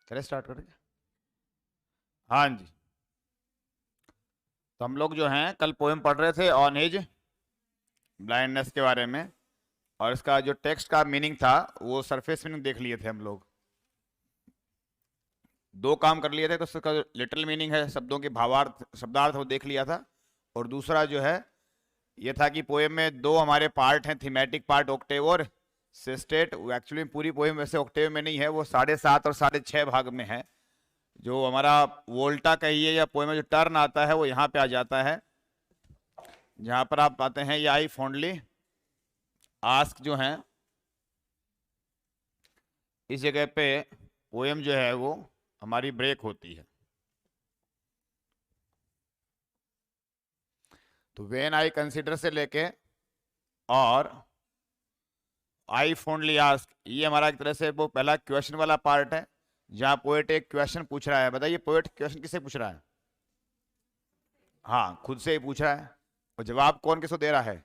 चले स्टार्ट करें। हाँ जी। तो हम लोग जो हैं कल पोएम पढ़ रहे थे ऑन एज ब्लाइंडनेस के बारे में, और इसका जो टेक्स्ट का मीनिंग था वो सरफेस मीनिंग देख लिए थे हम लोग। दो काम कर लिए थे, तो उसका लिटरल मीनिंग है, शब्दों के भावार्थ शब्दार्थ वो देख लिया था। और दूसरा जो है ये था कि पोएम में दो हमारे पार्ट हैं, थीमेटिक पार्ट ऑक्टेव और सिस्टेट। एक्चुअली पूरी पोएम वैसे ऑक्टेव में नहीं है, वो 7.5 और 6.5 भाग में है। जो हमारा वोल्टा कहिए या पोएम में जो टर्न आता है वो यहाँ पे आ जाता है, जहाँ पर आप पाते हैं ये आई फॉन्डली आस्क जो है, इस जगह पे पोएम जो है वो हमारी ब्रेक होती है। तो वेन आई कंसिडर से लेके और आई फॉन्डली आस्क, ये हमारा एक तरह से वो पहला क्वेश्चन वाला पार्ट है, जहाँ पोएट एक क्वेश्चन पूछ रहा है। बताइए पोएट क्वेश्चन किससे पूछ रहा है? हाँ, खुद से ही पूछ रहा है। और जवाब कौन किसको दे रहा है?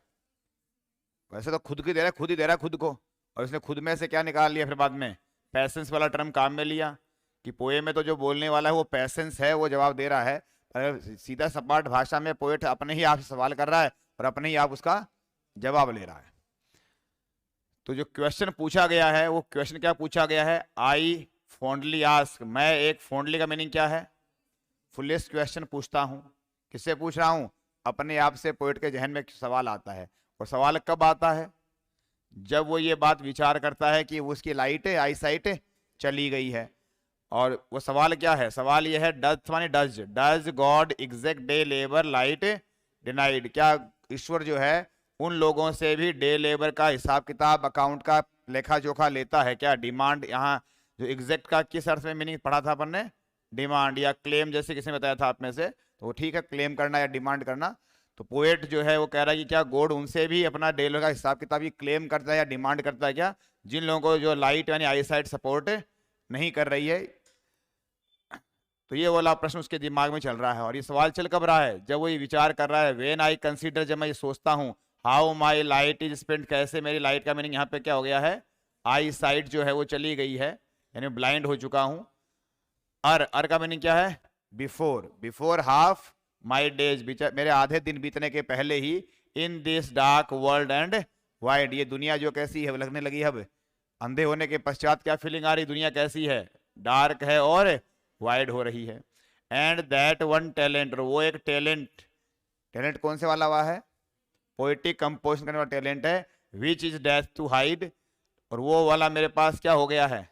वैसे तो खुद की दे रहा है, खुद ही दे रहा है खुद को। और इसने खुद में से क्या निकाल लिया फिर बाद में? पैसेंस वाला टर्म काम में लिया कि पोएम में तो जो बोलने वाला है वो पैसेंस है, वो जवाब दे रहा है। पर सीधा सपाट भाषा में पोएट अपने ही आप से सवाल कर रहा है और अपने ही आप उसका जवाब ले रहा है। तो जो क्वेश्चन पूछा गया है वो क्वेश्चन क्या पूछा गया है? आई फॉन्डली आस्क, मैं एक फॉन्डली का मीनिंग क्या है? फुलेस्ट क्वेश्चन पूछता हूँ। किससे पूछ रहा हूँ? अपने आप से पोएट के जहन में सवाल आता है। और सवाल कब आता है? जब वो ये बात विचार करता है कि उसकी लाइट है, आई साइट चली गई है। और वो सवाल क्या है? सवाल ये है डज माने does God exact day labour light denied, क्या ईश्वर जो है उन लोगों से भी डे लेबर का हिसाब किताब अकाउंट का लेखा जोखा लेता है क्या? डिमांड, यहाँ जो एग्जैक्ट का किस अर्थ में मीनिंग पढ़ा था अपन ने? डिमांड या क्लेम, जैसे किसी ने बताया था आप में से, तो वो ठीक है, क्लेम करना या डिमांड करना। तो पोएट जो है वो कह रहा है कि क्या गॉड उनसे भी अपना डे लेबर का हिसाब किताब क्लेम करता है या डिमांड करता है क्या, जिन लोगों को जो लाइट यानी आई साइट सपोर्ट नहीं कर रही है? तो ये वाला प्रश्न उसके दिमाग में चल रहा है। और ये सवाल चल कब रहा है? जब वो ये विचार कर रहा है, वेन आई कंसीडर, जब मैं ये सोचता हूँ, how my light is spent, कैसे मेरी लाइट का मीनिंग यहाँ पे क्या हो गया है? आई साइट जो है वो चली गई है, यानी ब्लाइंड हो चुका हूँ। अर का मीनिंग क्या है? Before, before half my days, मेरे आधे दिन बीतने के पहले ही, in this dark world and wide, ये दुनिया जो कैसी है लगने लगी। अब अंधे होने के पश्चात क्या फीलिंग आ रही? दुनिया कैसी है? डार्क है और वाइड हो रही है। एंड दैट वन टैलेंट, वो एक टैलेंट, टैलेंट कौन से वाला हुआ है? पोएटिक कंपोजिशन करने वाला टैलेंट है। Which is death to hide, और वो वाला मेरे पास क्या हो गया है?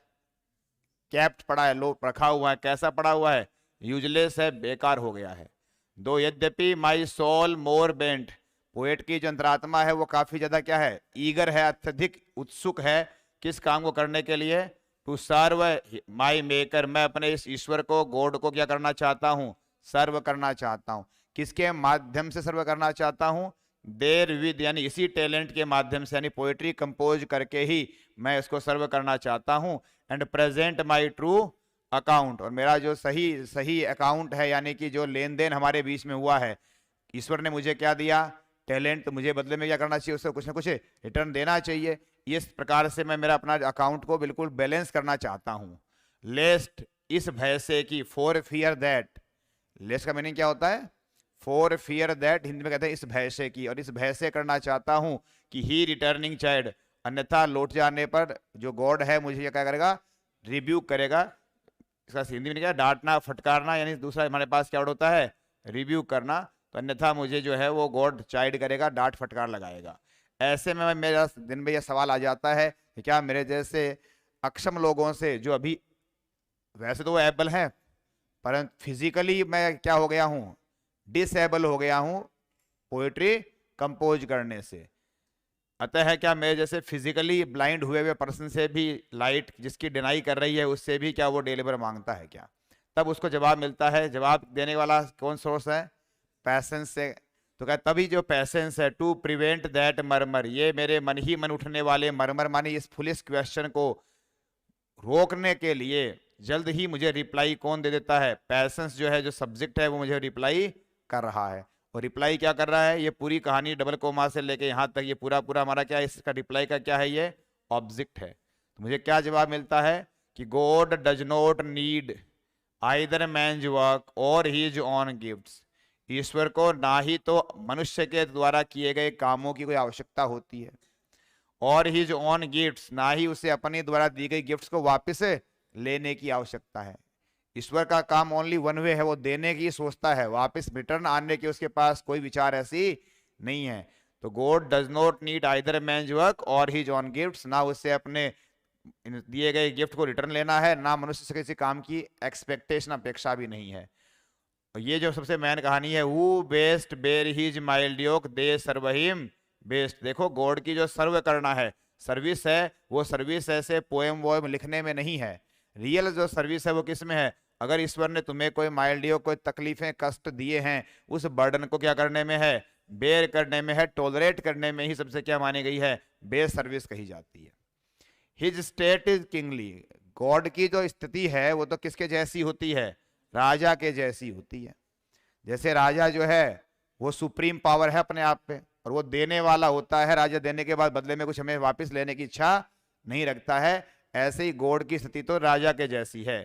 कैप्ट पड़ा है, लो रखा हुआ है। कैसा पड़ा हुआ है? यूजलेस है, बेकार हो गया है। दो यद्यपि my soul more bent, poet की जो अंतरात्मा है वो काफी ज्यादा क्या है? ईगर है, अत्यधिक उत्सुक है। किस काम को करने के लिए? टू सर्व माई मेकर, मैं अपने इस ईश्वर को, गॉड को क्या करना चाहता हूँ? सर्व करना चाहता हूँ। किसके माध्यम से सर्व करना चाहता हूँ? देर विद, यानी इसी टैलेंट के माध्यम से, यानी पोएट्री कंपोज करके ही मैं इसको सर्व करना चाहता हूँ। And present my true account, और मेरा जो सही सही अकाउंट है, यानी कि जो लेन देन हमारे बीच में हुआ है, ईश्वर ने मुझे क्या दिया? टैलेंट। तो मुझे बदले में क्या करना चाहिए? उससे कुछ ना कुछ रिटर्न देना चाहिए। इस प्रकार से मैं मेरा अपना अकाउंट को बिल्कुल बैलेंस करना चाहता हूँ। लेस्ट, इस भय से कि, फॉर फियर दैट, लेस्ट का मीनिंग क्या होता है? फॉर फियर दैट, हिंदी में कहते हैं इस भय से की, और इस भय से करना चाहता हूं कि ही रिटर्निंग चाइल्ड, अन्यथा लौट जाने पर जो गॉड है मुझे क्या करेगा? रिब्यूक करेगा। इसका हिंदी में क्या? डांटना, फटकारना, यानी दूसरा हमारे पास क्या वर्ड होता है? रिब्यूक करना। तो अन्यथा मुझे जो है वो गॉड चाइल्ड करेगा, डांट फटकार लगाएगा। ऐसे में मेरा दिन में यह सवाल आ जाता है कि क्या मेरे जैसे अक्षम लोगों से, जो अभी वैसे तो वो एबल हैं, परंतु फिजिकली मैं क्या हो गया हूं? डिसेबल हो गया हूं पोएट्री कंपोज करने से। अतः है क्या मेरे जैसे फिजिकली ब्लाइंड हुए हुए पर्सन से भी लाइट जिसकी डिनाई कर रही है, उससे भी क्या वो डिलीवर मांगता है क्या? तब उसको जवाब मिलता है। जवाब देने वाला कौन सोर्स है? पैसेंस से। तो क्या तभी जो पैसेंस है, टू प्रिवेंट दैट मरमर, ये मेरे मन ही मन उठने वाले मरमर, मानी इस फुलिश क्वेश्चन को रोकने के लिए जल्द ही मुझे रिप्लाई कौन दे देता है? पैसेंस जो है, जो सब्जेक्ट है, वो मुझे रिप्लाई कर रहा है। और रिप्लाई क्या कर रहा है? ये पूरी कहानी डबल कोमा से लेके यहाँ तक, ये पूरा पूरा हमारा क्या है? इसका रिप्लाई का क्या है? ये ऑब्जेक्ट है। तो मुझे क्या जवाब मिलता है? कि God does not need either man's work और हीज ओन गिफ्ट्स। ईश्वर को ना ही तो मनुष्य के द्वारा किए गए कामों की कोई आवश्यकता होती है, और हीज ओन गिफ्ट्स, ना ही उसे अपने द्वारा दी गई गिफ्ट्स को वापस लेने की आवश्यकता है। ईश्वर का काम ओनली वन वे है, वो देने की सोचता है, वापस रिटर्न आने की उसके पास कोई विचार ऐसी नहीं है। तो God does not need either man's work और हीज ओन गिफ्ट्स, ना उसे अपने दिए गए गिफ्ट को रिटर्न लेना है, ना मनुष्य से किसी काम की एक्सपेक्टेशन अपेक्षा भी नहीं है। और ये जो सबसे मेन कहानी है, वो बेस्ट बेर हिज माइल्ड योक दे सर्वहिम बेस्ट। देखो गॉड की जो सर्व करना है सर्विस है, वो सर्विस ऐसे पोएम वोएम लिखने में नहीं है। रियल जो सर्विस है वो किस में है? अगर ईश्वर ने तुम्हें कोई माइल्ड योक, कोई तकलीफें कष्ट दिए हैं, उस बर्डन को क्या करने में है? बेयर करने में है, टॉलरेट करने में ही सबसे क्या मानी गई है? बेस्ट सर्विस कही जाती है। His state is kingly, God की जो स्थिति है वो तो किसके जैसी होती है? राजा के जैसी होती है। जैसे राजा जो है वो सुप्रीम पावर है अपने आप पे, और वो देने वाला होता है, राजा देने के बाद बदले में कुछ हमें वापस लेने की इच्छा नहीं रखता है। ऐसे ही गॉड की स्थिति तो राजा के जैसी है।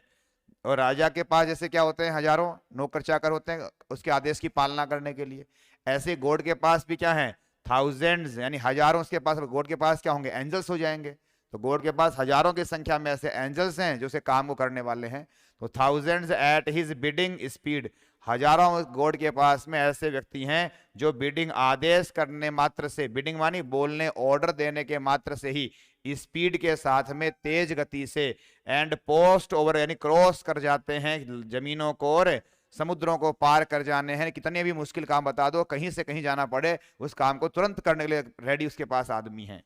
और राजा के पास जैसे क्या होते हैं? हजारों नौकर चाकर होते हैं उसके आदेश की पालना करने के लिए। ऐसे गॉड के पास भी क्या है? थाउजेंड्स, यानी हजारों उसके पास, गॉड के पास क्या होंगे? एंजल्स हो जाएंगे। तो गॉड के पास हजारों की संख्या में ऐसे एंजल्स हैं जो उसे काम को करने वाले हैं। तो thousands at his bidding speed, हजारों गॉड के पास में ऐसे व्यक्ति हैं जो बिडिंग, आदेश करने मात्र से, बिडिंग मानी बोलने, ऑर्डर देने के मात्र से ही स्पीड के साथ में तेज गति से एंड पोस्ट ओवर, यानी क्रॉस कर जाते हैं जमीनों को और समुद्रों को पार कर जाने हैं। कितने भी मुश्किल काम बता दो, कहीं से कहीं जाना पड़े, उस काम को तुरंत करने के लिए रेडी उसके पास आदमी है।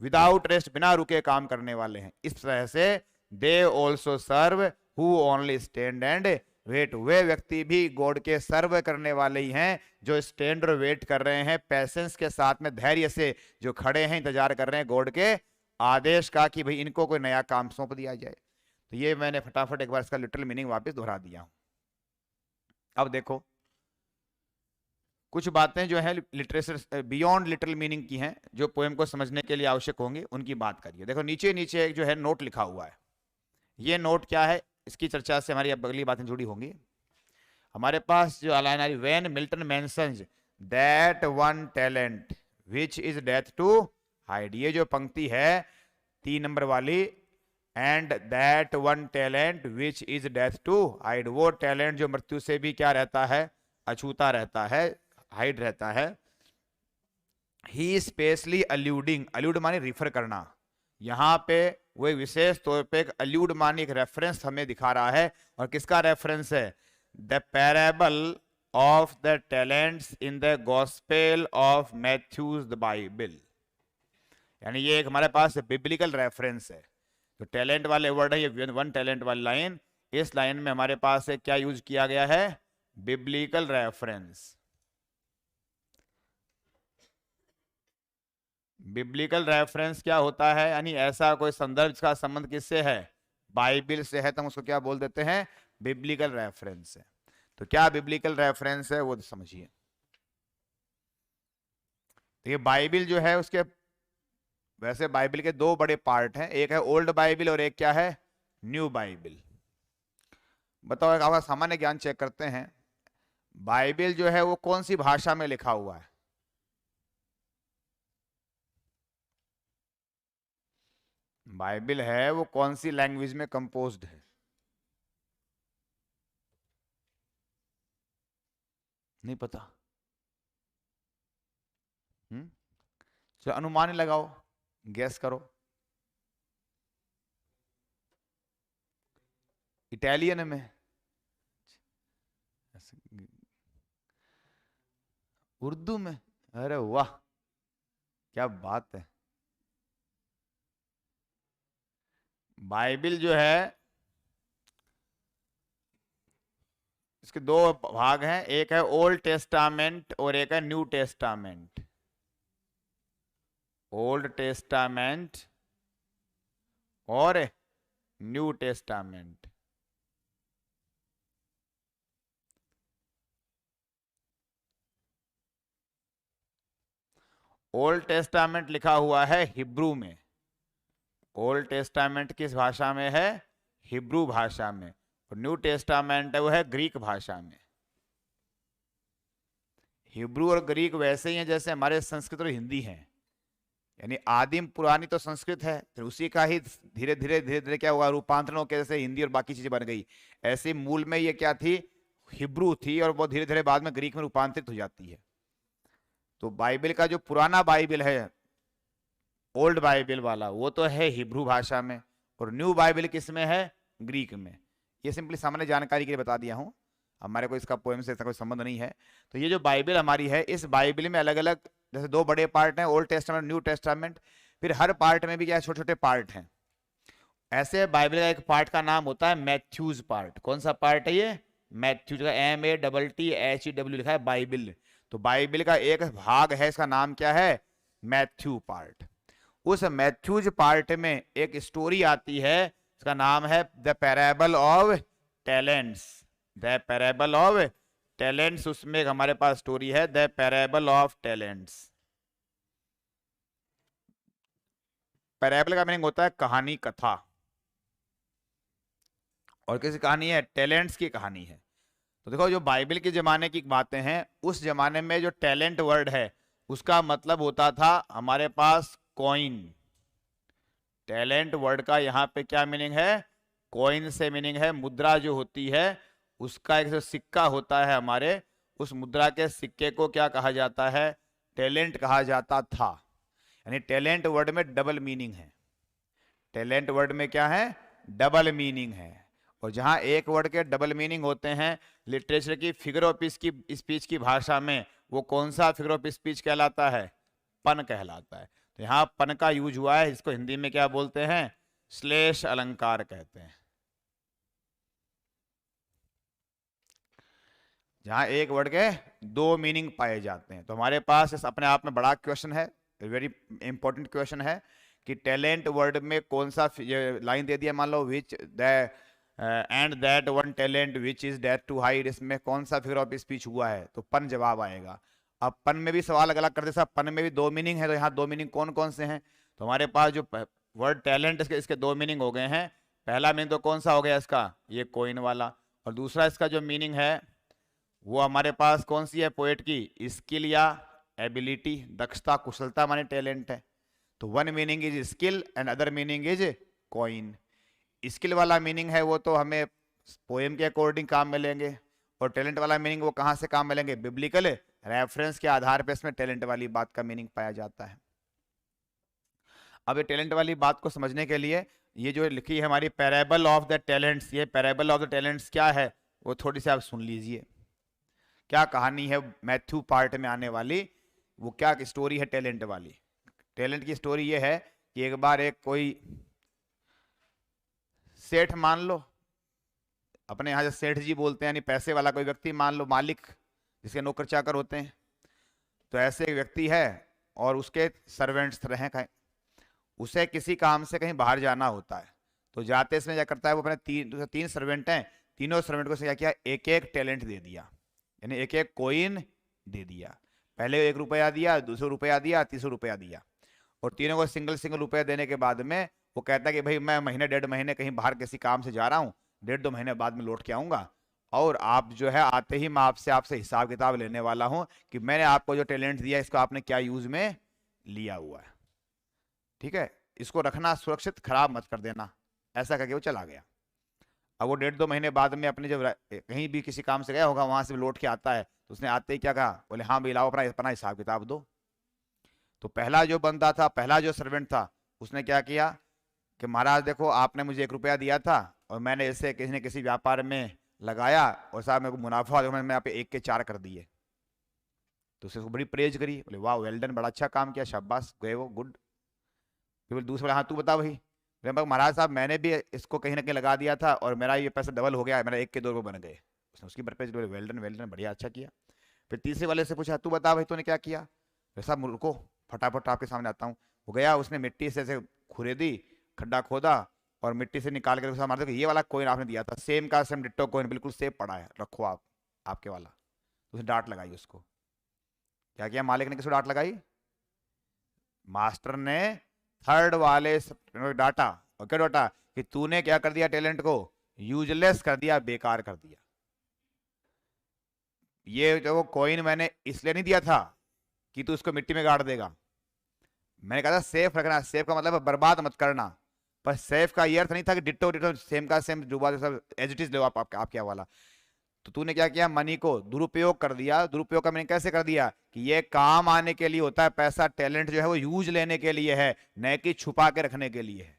विदाउट रेस्ट, बिना रुके काम करने वाले हैं। इस तरह से they also serve who only stand and wait, वे व्यक्ति भी गॉड के सर्व करने वाले ही हैं जो स्टैंड और वेट कर रहे हैं, पैसेंस के साथ में, धैर्य से जो खड़े हैं, इंतजार कर रहे हैं गॉड के आदेश का कि भाई इनको कोई नया काम सौंप दिया जाए। तो ये मैंने फटाफट एक बार इसका लिटरल मीनिंग वापस दोहरा दिया हूं। अब देखो कुछ बातें जो है लिटरेचर बियॉन्ड लिटरल मीनिंग की हैं, जो पोएम को समझने के लिए आवश्यक होंगी, उनकी बात करिए। देखो नीचे नीचे एक जो है नोट लिखा हुआ है, ये नोट क्या है? इसकी चर्चा से हमारी अब अगली बातें जुड़ी होंगी। हमारे पास जो लाइन आ रही, when Milton mentions that one talent which is death to hide, ये जो पंक्ति है 3 नंबर वाली, and that one talent which is death to hide, वो टैलेंट जो मृत्यु से भी क्या रहता है? अछूता रहता है, हाइड रहता है। ही स्पेशली अल्यूडिंग, अल्यूड माने रिफर करना, यहां पे वो विशेष तौर पे एक अल्यूड मानी एक रेफरेंस हमें दिखा रहा है। और किसका रेफरेंस है? The parable of the talents in the gospel of Matthews the Bible, यानी ये एक हमारे पास बिब्लिकल रेफरेंस है। तो टैलेंट वाले वर्ड है ये, वन टैलेंट वाली लाइन, इस लाइन में हमारे पास एक क्या यूज किया गया है? Biblical reference. बिब्लिकल रेफरेंस क्या होता है? यानी ऐसा कोई संदर्भ का संबंध किससे है? बाइबल से है, तो हम उसको क्या बोल देते हैं? बिब्लिकल रेफरेंस है। तो क्या बिब्लिकल रेफरेंस है वो समझिए। तो ये बाइबल जो है उसके, वैसे बाइबल के 2 बड़े पार्ट हैं, एक है ओल्ड बाइबल और एक क्या है? New Bible. बताओ, एक आपका सामान्य ज्ञान चेक करते हैं, बाइबल जो है वो कौन सी भाषा में लिखा हुआ है? बाइबल है वो कौन सी लैंग्वेज में कंपोज्ड है? नहीं पता? चलो अनुमान लगाओ, गैस करो। इटालियन में, उर्दू में? अरे वाह, क्या बात है। बाइबल जो है इसके 2 भाग हैं, एक है ओल्ड टेस्टामेंट और एक है न्यू टेस्टामेंट। ओल्ड टेस्टामेंट और न्यू टेस्टामेंट। ओल्ड टेस्टामेंट लिखा हुआ है हिब्रू में। ओल्ड टेस्टामेंट किस भाषा में है? हिब्रू भाषा में, और न्यू टेस्टामेंट है वो है ग्रीक भाषा में। हिब्रू और ग्रीक वैसे ही हैं जैसे हमारे संस्कृत और हिंदी हैं, यानी आदिम पुरानी तो संस्कृत है, फिर उसी का ही धीरे धीरे धीरे धीरे क्या हुआ, रूपांतरण होकर जैसे हिंदी और बाकी चीजें बन गई, ऐसे मूल में ये क्या थी, हिब्रू थी, और वो धीरे धीरे बाद में ग्रीक में रूपांतरित हो जाती है। तो बाइबल का जो पुराना बाइबल है, ओल्ड बाइबल वाला, वो तो है हिब्रू भाषा में, और न्यू बाइबल किस में है, ग्रीक में। ये सिंपली सामान्य जानकारी के लिए बता दिया हूँ, हमारे को इसका पोएम से इसका कोई संबंध नहीं है। तो ये जो बाइबल हमारी है, इस बाइबल में अलग अलग जैसे दो बड़े पार्ट हैं, ओल्ड टेस्टामेंट, न्यू टेस्टामेंट, फिर हर पार्ट में भी क्या छोटे छोटे पार्ट हैं। ऐसे बाइबल का एक पार्ट का नाम होता है मैथ्यूज पार्ट। कौन सा पार्ट है ये, मैथ्यूज का, MATTHEW लिखा है बाइबल। तो बाइबल का एक भाग है, इसका नाम क्या है, मैथ्यू पार्ट। उस मैथ्यूज पार्ट में एक स्टोरी आती है, इसका नाम है the parable of talents. The parable of talents, उसमें एक हमारे पास स्टोरी है, the parable of talents. Parable का मीनिंग होता है कहानी, कथा, और किसी कहानी है, टैलेंट्स की कहानी है। तो देखो जो बाइबल के जमाने की बातें हैं, उस जमाने में जो टैलेंट वर्ड है उसका मतलब होता था हमारे पास कॉइन। टैलेंट वर्ड का यहाँ पे क्या मीनिंग है, कॉइन से मीनिंग है मुद्रा जो होती है, उसका एक जो सिक्का होता है हमारे, उस मुद्रा के सिक्के को क्या कहा जाता है, टैलेंट कहा जाता था। यानी टैलेंट वर्ड में डबल मीनिंग है। टैलेंट वर्ड में क्या है, डबल मीनिंग है। और जहां एक वर्ड के डबल मीनिंग होते हैं, लिटरेचर की फिगर ऑफ स्पीच की भाषा में वो कौन सा फिगर ऑफ स्पीच कहलाता है, पन कहलाता है। तो यहाँ पन का यूज हुआ है, इसको हिंदी में क्या बोलते हैं, श्लेष अलंकार कहते हैं। जहां एक वर्ड के दो मीनिंग पाए जाते हैं। तो हमारे पास इस अपने आप में बड़ा क्वेश्चन है, वेरी इंपॉर्टेंट क्वेश्चन है कि टैलेंट वर्ड में कौन सा लाइन दे दिया, मान लो which the and that one talent which is death to hide, इसमें कौन सा फिगर ऑफ स्पीच हुआ है, तो पन जवाब आएगा। अब पन में भी सवाल अलग अलग करते साहब, पन में भी दो मीनिंग है, तो यहाँ दो मीनिंग कौन कौन से हैं, तो हमारे पास जो वर्ड टैलेंट इसके दो मीनिंग हो गए हैं। पहला मीनिंग तो कौन सा हो गया इसका, ये कोइन वाला, और दूसरा इसका जो मीनिंग है वो हमारे पास कौन सी है, पोएट की स्किल या एबिलिटी, दक्षता, कुशलता माने टैलेंट है। तो one meaning is skill and other meaning is coin. Skill वाला मीनिंग है वो तो हमें पोएम के अकॉर्डिंग काम मिलेंगे, और टैलेंट वाला मीनिंग वो कहाँ से काम मिलेंगे, बिब्लिकल रेफरेंस के आधार पर इसमें टैलेंट वाली बात का मीनिंग पाया जाता है। अब ये टैलेंट वाली बात को समझने के लिए ये जो लिखी है हमारी पैराबल ऑफ द टैलेंट्स, ये पैराबल ऑफ द टैलेंट्स क्या है वो थोड़ी सी आप सुन लीजिए। क्या कहानी है मैथ्यू पार्ट में आने वाली, वो क्या स्टोरी है टैलेंट वाली। टैलेंट की स्टोरी ये है कि एक बार एक कोई सेठ मान लो, अपने यहाँ से सेठ जी बोलते हैं, यानी पैसे वाला कोई व्यक्ति मान लो, मालिक जिसके नौकर चाकर होते हैं, तो ऐसे एक व्यक्ति है और उसके सर्वेंट्स रहे कहीं, उसे किसी काम से कहीं बाहर जाना होता है। तो जाते इसमें क्या करता है, वो अपने तीन सर्वेंट हैं, तीनों सर्वेंट को क्या किया, एक एक टैलेंट दे दिया, यानी एक एक कोइन दे दिया। पहले 1 रुपया दिया, दूसरा रुपया दिया, तीसरा रुपया दिया, और तीनों को सिंगल सिंगल रुपया देने के बाद में वो कहता है कि भाई मैं महीने 1.5 महीने कहीं बाहर किसी काम से जा रहा हूँ, 1.5-2 महीने बाद में लौट के आऊंगा, और आप जो है आते ही मैं आपसे हिसाब किताब लेने वाला हूँ कि मैंने आपको जो टैलेंट दिया इसको आपने क्या यूज में लिया हुआ है, ठीक है, इसको रखना सुरक्षित, खराब मत कर देना। ऐसा करके वो चला गया। अब वो 1.5-2 महीने बाद में अपने जब कहीं भी किसी काम से गया होगा, वहां से लौट के आता है, तो उसने आते ही क्या कहा, बोले हाँ भाई लाओ अपना हिसाब किताब दो। तो पहला जो बंदा था, पहला जो सर्वेंट था, उसने क्या किया कि महाराज देखो आपने मुझे 1 रुपया दिया था और मैंने इसे किसी न किसी व्यापार में लगाया और साहब मेरे को मुनाफा हुआ, मैंने यहाँ पे 1 के 4 कर दिए। तो उसने बड़ी प्रेज करी, बोले वाह वेल डन, बड़ा अच्छा काम किया, शाबाश, गए वो, गुड। फिर दूसरा, हाँ तू बता भाई, महाराज साहब मैंने भी इसको कहीं ना कहीं लगा दिया था और मेरा ये पैसा डबल हो गया, मेरा 1 के 2 रुपये बन गए। उसने उसकी बरपेज, वेल डन, बढ़िया, अच्छा किया। फिर तीसरे वाले से पूछा तू बता भाई तूने क्या किया, साहब रुको फटाफट आपके सामने आता हूँ। वो गया, उसने मिट्टी से ऐसे खुरेदी, खड्डा खोदा और मिट्टी से निकाल कर उसका मारते, ये वाला कोइन आपने दिया था, सेम का सेम डिट्टो कोइन, बिल्कुल सेम पड़ा है, रखो आप आपके वाला। उसने डांट लगाई उसको। क्या किया मालिक ने, किसको डांट लगाई, मास्टर ने थर्ड वाले डाटा, और क्या डाटा कि तूने क्या कर दिया, टैलेंट को यूजलेस कर दिया, बेकार कर दिया। ये जो कॉइन मैंने इसलिए नहीं दिया था कि तू उसको मिट्टी में गाड़ देगा, मैंने कहा था सेफ रखना। सेफ का मतलब बर्बाद मत करना, पर सेफ का ये अर्थ नहीं था कि डिट्टो डिट्टो सेम का सेम डूबा दो, सब एज इट इज लो आप क्या वाला। तो तूने क्या किया, मनी को दुरुपयोग कर दिया। दुरुपयोग का मैंने कैसे कर दिया कि ये काम आने के लिए होता है पैसा, टैलेंट जो है वो यूज लेने के लिए है, न कि छुपा के रखने के लिए है।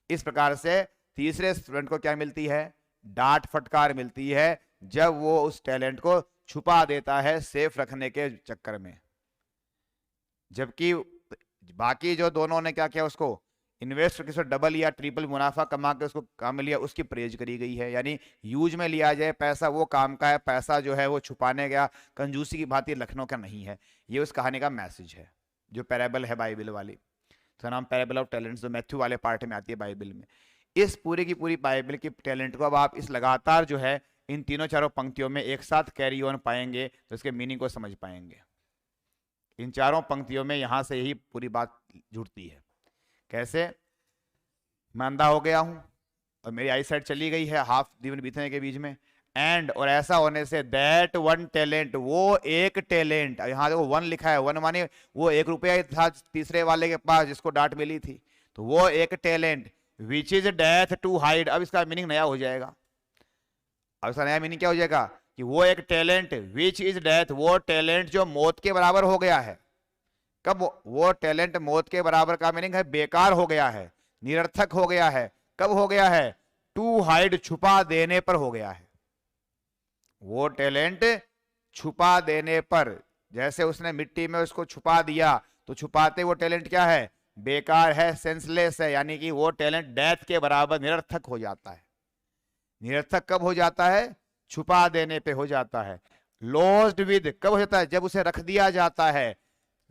इस प्रकार से तीसरे स्टूडेंट को क्या मिलती है, डांट फटकार मिलती है, जब वो उस टैलेंट को छुपा देता है सेफ रखने के चक्कर में। जबकि बाकी जो दोनों ने क्या किया, उसको इन्वेस्ट करके डबल या ट्रिपल मुनाफा कमा के उसको काम में लिया, उसकी प्रेज करी गई है। यानी यूज में लिया जाए पैसा वो काम का है, पैसा जो है वो छुपाने गया कंजूसी की भांति लखनऊ का नहीं है। ये उस कहानी का मैसेज है, जो पैराबल है बाइबल वाली, तो नाम पैराबल ऑफ टैलेंट्स, जो मैथ्यू वाले पार्ट में आती है बाइबल में। इस पूरी की पूरी बाइबल की टैलेंट को अब आप इस लगातार जो है इन तीनों चारों पंक्तियों में एक साथ कैरी ऑन पाएंगे तो इसके मीनिंग को समझ पाएंगे। इन चारों पंक्तियों में यहां से यही पूरी बात जुड़ती है। कैसे, मैं अंधा हो गया हूं और मेरी आई साइड चली गई है हाफ जीवन बीतने के बीच में, एंड और ऐसा होने से दैट वन टैलेंट, वो एक टैलेंट, यहाँ देखो वन लिखा है, वन माने वो 1 रुपया था तीसरे वाले के पास जिसको डांट मिली थी, तो वो एक talent which is death to hide. अब इसका मीनिंग नया हो जाएगा। अब इसका नया मीनिंग क्या हो जाएगा कि वो एक टैलेंट विच इज डेथ, वो टैलेंट जो मौत के बराबर हो गया है। कब वो टैलेंट मौत के बराबर का मीनिंग है बेकार हो गया है, निरर्थक हो गया है। कब हो गया है, टू हाइड, छुपा देने पर हो गया है। वो टैलेंट छुपा देने पर, जैसे उसने मिट्टी में उसको छुपा दिया, तो छुपाते वो टैलेंट क्या है, बेकार है, सेंसलेस है, यानी कि वो टैलेंट डेथ के बराबर निरर्थक हो जाता है। निरर्थक कब हो जाता है, छुपा देने पे हो जाता है। लॉस्ट विद कब हो जाता है, जब उसे रख दिया जाता है।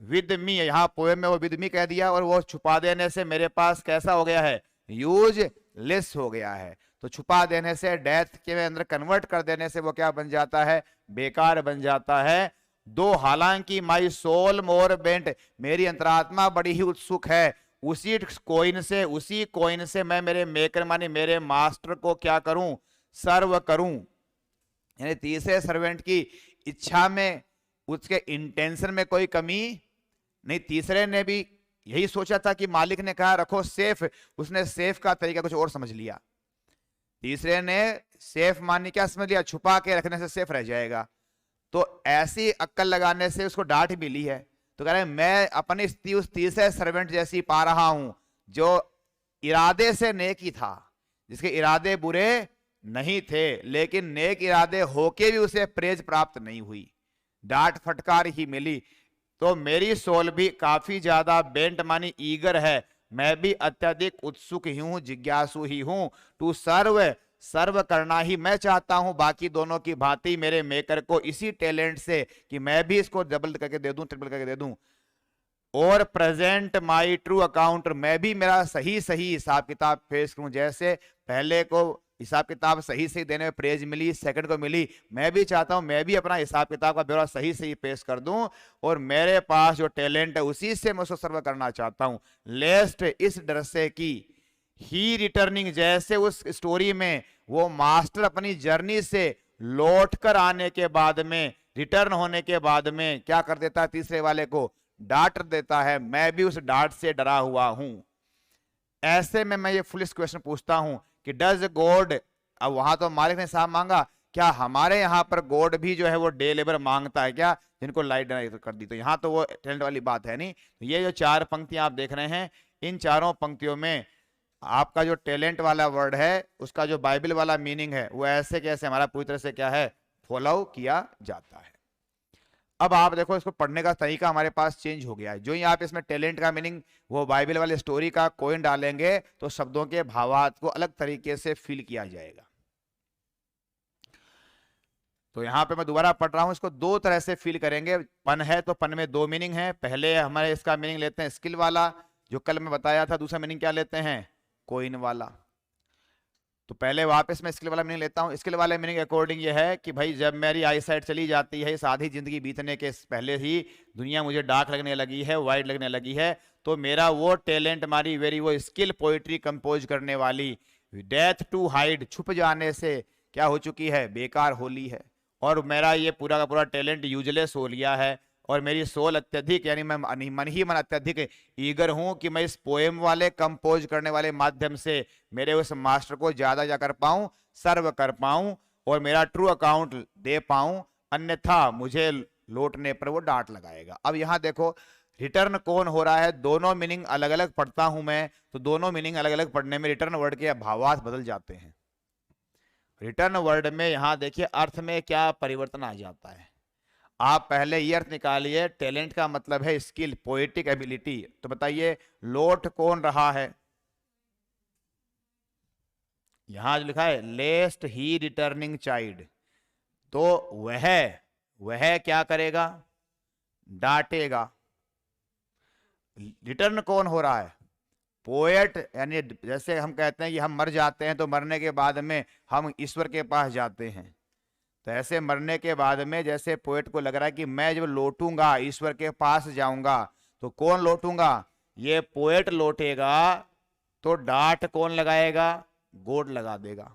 विद मी, यहां पोएम में वो विद मी कह दिया, और वो छुपा देने से मेरे पास कैसा हो गया है, यूजलेस हो गया है। तो छुपा देने से, डेथ के अंदर कन्वर्ट कर देने से वो क्या बन जाता है, बेकार बन जाता है। दो हालांकि माई सोल मोर बेंट, मेरी अंतरात्मा बड़ी ही उत्सुक है उसी कोइन से मैं मेरे मेकर माने मेरे मास्टर को क्या करूं, सर्व करूं। यानी तीसरे सर्वेंट की इच्छा में, उसके इंटेंशन में कोई कमी नहीं। तीसरे ने भी यही सोचा था कि मालिक ने कहा रखो सेफ, उसने सेफ का तरीका कुछ और समझ लिया। तीसरे ने सेफ मानी क्या समझ लिया, छुपा के रखने से सेफ रह जाएगा। तो ऐसी अक्कल लगाने से उसको डांट मिली है। तो कह रहे मैं अपनी स्थिति उस तीसरे सर्वेंट जैसी पा रहा हूं जो इरादे से नेक ही था, जिसके इरादे बुरे नहीं थे, लेकिन नेक इरादे होके भी उसे प्रेज प्राप्त नहीं हुई, डांट फटकार ही मिली। तो मेरी सोल भी काफी ज्यादा बेंट मानी ईगर है, मैं भी अत्यधिक उत्सुक ही हूं, जिज्ञासु ही हूं। टू सर्व करना ही मैं चाहता हूं, बाकी दोनों की भांति मेरे मेकर को इसी टैलेंट से कि मैं भी इसको डबल करके दे दूं, ट्रिपल करके दे दूं। और प्रेजेंट माई ट्रू अकाउंट, मैं भी मेरा सही हिसाब किताब पेश करूं। जैसे पहले को हिसाब किताब सही देने में प्रेज मिली, सेकंड को मिली, मैं भी चाहता हूं मैं भी अपना हिसाब किताब का ब्यौरा सही पेश कर दूं, और मेरे पास जो टैलेंट है उसी से मैं उसको सर्व करना चाहता हूं। लेस्ट, इस डर से कि ही रिटर्निंग, जैसे उस स्टोरी में वो मास्टर अपनी जर्नी से लौट कर आने के बाद में, रिटर्न होने के बाद में क्या कर देता है, तीसरे वाले को डांट देता है। मैं भी उस डांट से डरा हुआ हूं। ऐसे में मैं ये फुलिश क्वेश्चन पूछता हूं कि डज गॉड, अब वहां तो मालिक ने साहब मांगा, क्या हमारे यहाँ पर गॉड भी जो है वो डे लेबर मांगता है क्या, जिनको लाइट कर दी? तो यहाँ तो वो टैलेंट वाली बात है नहीं। तो ये जो 4 पंक्तियां आप देख रहे हैं, इन चारों पंक्तियों में आपका जो टैलेंट वाला वर्ड है उसका जो बाइबल वाला मीनिंग है वो ऐसे कैसे हमारा पूरी तरह से क्या है, फॉलो किया जाता है। अब आप देखो इसको पढ़ने का तरीका हमारे पास चेंज हो गया है। जो ही आप इसमें टैलेंट का मीनिंग वो बाइबल वाले स्टोरी का कोइन डालेंगे तो शब्दों के भावार्थ को अलग तरीके से फील किया जाएगा। तो यहां पे मैं दोबारा पढ़ रहा हूं, इसको 2 तरह से फील करेंगे। पन है तो पन में 2 मीनिंग है। पहले हमारे इसका मीनिंग लेते हैं स्किल वाला, जो कल मैं बताया था। दूसरा मीनिंग क्या लेते हैं, कोइन वाला। तो पहले वापस मैं स्किल वाला मीनिंग लेता हूँ। स्किल वाले मीनिंग अकॉर्डिंग ये है कि भाई जब मेरी आई साइट चली जाती है, इस आधी जिंदगी बीतने के पहले ही दुनिया मुझे डार्क लगने लगी है, वाइट लगने लगी है, तो मेरा वो टैलेंट, हमारी वेरी वो स्किल पोइट्री कंपोज करने वाली, डेथ टू हाइड, छुप जाने से क्या हो चुकी है, बेकार हो ली है। और मेरा ये पूरा का पूरा टैलेंट यूजलेस हो लिया है। और मेरी सोल अत्यधिक, यानी मैं मन ही मन अत्यधिक ईगर हूं कि मैं इस पोएम वाले कंपोज करने वाले माध्यम से मेरे उस मास्टर को ज्यादा जा कर पाऊं, सर्व कर पाऊं और मेरा ट्रू अकाउंट दे पाऊं, अन्यथा मुझे लौटने पर वो डांट लगाएगा। अब यहां देखो रिटर्न कौन हो रहा है, दोनों मीनिंग अलग अलग पढ़ता हूं मैं, तो दोनों मीनिंग अलग अलग पढ़ने में रिटर्न वर्ड के भावार्थ बदल जाते हैं। रिटर्न वर्ड में यहां देखिए अर्थ में क्या परिवर्तन आ जाता है। आप पहले ये अर्थ निकालिए, टैलेंट का मतलब है स्किल, पोएटिक एबिलिटी। तो बताइए लौट कौन रहा है, यहां जो लिखा है लेस्ट ही रिटर्निंग चाइल्ड, तो वह क्या करेगा, डांटेगा। रिटर्न कौन हो रहा है, पोएट, यानी जैसे हम कहते हैं कि हम मर जाते हैं तो मरने के बाद में हम ईश्वर के पास जाते हैं, तो ऐसे मरने के बाद में जैसे पोएट को लग रहा है कि मैं जब लौटूंगा ईश्वर के पास जाऊंगा, तो कौन लौटूंगा, ये पोएट लौटेगा, तो डांट कौन लगाएगा, गॉड लगा देगा।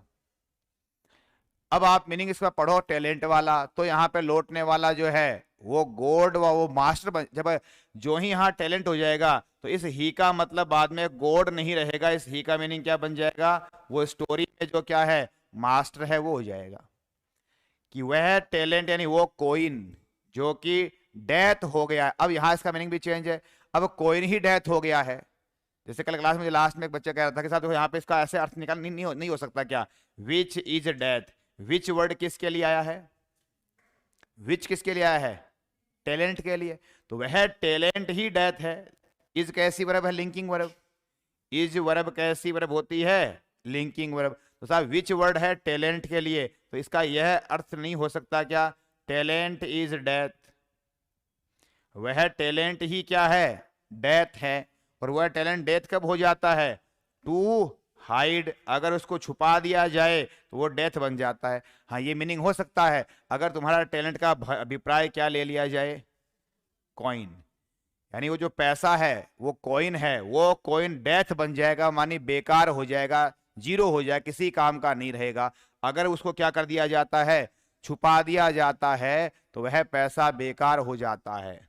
अब आप मीनिंग इसका पढ़ो टैलेंट वाला, तो यहाँ पे लौटने वाला जो है वो गॉड व वो मास्टर जब जो ही यहाँ टैलेंट हो जाएगा, तो इस ही का मतलब बाद में गॉड नहीं रहेगा, इस ही का मीनिंग क्या बन जाएगा, वो स्टोरी में जो क्या है मास्टर है वो हो जाएगा। कि वह टैलेंट यानी वो कोइन जो कि डेथ हो गया है। अब यहां इसका मीनिंग भी चेंज है, अब कोइन ही डेथ हो गया है। जैसे कल क्लास में लास्ट में एक बच्चा कह रहा था कि साहब यहाँ पे इसका ऐसे अर्थ निकाल नहीं हो सकता क्या, विच इज डेथ, विच वर्ड किसके लिए आया है, विच किसके लिए आया है, टैलेंट के लिए, तो वह टैलेंट ही डेथ है। इज कैसी वर्ब है, लिंकिंग वर्ब, इज वर्ब कैसी वर्ब होती है, लिंकिंग वर्ब। तो साहब विच वर्ड है टैलेंट के लिए, तो इसका यह अर्थ नहीं हो सकता क्या, टैलेंट इज डेथ, वह टैलेंट ही क्या है, डेथ है। और वह टैलेंट डेथ कब हो जाता है, टू हाइड, अगर उसको छुपा दिया जाए तो वो डेथ बन जाता है। हाँ ये मीनिंग हो सकता है, अगर तुम्हारा टैलेंट का अभिप्राय क्या ले लिया जाए, कॉइन, यानी वो जो पैसा है वो कॉइन है, वो कॉइन डेथ बन जाएगा, मानी बेकार हो जाएगा, जीरो हो जाए, किसी काम का नहीं रहेगा। अगर उसको क्या कर दिया जाता है, छुपा दिया जाता है, तो वह पैसा बेकार हो जाता है।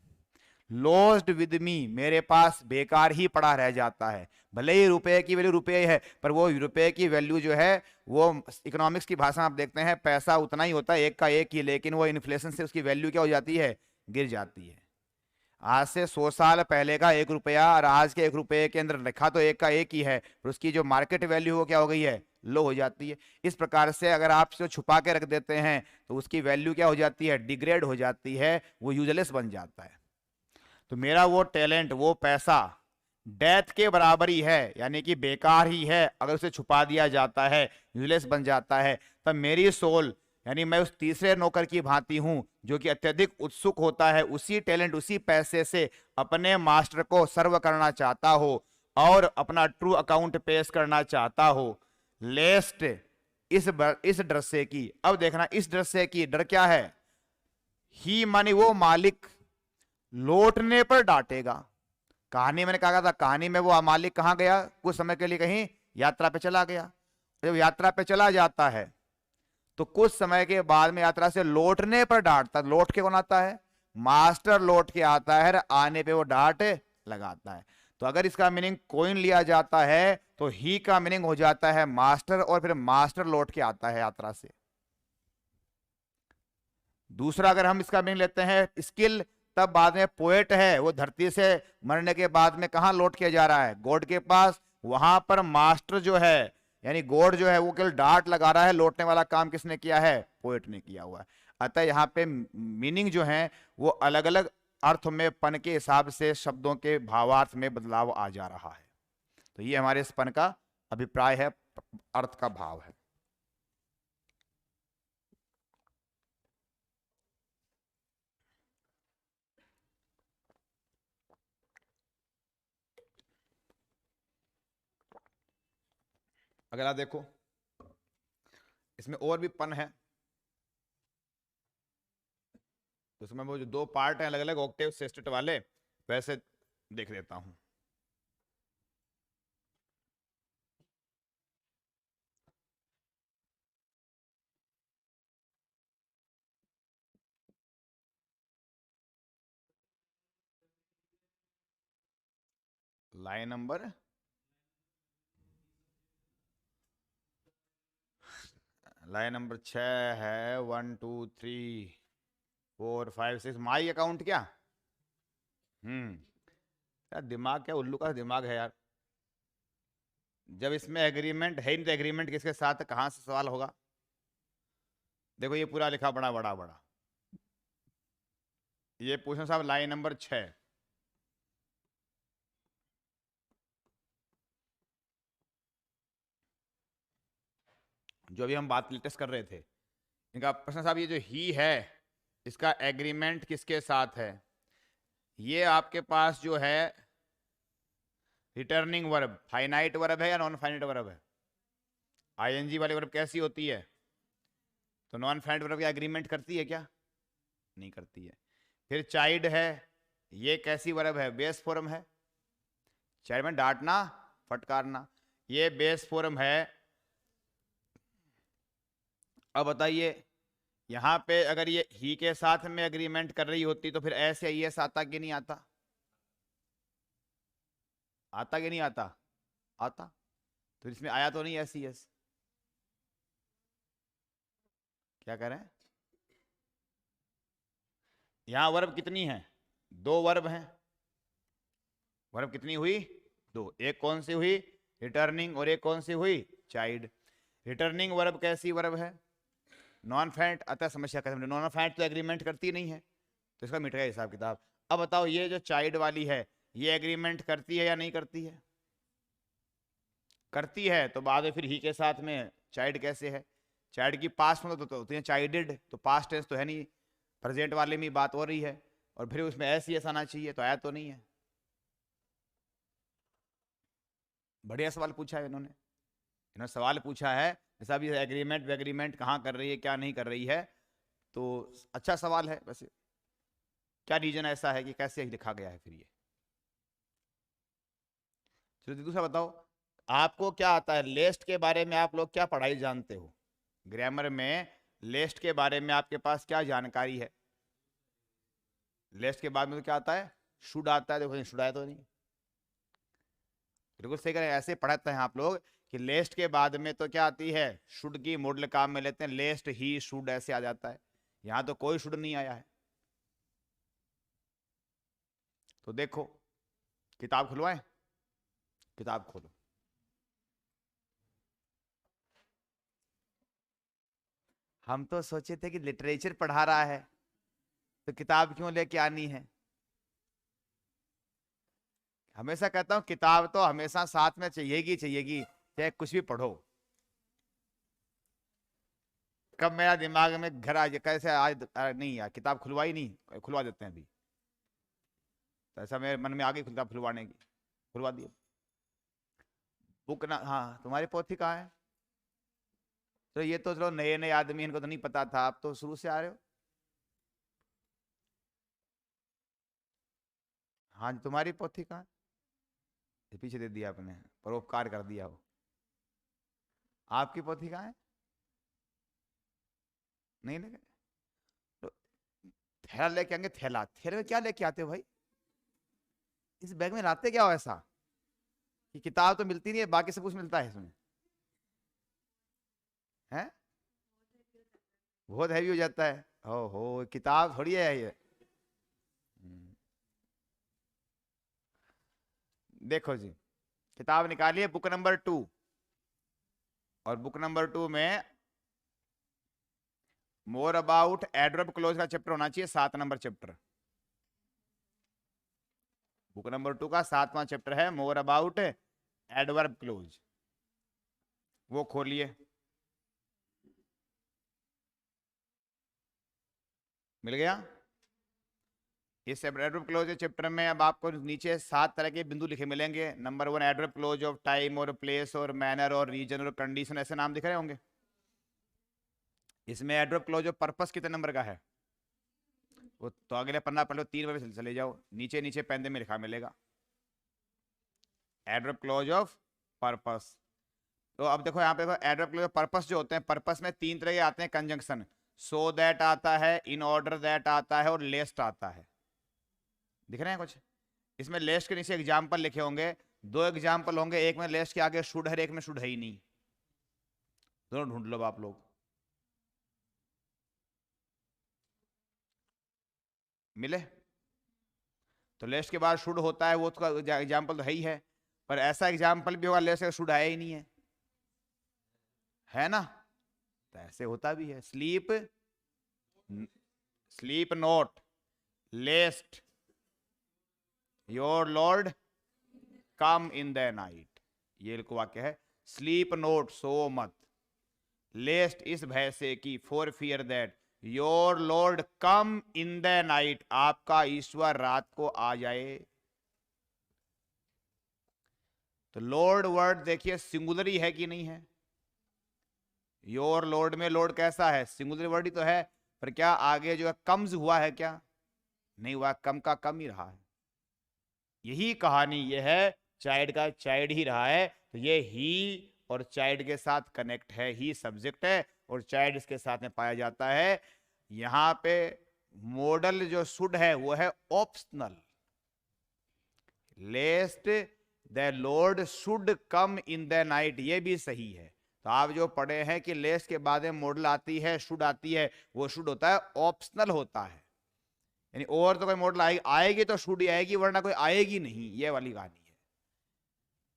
लॉस्ट विद मी, मेरे पास बेकार ही पड़ा रह जाता है। भले ही रुपए की वैल्यू रुपए है, पर वो रुपए की वैल्यू जो है वो इकोनॉमिक्स की भाषा में आप देखते हैं पैसा उतना ही होता है, एक का एक ही, लेकिन वो इन्फ्लेशन से उसकी वैल्यू क्या हो जाती है, गिर जाती है। आज से 100 साल पहले का 1 रुपया और आज के 1 रुपये के अंदर लिखा तो एक का एक ही है, पर उसकी जो मार्केट वैल्यू वो क्या हो गई है, लो हो जाती है। इस प्रकार से अगर आप इसको छुपा के रख देते हैं तो उसकी वैल्यू क्या हो जाती है, डिग्रेड हो जाती है, वो यूजलेस बन जाता है। तो मेरा वो टैलेंट, वो पैसा डेथ के बराबर ही है, यानी कि बेकार ही है, अगर उसे छुपा दिया जाता है, यूजलेस बन जाता है। तब मेरी सोल, यानी मैं उस तीसरे नौकर की भांति हूं जो कि अत्यधिक उत्सुक होता है उसी टैलेंट, उसी पैसे से अपने मास्टर को सर्व करना चाहता हो और अपना ट्रू अकाउंट पेश करना चाहता हो। लेस्ट इस डर से की, अब देखना इस डर से की, डर क्या है, ही मानी वो मालिक लौटने पर डांटेगा। कहानी मैंने कहा था, कहानी में वो मालिक कहां गया, कुछ समय के लिए कहीं यात्रा पे चला गया, जब यात्रा पे चला जाता है तो कुछ समय के बाद में यात्रा से लौटने पर डांटता, लौट के कौन आता है, मास्टर लौट के आता है, आने पे वो डांट लगाता है। तो अगर इसका मीनिंग कोइन लिया जाता है तो ही का मीनिंग हो जाता है मास्टर, और फिर मास्टर लौट के आता है यात्रा से। दूसरा अगर हम इसका मीनिंग लेते हैं स्किल, तब बाद में पोएट है वो धरती से मरने के बाद में कहां लौट के जा रहा है, गॉड के पास, वहां पर मास्टर जो है यानी गॉड जो है वो केवल डांट लगा रहा है, लौटने वाला काम किसने किया है, पोएट ने किया हुआ है। अतः यहाँ पे मीनिंग जो है वो अलग अलग अर्थ में पन के हिसाब से शब्दों के भावार्थ में बदलाव आ जा रहा है। तो ये हमारे इस पन का अभिप्राय है, अर्थ का भाव है। अगला देखो, इसमें और भी पन है, तो उसमें वो जो दो पार्ट हैं अलग अलग ऑक्टेव सेस्टेट वाले, वैसे देख लेता हूं। लाइन नंबर लाइन नंबर 6 है, 1 2 3 4 5 6, माई अकाउंट क्या? यार दिमाग क्या उल्लू का दिमाग है यार। जब इसमें एग्रीमेंट है ही नहीं तो एग्रीमेंट किसके साथ है, कहाँ से सवाल होगा? देखो ये पूरा लिखा बड़ा बड़ा बड़ा, ये पूछना साहब लाइन नंबर 6। जो अभी हम बात लेटेस्ट कर रहे थे, इनका प्रश्न साहब ये जो ही है इसका एग्रीमेंट किसके साथ है? ये आपके पास जो है रिटर्निंग वर्ब फाइनाइट वर्ब है या नॉन फाइनाइट वर्ब है? आईएनजी वाली वर्ब कैसी होती है? तो नॉन फाइनाइट वर्ब क्या एग्रीमेंट करती है क्या? नहीं करती है। फिर चाइल्ड है, ये कैसी वर्ब है? बेस फॉर्म है। चाइल्ड में डांटना फटकारना, ये बेस फॉर्म है। अब बताइए यहां पे अगर ये ही के साथ में एग्रीमेंट कर रही होती तो फिर ऐसे ही एस आता कि नहीं आता? आता कि नहीं आता? आता। तो इसमें आया तो नहीं एस ई एस? क्या कह रहे हैं? यहां वर्ब कितनी है? दो वर्ब हैं। वर्ब कितनी हुई? दो। एक कौन सी हुई? रिटर्निंग। और एक कौन सी हुई? चाइल्ड। रिटर्निंग वर्ब कैसी वर्ब है? Non finite. अतः समस्या खत्म। नॉन फाइनाइट तो एग्रीमेंट करती नहीं है, तो इसका मिट गया हिसाब किताब। अब बताओ ये जो चाइल्ड वाली है ये एग्रीमेंट करती है या नहीं करती है? करती है, तो बाद में फिर ही के साथ में चाइल्ड कैसे है? चाइल्ड की पास्ट में तो होती है चाइल्डेड, तो पास्ट टेंस तो है नहीं, प्रेजेंट वाले में बात हो रही है, और फिर उसमें ऐसी ऐसा आना चाहिए, तो आया तो नहीं है। बढ़िया सवाल पूछा है इन्होंने। इन्होंने सवाल पूछा है जैसा भी एग्रीमेंट वेग्रीमेंट कहाँ कर रही है क्या नहीं कर रही है, तो अच्छा सवाल है। वैसे क्या रीजन ऐसा है कि कैसे लिखा गया है फिर ये? चलो दूसरा बताओ, आपको क्या आता है लेस्ट के बारे में? आप लोग क्या पढ़ाई जानते हो ग्रामर में? लेस्ट के बारे में आपके पास क्या जानकारी है? लेस्ट के बाद में तो क्या आता है? शुड आता है। देखो शुड आया तो नहीं, बिल्कुल सही करें। ऐसे पढ़ाते हैं आप लोग कि लेस्ट के बाद में तो क्या आती है? शुड की मॉडल काम में लेते हैं, लेस्ट ही शुड ऐसे आ जाता है। यहां तो कोई शुड नहीं आया है। तो देखो किताब खुलवाएं, किताब खोलो। हम तो सोचे थे कि लिटरेचर पढ़ा रहा है तो किताब क्यों लेके आनी है? हमेशा कहता हूं किताब तो हमेशा साथ में चाहिएगी चाहिएगी, चाहे कुछ भी पढ़ो। कब मेरा दिमाग में घर आ कैसे आज नहीं यार किताब खुलवाई नहीं, खुलवा देते हैं अभी। तो ऐसा मेरे मन में आ गई किताब खुलवाने की, खुलवा दिए। बुक ना, हाँ तुम्हारी पोथी कहाँ है? तो ये तो चलो नए नए आदमी, इनको तो नहीं पता था, आप तो शुरू से आ रहे हो। हाँ जी तुम्हारी पोथी कहाँ है? ये पीछे दे दिया आपने, परोपकार कर दिया वो। आपकी पोथी कहाँ है? नहीं लेके तो थैला लेके आएंगे। थैला, थैले में क्या लेके आते हो भाई? इस बैग में लाते क्या हो ऐसा कि किताब तो मिलती नहीं है बाकी सब कुछ मिलता है इसमें? है बहुत हैवी हो जाता है। हो किताब थोड़ी है ये। हम्म, देखो जी किताब निकालिए बुक नंबर 2, और बुक नंबर 2 में मोर अबाउट एडवर्ब क्लोज का चैप्टर होना चाहिए, 7 नंबर चैप्टर। बुक नंबर 2 का 7वां चैप्टर है मोर अबाउट एडवर्ब क्लोज, वो खोलिए। मिल गया? इस एडवर्ब क्लोज चैप्टर में अब आपको नीचे 7 तरह के बिंदु लिखे मिलेंगे। Number 1 adverb close of time और प्लेस और मैनर और रीजन और कंडीशन, ऐसे नाम दिख रहे होंगे। इसमें एडवर्ब क्लॉज ऑफ पर्पस कितने नंबर का है? वो तो अगले पन्ना पढ़ लो, 3 बार चले जाओ, नीचे नीचे पेन में लिखा मिलेगा एडवर्ब क्लॉज ऑफ पर्पस। तो अब देखो यहाँ पे देखो एडवर्ब क्लॉज ऑफ पर्पस जो होते हैं, पर्पस में 3 तरह के आते हैं कंजंक्शन। सो दैट आता है, इन ऑर्डर दैट आता है, और लेस्ट आता है। दिख रहे हैं कुछ? इसमें लेस्ट के नीचे एग्जाम्पल लिखे होंगे, 2 एग्जाम्पल होंगे, एक में लेस्ट के आगे शुड है, एक में शुड है ही नहीं। दोनों ढूंढ लो आप लोग, मिले? तो लेस्ट के बाद शुड होता है, वो तो एग्जाम्पल तो है ही है, पर ऐसा एग्जाम्पल भी होगा लेस्ट का शुड आया ही नहीं है ना? तो ऐसे होता भी है। Sleep, sleep not, lest your Lord come in the night, ये वाक्य है। स्लीप नोट, सो मत। लेस्ट, इस भय से कि, for fear that your Lord come in the night, आपका ईश्वर रात को आ जाए। तो लॉर्ड वर्ड देखिए सिंगुलर ही है कि नहीं है? योर लॉर्ड में लॉर्ड कैसा है? सिंगुलर वर्ड ही तो है, पर क्या आगे जो है कम्स हुआ है? क्या नहीं हुआ, कम का कम ही रहा है। यही कहानी ये है, चाइल्ड का चाइल्ड ही रहा है। तो ये ही और चाइल्ड के साथ कनेक्ट है, ही सब्जेक्ट है और चाइल्ड इसके साथ में पाया जाता है। यहां पे मॉडल जो शुड है वो है optional. Lest the Lord should come in the night, ये भी सही है। तो आप जो पढ़े हैं कि लेस्ट के बाद में मॉडल आती है, शुड आती है, वो शुड होता है, ऑप्शनल होता है। यानी और तो कोई मॉडल आएगी तो शुड ही आएगी, वरना कोई आएगी नहीं, ये वाली कहानी है।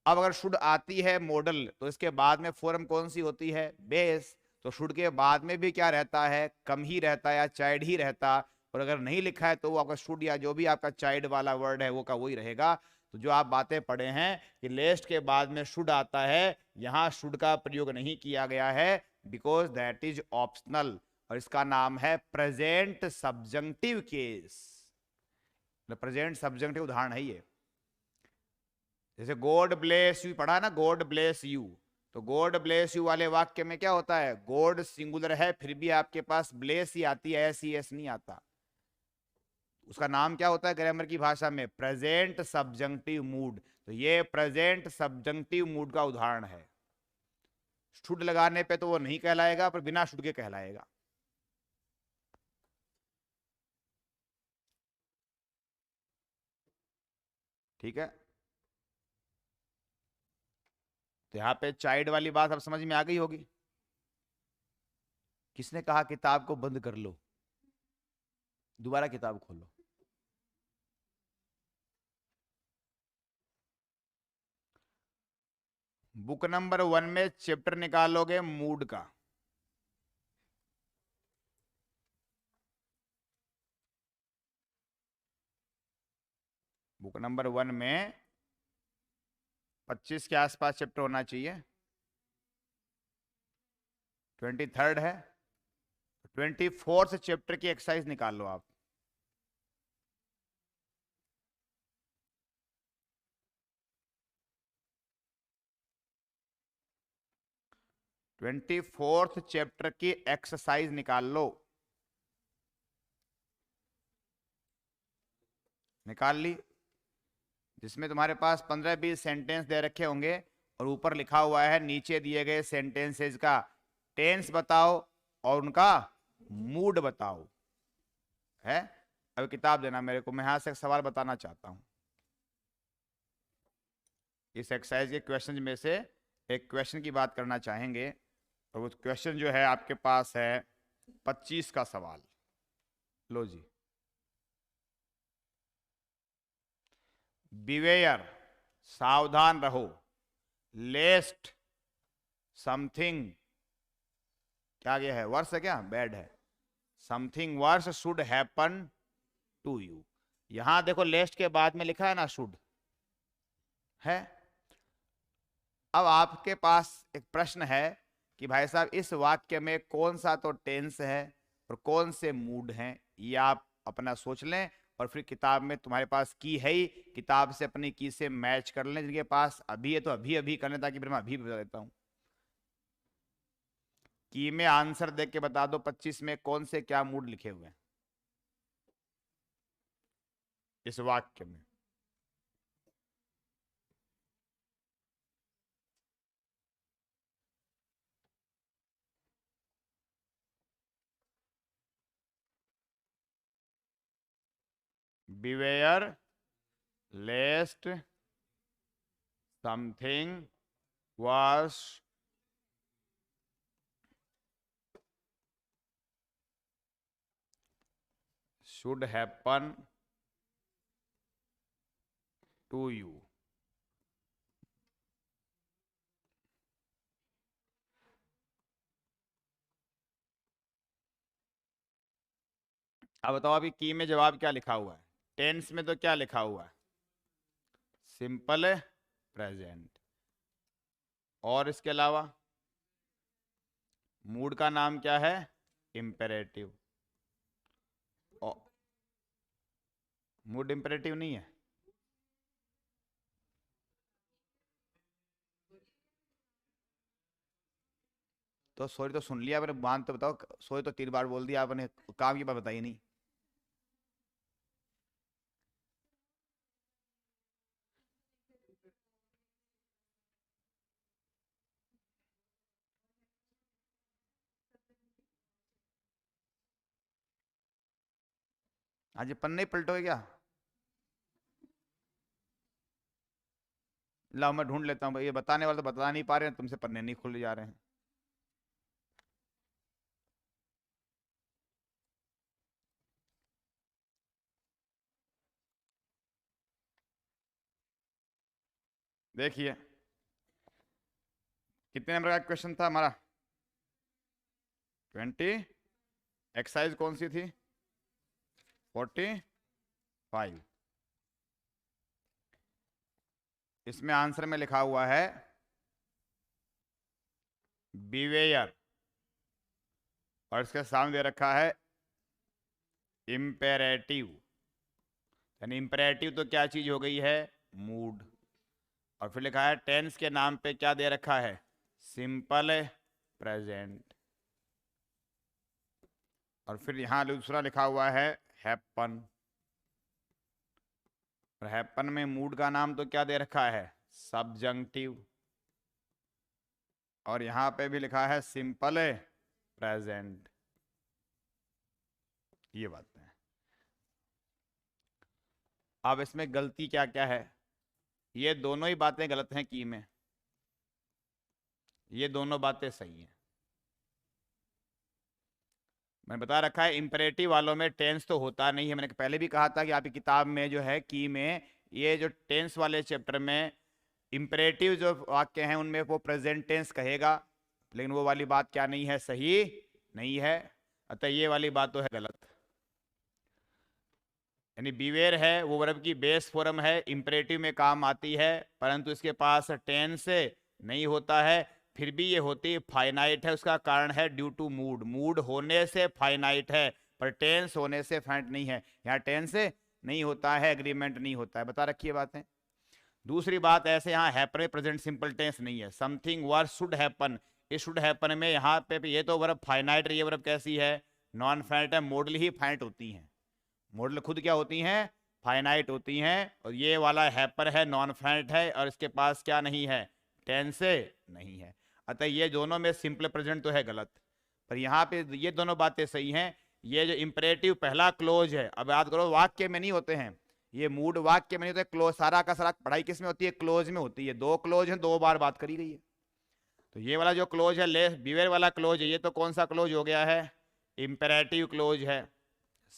अब अगर शुड आती है मॉडल, तो इसके बाद में फॉर्म कौन सी होती है? बेस। तो शुड के बाद में भी क्या रहता है? कम ही रहता है या चाइल्ड ही रहता। और अगर नहीं लिखा है तो वो आपका शुड या जो भी आपका चाइल्ड वाला वर्ड है वो का वही रहेगा। तो जो आप बातें पढ़े हैं कि लेस्ट के बाद में शुड आता है, यहां शुड का प्रयोग नहीं किया गया है, बिकॉज दैट इज ऑप्शनल, और इसका नाम है present subjunctive case. Present subjunctive उदाहरण है ये। जैसे गॉड ब्लेस यू पढ़ा ना, गॉड ब्लेस यू, तो गॉड ब्लेस यू वाले वाक्य में क्या होता है? गॉड सिंगुलर है, फिर भी आपके पास ब्लेस ही आती है, एस ही एस नहीं आता। उसका नाम क्या होता है ग्रामर की भाषा में? Present subjunctive mood. तो ये प्रेजेंट सब्जंक्टिव मूड का उदाहरण है। शुड लगाने पे तो वो नहीं कहलाएगा, पर बिना शुड के कहलाएगा। ठीक है? तो यहां पे चाइल्ड वाली बात अब समझ में आ गई होगी। किसने कहा किताब को बंद कर लो? दोबारा किताब खोलो। बुक नंबर 1 में चैप्टर निकालोगे मूड का। बुक नंबर 1 में 25 के आसपास चैप्टर होना चाहिए। 23rd है, 24th चैप्टर की एक्सरसाइज निकाल लो आप। ट्वेंटी फोर्थ चैप्टर की एक्सरसाइज निकाल लो। निकाल ली? जिसमें तुम्हारे पास 15-20 सेंटेंस दे रखे होंगे और ऊपर लिखा हुआ है नीचे दिए गए सेंटेंसेस का टेंस बताओ और उनका मूड बताओ। है? अब किताब देना मेरे को, मैं यहां से एक सवाल बताना चाहता हूं। इस एक्सरसाइज के क्वेश्चन में से एक क्वेश्चन की बात करना चाहेंगे, और वो क्वेश्चन जो है आपके पास है 25 का सवाल। लो जी। बिवेयर, सावधान रहो। लेस्ट समथिंग, क्या गया है? वर्स है क्या? बैड है। Something worse should happen to you. यहां देखो लेस्ट के बाद में लिखा है ना शुड है। अब आपके पास एक प्रश्न है कि भाई साहब इस वाक्य में कौन सा तो टेंस है और कौन से मूड हैं, ये आप अपना सोच लें, और फिर किताब में तुम्हारे पास की है ही, किताब से अपनी की से मैच कर लें। जिनके पास अभी है तो अभी अभी कर लें, ताकि फिर मैं अभी बता देता हूं। की में आंसर देख के बता दो 25 में कौन से क्या मूड लिखे हुए हैं इस वाक्य में। Beware lest something was should happen to you। अब बताओ अभी की में जवाब क्या लिखा हुआ है। टेंस में तो क्या लिखा हुआ है, सिंपल प्रेजेंट। और इसके अलावा मूड का नाम क्या है, इंपेरेटिव। मूड इंपेरेटिव नहीं है, तो सॉरी तो सुन लिया आपने, बांध तो बताओ, सॉरी तो 3 बार बोल दिया आपने, काम की बात बताई नहीं। आज ये पन्ने ही पलटोगे क्या? लाओ मैं ढूंढ लेता हूँ भाई, ये बताने वाले तो बता नहीं पा रहे हैं, तुमसे पन्ने नहीं खुले जा रहे हैं। देखिए कितने नंबर का क्वेश्चन था हमारा, 20। एक्सरसाइज कौन सी थी, 45। इसमें आंसर में लिखा हुआ है बिवेयर, और इसके सामने दे रखा है इंपेरेटिव। यानी इंपेरेटिव तो क्या चीज हो गई है, मूड। और फिर लिखा है टेंस के नाम पे क्या दे रखा है, सिंपल प्रेजेंट। और फिर यहां दूसरा लिखा हुआ है हैपन, और हैपन में मूड का नाम तो क्या दे रखा है, सब्जंक्टिव। और यहां पे भी लिखा है सिंपल प्रेजेंट। ये बात है। अब इसमें गलती क्या क्या है, ये दोनों ही बातें गलत हैं की में, ये दोनों बातें सही हैं। मैंने बता रखा है इंपेरेटिव वालों में टेंस तो होता नहीं है, मैंने पहले भी कहा था कि आपकी किताब में जो है की में ये जो टेंस वाले चैप्टर में इंपेरेटिव जो वाक्य हैं उनमें वो प्रेजेंट टेंस कहेगा, लेकिन वो वाली बात क्या नहीं है, सही नहीं है। अतः ये वाली बात तो है गलत। यानी बीवेयर है वो वर्ब की बेस फॉर्म है, इंपेरेटिव में काम आती है, परंतु इसके पास टेंस नहीं होता है। फिर भी ये होती फाइनाइट है, उसका कारण है ड्यू टू मूड, मूड होने से फाइनाइट है, पर टेंस होने से फाइनाइट नहीं है। यहाँ टेंस नहीं होता है, एग्रीमेंट नहीं होता है, बता रखिए बातें। दूसरी बात, ऐसे यहाँ हैपन में प्रेजेंट सिंपल टेंस नहीं है, समथिंग वर्ब शुड हैपन। इस शुड हैपन में यहाँ पे ये तो वर्ब फाइनाइट, ये वर्ब कैसी है, नॉन फाइनाइट है। मॉडल ही फाइनाइट होती हैं, मॉडल खुद क्या होती हैं, फाइनाइट होती हैं। और ये वाला हैपर है, नॉन फाइनाइट है, और इसके पास क्या नहीं है, टेंस नहीं है। अतः ये दोनों में सिंपल प्रेजेंट तो है गलत, पर यहाँ पे ये दोनों बातें सही हैं। ये जो इंपरेटिव पहला क्लोज है, अब याद करो वाक्य में नहीं होते हैं, ये मूड वाक्य में नहीं होते, क्लोज सारा का सारा पढ़ाई किस में होती है, क्लोज में होती है। 2 क्लोज हैं, 2 बार बात करी गई है। तो ये वाला जो क्लोज है, ले बिवेयर वाला क्लोज है, ये तो कौन सा क्लोज हो गया है, इंपेरेटिव क्लोज है।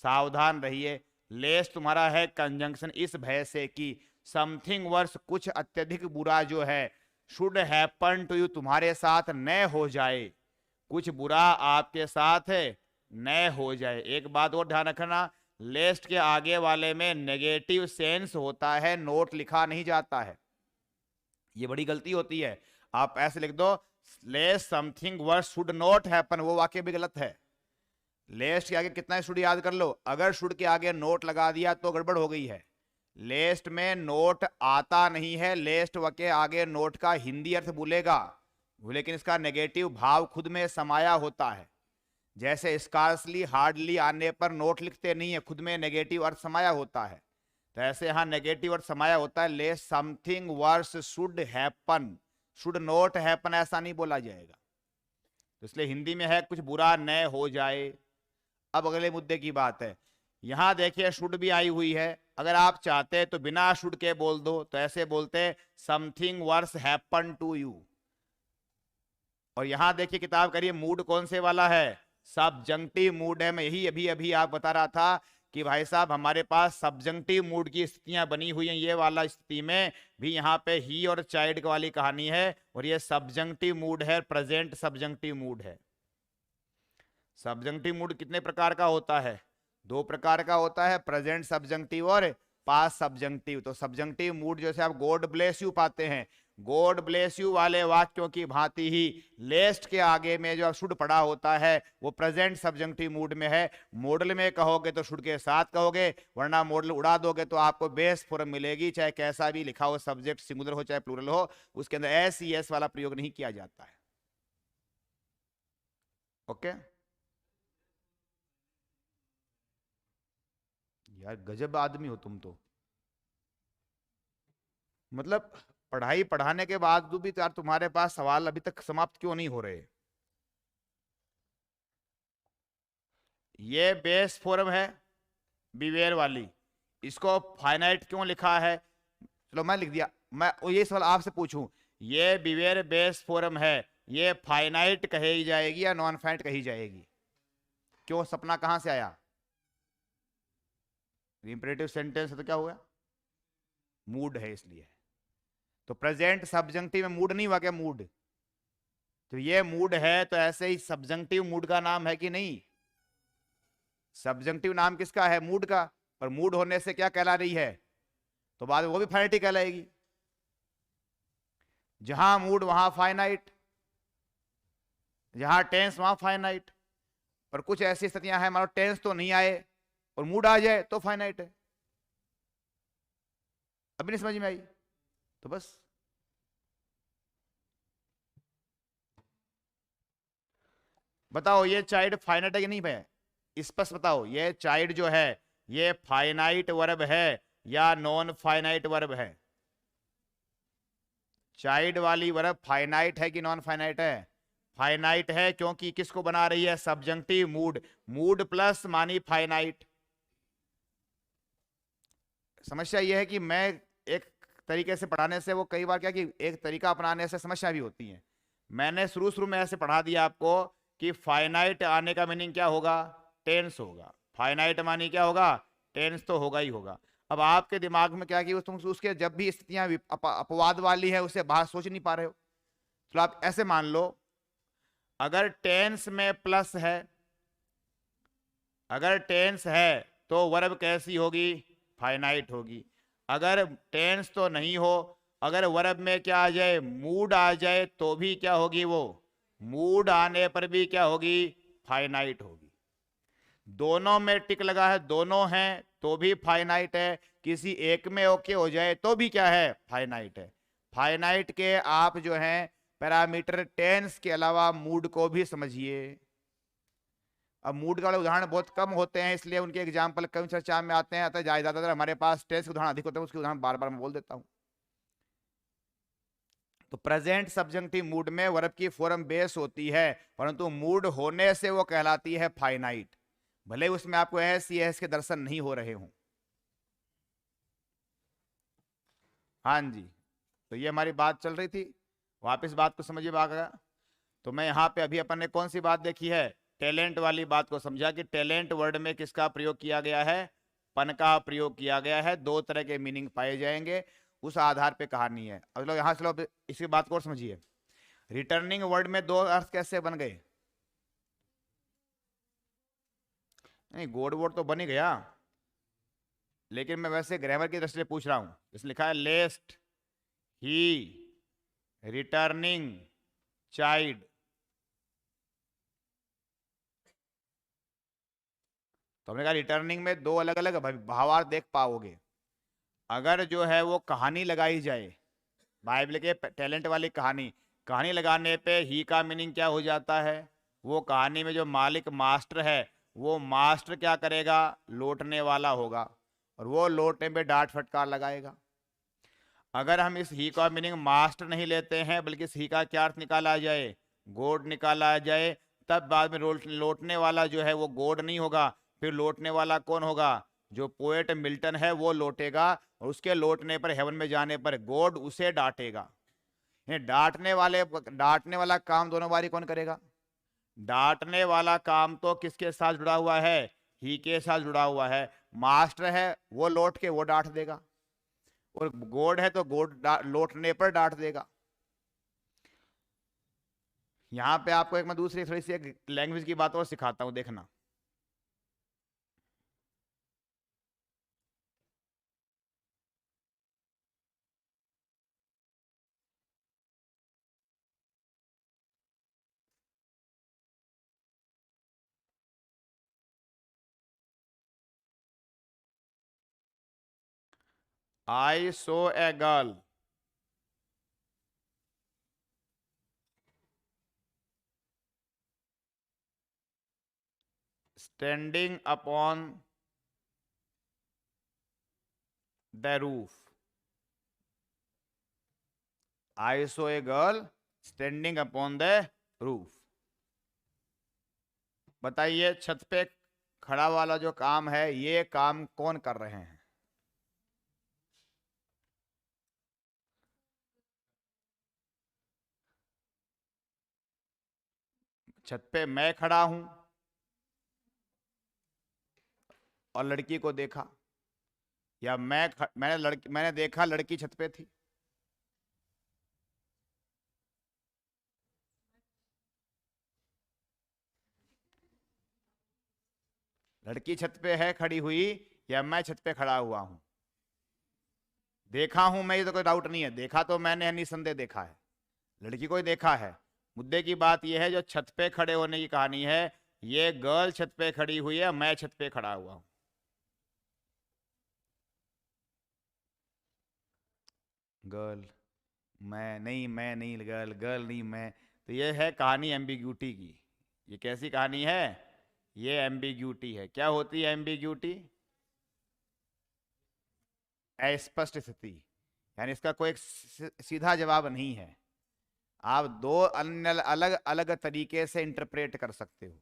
सावधान रहिए, लेस तुम्हारा है कंजंक्शन इस भय से कि समथिंग वर्स कुछ अत्यधिक बुरा जो है, शुड हैपन टू यू तुम्हारे साथ न हो जाए, कुछ बुरा आपके साथ न हो जाए। एक बात और ध्यान रखना, लेस्ट के आगे वाले में नेगेटिव सेंस होता है, नोट लिखा नहीं जाता है, ये बड़ी गलती होती है। आप ऐसे लिख दो lest something worse should not happen, वो वाक्य भी गलत है। लेस्ट के आगे कितना शुड याद कर लो, अगर शुड के आगे नोट लगा दिया तो गड़बड़ हो गई है। लेस्ट में नोट आता नहीं है, लेस्ट के आगे नोट का हिंदी अर्थ बोलेगा, वो लेकिन इसका नेगेटिव भाव खुद में समाया होता है। जैसे स्कार्सली हार्डली आने पर नोट लिखते नहीं है, खुद में नेगेटिव अर्थ समाया होता है, तो ऐसे यहां नेगेटिव अर्थ समाया होता है। ले something worse should happen, should not happen ऐसा नहीं बोला जाएगा। तो इसलिए हिंदी में है कुछ बुरा न हो जाए। अब अगले मुद्दे की बात है, यहां देखिए शुड भी आई हुई है। अगर आप चाहते तो बिना शुड के बोल दो, तो ऐसे बोलते something worse happen to you. और यहां देखिए किताब करिए मूड कौन से वाला है, सब्जंक्टिव मूड है। मैं यही अभी अभी आप बता रहा था कि भाई साहब हमारे पास सब्जंक्टिव मूड की स्थितियां बनी हुई हैं। ये वाला स्थिति में भी यहाँ पे ही और चाइल्ड वाली कहानी है, और ये सब्जंक्टिव मूड है, प्रेजेंट सब्जंक्टिव मूड है। सब्जंक्टिव मूड कितने प्रकार का होता है? दो प्रकार का होता है, प्रेजेंट सब्जंक्टिव और पास्ट सब्जंक्टिव। तो सब्जंक्टिव मूड जैसे आप गॉड ब्लेस यू पाते हैं, गॉड ब्लेस यू वाले वाक्यों की भांति ही लेस्ट के आगे में जो शुड पड़ा होता है वो प्रेजेंट सब्जंक्टिव मूड में है। मॉडल में कहोगे तो शुड के साथ कहोगे, वरना मॉडल उड़ा दोगे तो आपको बेस फॉर्म मिलेगी, चाहे कैसा भी लिखा हो, सब्जेक्ट सिंगुलर हो चाहे प्लूरल हो, उसके अंदर एस ई एस वाला प्रयोग नहीं किया जाता है। ओके यार, गजब आदमी हो तुम तो। मतलब पढ़ाई पढ़ाने के बाद भी यार तुम्हारे पास सवाल अभी तक समाप्त क्यों नहीं हो रहे? ये बेस फॉर्म है बिवेयर वाली, इसको फाइनाइट क्यों लिखा है? चलो मैं लिख दिया। मैं ये सवाल आपसे पूछूं, ये बिवेयर बेस फॉर्म है, ये फाइनाइट कही जाएगी या नॉन फाइनाइट कही जाएगी? क्यों, सपना कहां से आया? इंपरेटिव सेंटेंस है तो क्या हुआ? मूड है इसलिए। तो प्रेजेंट सब्जंक्टिव में मूड नहीं हुआ क्या? मूड, तो ये मूड है, तो ऐसे ही सब्जंक्टिव मूड का नाम है कि नहीं? सब्जंक्टिव नाम किसका है? मूड का। पर मूड होने से क्या कहला रही है? तो बाद में वो भी फाइनाइट ही कहलाएगी। जहां मूड वहां फाइनाइट, जहां टेंस वहां फाइनाइट। पर कुछ ऐसी स्थितियां हैं, मान लो टेंस तो नहीं आए और मूड आ जाए तो फाइनाइट है। अभी नहीं समझ में आई? तो बस बताओ ये चाइल्ड फाइनाइट है कि नहीं है? स्पष्ट बताओ, ये चाइल्ड जो है ये फाइनाइट वर्ब है या नॉन फाइनाइट वर्ब है? चाइल्ड वाली वर्ब फाइनाइट है कि नॉन फाइनाइट है? फाइनाइट है, क्योंकि किसको बना रही है? Subjunctive mood. मूड प्लस मानी फाइनाइट। समस्या यह है कि मैं एक तरीके से पढ़ाने से वो कई बार क्या कि एक तरीका अपनाने से समस्या भी होती है। मैंने शुरू शुरू में ऐसे पढ़ा दिया आपको कि फाइनाइट आने का मीनिंग क्या होगा? टेंस होगा। फाइनाइट मानी क्या होगा? टेंस तो होगा ही होगा। अब आपके दिमाग में क्या कि तुम उसके जब भी स्थितियां अपवाद वाली है उसे बाहर सोच नहीं पा रहे हो, तो आप ऐसे मान लो, अगर टेंस में प्लस है, अगर टेंस है तो वर्ब कैसी होगी? फाइनाइट होगी। अगर टेंस तो नहीं हो, अगर वर्ब में क्या आ जाए? मूड आ जाए, तो भी क्या होगी वो? मूड आने पर भी क्या होगी? फाइनाइट होगी। दोनों में टिक लगा है, दोनों हैं तो भी फाइनाइट है, किसी एक में ओके हो जाए तो भी क्या है? फाइनाइट है। फाइनाइट के आप जो हैं पैरामीटर टेंस के अलावा मूड को भी समझिए। अब मूड वाले उदाहरण बहुत कम होते हैं, इसलिए उनके एग्जाम्पल कम चर्चा में आते हैं, अतः ज्यादातर हमारे पास टेंस के उदाहरण अधिक होते हैं, उसके उदाहरण बार बार मैं बोल देता हूं। तो प्रेजेंट सब्जंक्टिव मूड में वर्ब की फॉर्म बेस होती है, परंतु मूड होने से वो कहलाती है फाइनाइट, भले उसमें आपको एस ई एस के दर्शन नहीं हो रहे हों। हाँ जी, तो ये हमारी बात चल रही थी, वापस बात को समझिए आ गया। तो मैं यहाँ पे अभी अपन ने कौन सी बात देखी है? टैलेंट वाली बात को समझा कि टैलेंट वर्ड में किसका प्रयोग किया गया है? पन का प्रयोग किया गया है। दो तरह के मीनिंग पाए जाएंगे, उस आधार पे कहानी है। अब लोग यहाँ से लोग इसी बात को समझिए। रिटर्निंग वर्ड में दो अर्थ कैसे बन गए? नहीं, गोड वर्ड तो बन ही गया, लेकिन मैं वैसे ग्रामर की दृष्टि से पूछ रहा हूं। इसमें लिखा है लेस्ट ही रिटर्निंग चाइल्ड, तो हमने कहा रिटर्निंग में दो अलग अलग भावार्थ देख पाओगे। अगर जो है वो कहानी लगाई जाए, बाइबल के टैलेंट वाली कहानी, कहानी लगाने पे ही का मीनिंग क्या हो जाता है? वो कहानी में जो मालिक मास्टर है, वो मास्टर क्या करेगा? लौटने वाला होगा, और वो लौटने पे डांट फटकार लगाएगा। अगर हम इस ही का मीनिंग मास्टर नहीं लेते हैं, बल्कि इस ही का क्या अर्थ निकाला जाए? गॉड निकाला जाए, तब बाद में लौटने वाला जो है वो गॉड नहीं होगा। फिर लौटने वाला कौन होगा? जो पोएट मिल्टन है वो लौटेगा, और उसके लौटने पर, हेवन में जाने पर, गॉड उसे डांटेगा। डांटने वाला काम दोनों बारी कौन करेगा? डांटने वाला काम तो किसके साथ जुड़ा हुआ है? ही के साथ जुड़ा हुआ है। मास्टर है, वो लौट के वो डांट देगा, और गॉड है तो गॉड लौटने पर डांट देगा। यहां पे आपको एक मैं दूसरी थोड़ी सी एक लैंग्वेज की बात और सिखाता हूं, देखना। I saw a girl standing upon the roof. I saw a girl standing upon the roof. बताइए, छत पे खड़ा वाला जो काम है, ये काम कौन कर रहे हैं? छत पे मैं खड़ा हूं और लड़की को देखा, या मैंने देखा लड़की छत पे थी। लड़की छत पे है खड़ी हुई, या मैं छत पे खड़ा हुआ हूं? देखा हूं मैं, ये तो कोई डाउट नहीं है, देखा तो मैंने निसंदेह देखा है, लड़की को ही देखा है। मुद्दे की बात यह है, जो छत पे खड़े होने की कहानी है, ये गर्ल छत पे खड़ी हुई है, मैं छत पे खड़ा हुआ हूं। गर्ल, मैं नहीं, गर्ल, गर्ल नहीं मैं। तो ये है कहानी एम्बिग्यूटी की। ये कैसी कहानी है? ये एम्बिग्यूटी है। क्या होती है एम्बिग्यूटी? अस्पष्ट स्थिति, यानी इसका कोई एक सीधा जवाब नहीं है। आप दो अन्य अलग अलग तरीके से इंटरप्रेट कर सकते हो।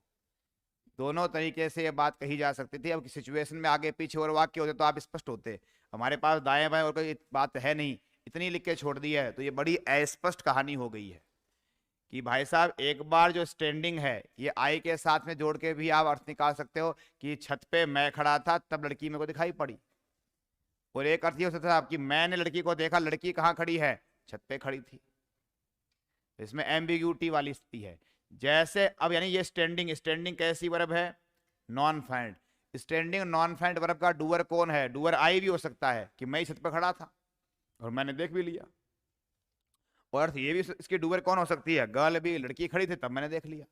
दोनों तरीके से ये बात कही जा सकती थी। अब सिचुएशन में आगे पीछे और वाक्य होते तो आप स्पष्ट होते। हमारे पास दाएं बाएं और कोई बात है नहीं, इतनी लिख के छोड़ दी है, तो ये बड़ी अस्पष्ट कहानी हो गई है। कि भाई साहब, एक बार जो स्टैंडिंग है, ये आई के साथ में जोड़ के भी आप अर्थ निकाल सकते हो कि छत पे मैं खड़ा था, तब लड़की मेरे को दिखाई पड़ी। और एक अर्थ ये हो सकता है कि मैंने लड़की को देखा, लड़की कहाँ खड़ी है? छत पे खड़ी थी। इसमें एम्बिग्यूटी वाली स्थिति है। जैसे अब यानी ये स्टैंडिंग, स्टैंडिंग कैसी वर्ब है? Non find. Standing non find verb का डूअर कौन है? डूअर आई भी हो सकता है कि मैं छत पर खड़ा था और मैंने देख भी लिया। और अर्थ ये भी इसकी डूअर कौन हो सकती है? गर्ल भी, लड़की खड़ी थी तब मैंने देख लिया।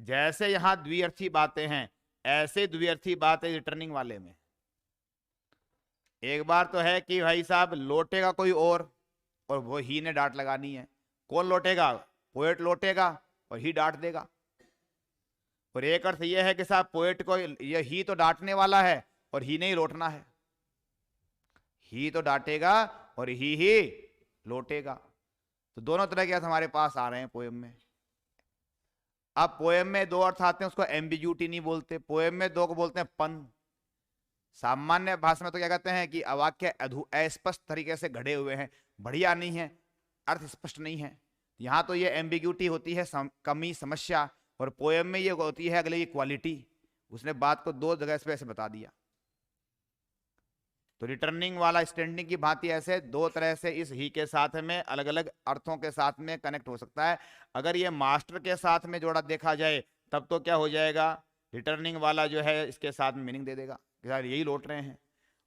जैसे यहां द्विअर्थी बातें हैं, ऐसे द्विअर्थी बातें रिटर्निंग वाले में। एक बार तो है कि भाई साहब लौटेगा कोई और वो ही ने डांट लगानी है। कौन लौटेगा? पोएट लौटेगा और ही डांट देगा। और एक अर्थ यह है कि साहब पोएट को ये ही तो डांटने वाला है और ही नहीं लौटना है। ही तो डांटेगा और ही लौटेगा। तो दोनों तरह के अर्थ हमारे पास आ रहे हैं पोएम में। अब पोएम में दो अर्थ आते हैं, उसको एम्बिग्यूटी नहीं बोलते। पोएम में दो को बोलते हैं पन। सामान्य भाषा में तो क्या कहते हैं कि वाक्य अस्पष्ट तरीके से घड़े हुए हैं, बढ़िया नहीं है, अर्थ स्पष्ट नहीं है। यहां तो ये एम्बिग्यूटी होती है, कमी, समस्या। और पोएम में ये होती है अगले की क्वालिटी। उसने बात को दो जगह से ऐसे बता दिया। तो रिटर्निंग वाला स्टैंडिंग की भांति ऐसे दो तरह से इस ही के साथ में अलग अलग अर्थों के साथ में कनेक्ट हो सकता है। अगर ये मास्टर के साथ में जोड़ा देखा जाए, तब तो क्या हो जाएगा? रिटर्निंग वाला जो है इसके साथ में मीनिंग दे देगा कि यार यही लौट रहे हैं।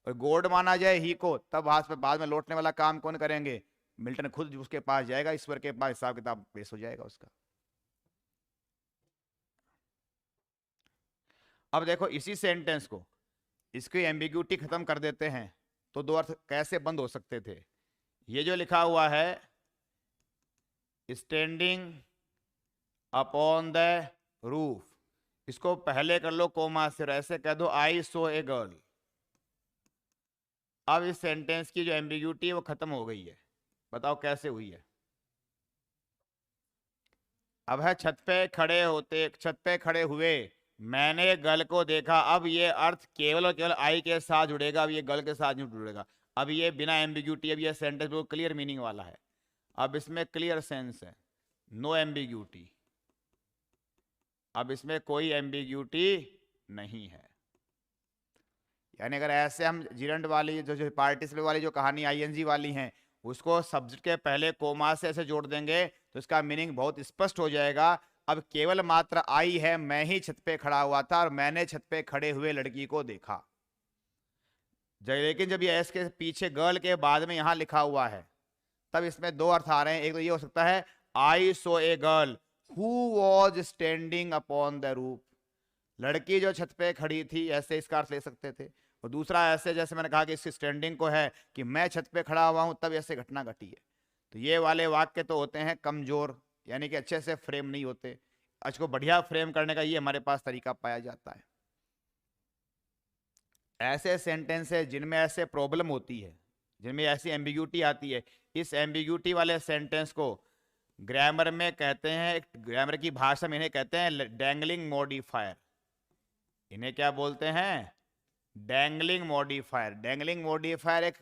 और गॉड माना जाए ही को, तब बाद में लौटने वाला काम कौन करेंगे? मिल्टन खुद उसके पास जाएगा, ईश्वर के पास, हिसाब किताब पेश हो जाएगा उसका। अब देखो इसी सेंटेंस को, इसकी एम्बिग्यूटी खत्म कर देते हैं, तो दो अर्थ कैसे बंद हो सकते थे? ये जो लिखा हुआ है, स्टैंडिंग अपॉन द रूफ, इसको पहले कर लो कोमा से, ऐसे कह दो आई सो ए गर्ल। अब इस सेंटेंस की जो एम्बिग्यूटी है वो खत्म हो गई है। बताओ कैसे हुई है। अब है छत पे खड़े हुए मैंने गर्ल को देखा। अब ये अर्थ केवल और केवल आई के साथ जुड़ेगा, अब ये गर्ल के साथ नहीं जुड़ेगा। अब ये बिना एम्बिग्यूटी, अब ये सेंटेंस बिल्कुल क्लियर मीनिंग वाला है। अब इसमें क्लियर सेंस है, नो एम्बिग्यूटी। अब इसमें कोई एम्बिग्यूटी नहीं है। यानी अगर ऐसे हम जिरंड वाली जो पार्टिसिपल वाली जो कहानी आईएनजी वाली हैं, उसको सब्जेक्ट के पहले कोमा से ऐसे जोड़ देंगे तो इसका मीनिंग बहुत स्पष्ट हो जाएगा। अब केवल मात्र आई है, मैं ही छत पे खड़ा हुआ था और मैंने छत पे खड़े हुए लड़की को देखा। लेकिन जब ये एस के पीछे गर्ल के बाद में यहां लिखा हुआ है, तब इसमें दो अर्थ आ रहे हैं। एक तो ये हो सकता है I saw a girl who was standing upon the roof, लड़की जो छत पे खड़ी थी, ऐसे इसका अर्थ ले सकते थे। और दूसरा ऐसे जैसे मैंने कहा कि इसकी स्टैंडिंग को है कि मैं छत पे खड़ा हुआ हूं तब ऐसे घटना घटी है। तो ये वाले वाक्य तो होते हैं कमजोर, यानी कि अच्छे से फ्रेम नहीं होते। आज को बढ़िया फ्रेम करने का ये हमारे पास तरीका पाया जाता है। ऐसे सेंटेंस है जिनमें ऐसे प्रॉब्लम होती है, जिनमें ऐसी एम्बिग्यूटी आती है, इस एम्बिग्यूटी वाले सेंटेंस को ग्रामर में कहते हैं, ग्रामर की भाषा में इन्हें कहते हैं डैंगलिंग मॉडिफायर। इन्हें क्या बोलते हैं? Dangling modifier. डैंगलिंग मॉडिफायर एक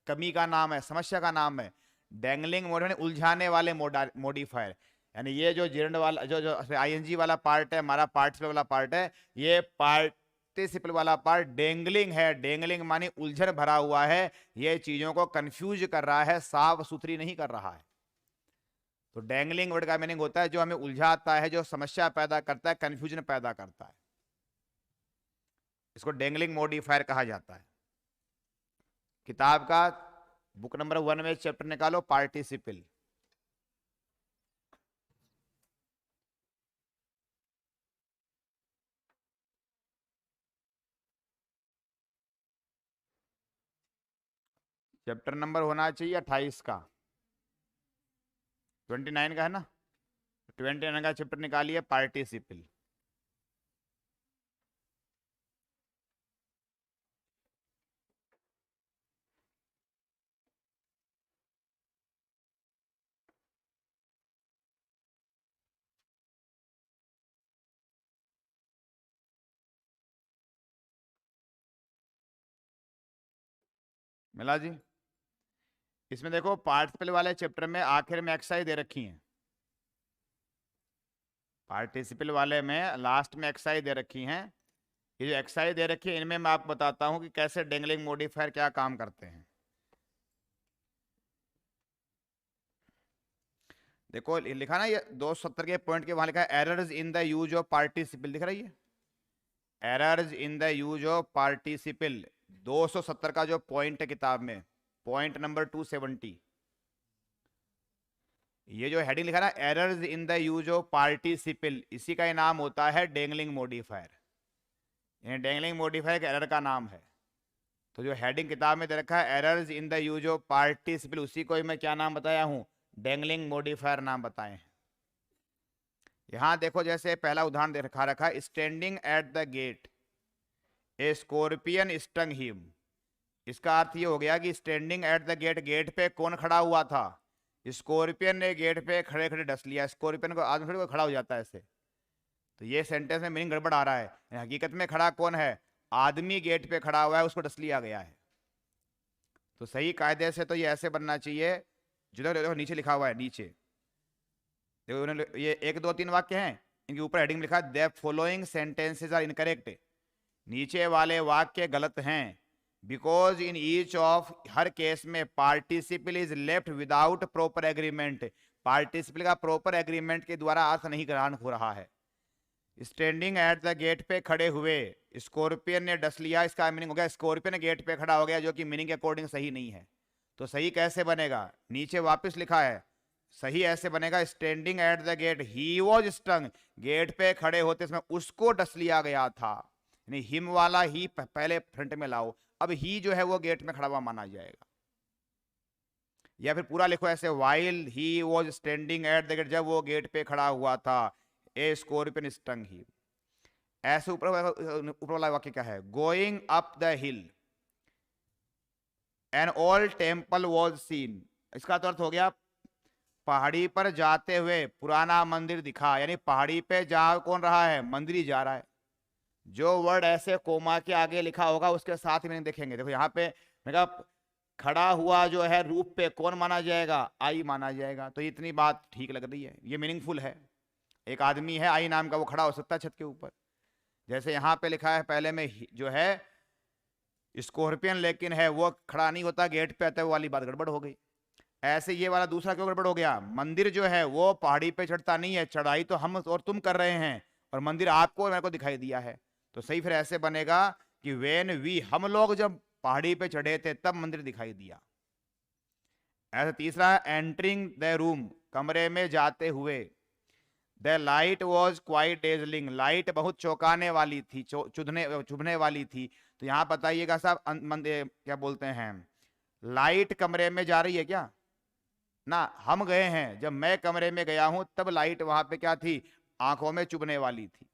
कमी का नाम है, समस्या का नाम है। डैंगलिंग मॉडिफायर उलझाने वाले मॉडिफायर। यानी ये जो जिरंड वाला जो आईएनजी वाला पार्ट है, हमारा पार्टिसिपल वाला पार्ट है, ये पार्टिसिपल वाला पार्ट डेंगलिंग है। डेंगलिंग मानी उलझन भरा हुआ है, ये चीजों को कंफ्यूज कर रहा है, साफ सुथरी नहीं कर रहा है। तो डैंगलिंग वर्ड का मीनिंग होता है जो हमें उलझाता है, जो समस्या पैदा करता है, कंफ्यूजन पैदा करता है। इसको डेंगलिंग मॉडिफायर कहा जाता है। किताब का बुक नंबर 1 में चैप्टर निकालो पार्टिसिपल। चैप्टर नंबर होना चाहिए 28 का, 29 का है ना, 29 का चैप्टर निकालिए पार्टिसिपल। मिला जी? इसमें देखो पार्टिसिपल वाले चैप्टर में आखिर में एक्सरसाइज दे रखी है। पार्टिसिपल वाले में लास्ट में एक्सरसाइज दे रखी हैं। ये जो एक्सरसाइज दे रखी है इनमें मैं आपको बताता हूं कि कैसे डेंगलिंग मॉडिफायर क्या काम करते हैं। देखो लिखा ना ये 270 के पॉइंट के वहां लिखा है errors in the use of participle, दिख रही है? Errors in the use of participle 270 का जो पॉइंट है किताब में, पॉइंट नंबर 270, ये जो हेडिंग लिखा ना errors in the use of participle, इसी का नाम होता है डेंगलिंग मॉडिफायर। यानी डेंगलिंग मॉडिफायर एरर का नाम है। तो जो हेडिंग किताब में दे रखा है errors in the use of participle, उसी को ही मैं क्या नाम बताया हूं? डेंगलिंग मॉडिफायर नाम बताए हैं। यहां देखो जैसे पहला उदाहरण दे रखा standing at the gate a scorpion stung him. इसका अर्थ ये हो गया कि standing at the gate, gate पे कौन खड़ा हुआ था? स्कॉर्पियन ने गेट पे खड़े खड़े डस लिया। स्कॉर्पियन को आदमी थोड़ी खड़ा हो जाता है ऐसे। तो ये सेंटेंस में मीनिंग गड़बड़ आ रहा है। हकीकत में खड़ा कौन है? आदमी गेट पे खड़ा हुआ है, उसको डस लिया गया है। तो सही कायदे से तो ये ऐसे बनना चाहिए, जो देखो नीचे लिखा हुआ है, नीचे देखो ये 1 2 3 वाक्य हैं, इनके ऊपर हेडिंग लिखा है the following sentences are incorrect. नीचे वाले वाक्य गलत हैं बिकॉज इन ईच ऑफ, हर केस में participle is left without proper agreement. Participle का प्रॉपर एग्रीमेंट के द्वारा अर्थ नहीं ग्रहण हो रहा है। स्टैंडिंग एट द गेट पे खड़े हुए, स्कॉर्पियन ने डस लिया, इसका मीनिंग हो गया स्कॉर्पियन गेट पे खड़ा हो गया, जो कि मीनिंग के अकॉर्डिंग सही नहीं है। तो सही कैसे बनेगा? नीचे वापस लिखा है, सही ऐसे बनेगा standing at the gate he was stung, gate पे खड़े होते समय उसको डस लिया गया था। यानी हिम वाला ही पहले फ्रंट में लाओ, अब ही जो है वो गेट में खड़ा हुआ माना जाएगा। या फिर पूरा लिखो ऐसे, while he was standing at the gate, जब वो गेट पे खड़ा हुआ था, ए स्कॉर्पियन स्टंग ही। ऐसे ऊपर वाला वाक्य क्या है, going up the hill an old temple was seen, इसका तो अर्थ हो गया पहाड़ी पर जाते हुए पुराना मंदिर दिखा, यानी पहाड़ी पे जा कौन रहा है, मंदिर ही जा रहा है। जो वर्ड ऐसे कोमा के आगे लिखा होगा उसके साथ में देखेंगे। देखो यहाँ पे मैं कहा खड़ा हुआ जो है रूप पे कौन माना जाएगा, आई माना जाएगा। तो इतनी बात ठीक लग रही है, ये मीनिंगफुल है। एक आदमी है आई नाम का, वो खड़ा हो सकता है छत के ऊपर। जैसे यहाँ पे लिखा है पहले में जो है स्कॉर्पियन, लेकिन है वो खड़ा नहीं होता, गेट पे आता है, वो वाली बात गड़बड़ हो गई। ऐसे ये वाला दूसरा क्यों गड़बड़ हो गया, मंदिर जो है वो पहाड़ी पे चढ़ता नहीं है, चढ़ाई तो हम और तुम कर रहे हैं, और मंदिर आपको और मेरे को दिखाई दिया है। तो सही फिर ऐसे बनेगा कि वेन वी, हम लोग जब पहाड़ी पे चढ़े थे तब मंदिर दिखाई दिया। ऐसा तीसरा, एंटरिंग द रूम, कमरे में जाते हुए, the light was quite dazzling, light बहुत चौंकाने वाली थी, चुभने वाली थी। तो यहाँ बताइएगा साहब, क्या बोलते हैं, लाइट कमरे में जा रही है क्या ना, हम गए हैं, जब मैं कमरे में गया हूं तब लाइट वहां पे क्या थी, आंखों में चुभने वाली थी।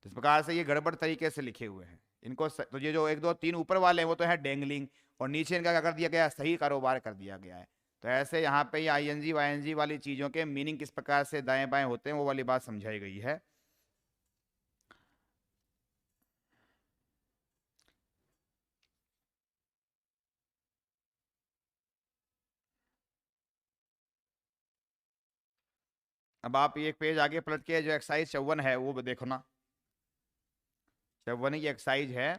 तो इस प्रकार से ये गड़बड़ तरीके से लिखे हुए हैं इनको। तो ये जो 1 2 3 ऊपर वाले हैं वो तो है डेंगलिंग, और नीचे इनका क्या कर दिया गया, सही कारोबार कर दिया गया है। तो ऐसे यहाँ पे आईएनजी वाईएनजी वाली चीजों के मीनिंग किस प्रकार से दाएं बाएं होते हैं वो वाली बात समझाई गई है। अब आप एक पेज आगे पलट के जो एक्सरसाइज 54 है वो देखो ना, 54 की एक्सरसाइज है।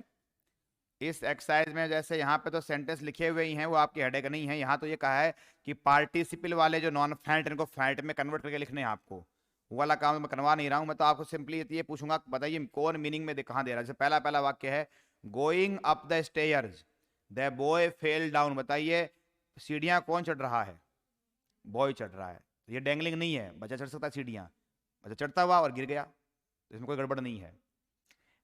इस एक्सरसाइज में जैसे यहाँ पे तो सेंटेंस लिखे हुए ही हैं, वो आपकी हेडेक नहीं है। यहाँ तो ये कहा है कि पार्टिसिपल वाले जो नॉन फ्लैट इनको फ्लैट में कन्वर्ट करके लिखने हैं आपको, वो वाला काम मैं करवा नहीं रहा हूँ। मैं तो आपको सिंपली ये पूछूंगा, बताइए कौन मीनिंग में कहाँ दे रहा है। जैसे पहला पहला वाक्य है, going up the stairs the boy fell down, बताइए सीढ़ियाँ कौन चढ़ रहा है, बॉय चढ़ रहा है। तो ये डेंगलिंग नहीं है, बच्चा चढ़ सकता है सीढ़ियाँ, बच्चा चढ़ता हुआ और गिर गया, तो इसमें कोई गड़बड़ नहीं है।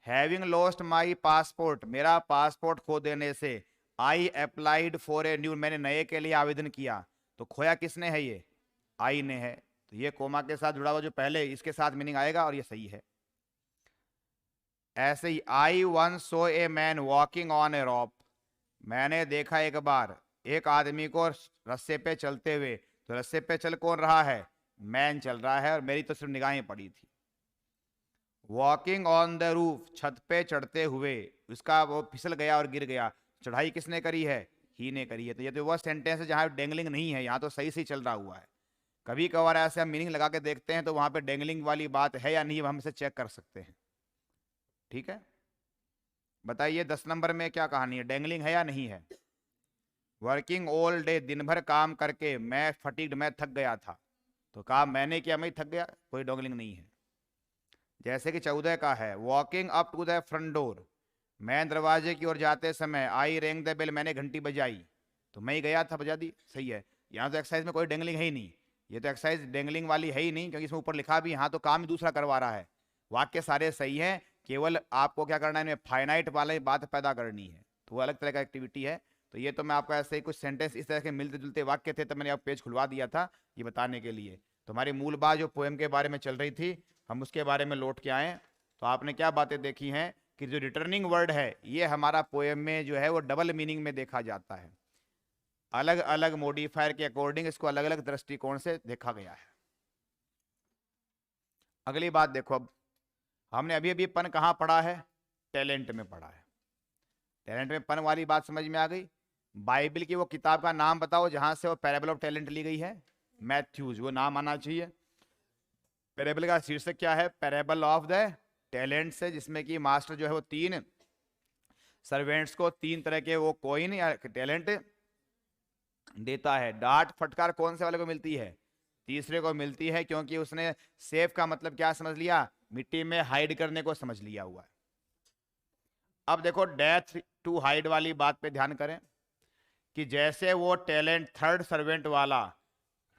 हैविंग लॉस्ट माई पासपोर्ट, मेरा पासपोर्ट खो देने से, I applied for a new, मैंने नए के लिए आवेदन किया। तो खोया किसने है, ये आई ने है। तो ये कोमा के साथ जुड़ा हुआ जो पहले, इसके साथ मीनिंग आएगा और ये सही है। ऐसे ही I one saw a man walking on a rope, मैंने देखा एक बार एक आदमी को रस्से पे चलते हुए। तो रस्से पे चल कौन रहा है, मैन चल रहा है, और मेरी तो सिर्फ निगाहें पड़ी थी। वॉकिंग ऑन द रूफ, छत पे चढ़ते हुए, उसका वो फिसल गया और गिर गया। चढ़ाई किसने करी है, ही ने करी है। तो ये तो वह सेंटेंस है जहाँ डेंगलिंग नहीं है, यहाँ तो सही सही चल रहा हुआ है। कभी कभार ऐसे हम मीनिंग लगा के देखते हैं तो वहां पे डेंगलिंग वाली बात है या नहीं, हम इसे चेक कर सकते हैं। ठीक है, बताइए 10 नंबर में क्या कहानी है, डेंगलिंग है या नहीं है। वर्किंग ऑल डे, दिन भर काम करके, मैं फटीग्ड, मैं थक गया था। तो काम मैंने किया, मैं थक गया, कोई डेंगलिंग नहीं है। जैसे कि 14 का है, walking up to the front door, मैं दरवाजे की ओर जाते समय, आई रेंग द बेल, मैंने घंटी बजाई। तो मैं ही गया था, बजा दी, सही है। यहाँ तो एक्सरसाइज में कोई डेंगलिंग है ही नहीं, ये तो एक्सरसाइज डेंगलिंग वाली है ही नहीं, क्योंकि इसमें ऊपर लिखा भी, यहाँ तो काम ही दूसरा करवा रहा है। वाक्य सारे सही हैं, केवल आपको क्या करना है, इनमें फाइनाइट वाली बात पैदा करनी है, तो वो अलग तरह का एक्टिविटी है। तो ये तो मैं आपको ऐसे ही कुछ सेंटेंस इस तरह के मिलते जुलते वाक्य थे, तो मैंने आप पेज खुलवा दिया था ये बताने के लिए। तो हमारी मूल बात जो पोएम के बारे में चल रही थी, हम उसके बारे में लौट के आए। तो आपने क्या बातें देखी हैं कि जो रिटर्निंग वर्ड है ये हमारा पोएम में जो है वो डबल मीनिंग में देखा जाता है, अलग अलग मॉडिफायर के अकॉर्डिंग इसको अलग अलग दृष्टिकोण से देखा गया है। अगली बात देखो, अब हमने अभी अभी पन कहाँ पढ़ा है, टैलेंट में पढ़ा है। टैलेंट में पन वाली बात समझ में आ गई। बाइबल की वो किताब का नाम बताओ जहां से वो पैराबल ऑफ टैलेंट ली गई है, मैथ्यूज, वो नाम आना चाहिए। पैराबल का शीर्षक क्या है, पैराबल ऑफ द टैलेंट से, जिसमें कि मास्टर जो है वो 3 सर्वेंट्स को 3 तरह के वो कोइन या टैलेंट देता है। डांट फटकार कौन से वाले को मिलती है, तीसरे को मिलती है, क्योंकि उसने सेफ का मतलब क्या समझ लिया, मिट्टी में हाइड करने को समझ लिया हुआ है। अब देखो डेथ टू हाइड वाली बात पे ध्यान करें कि जैसे वो टैलेंट थर्ड सर्वेंट वाला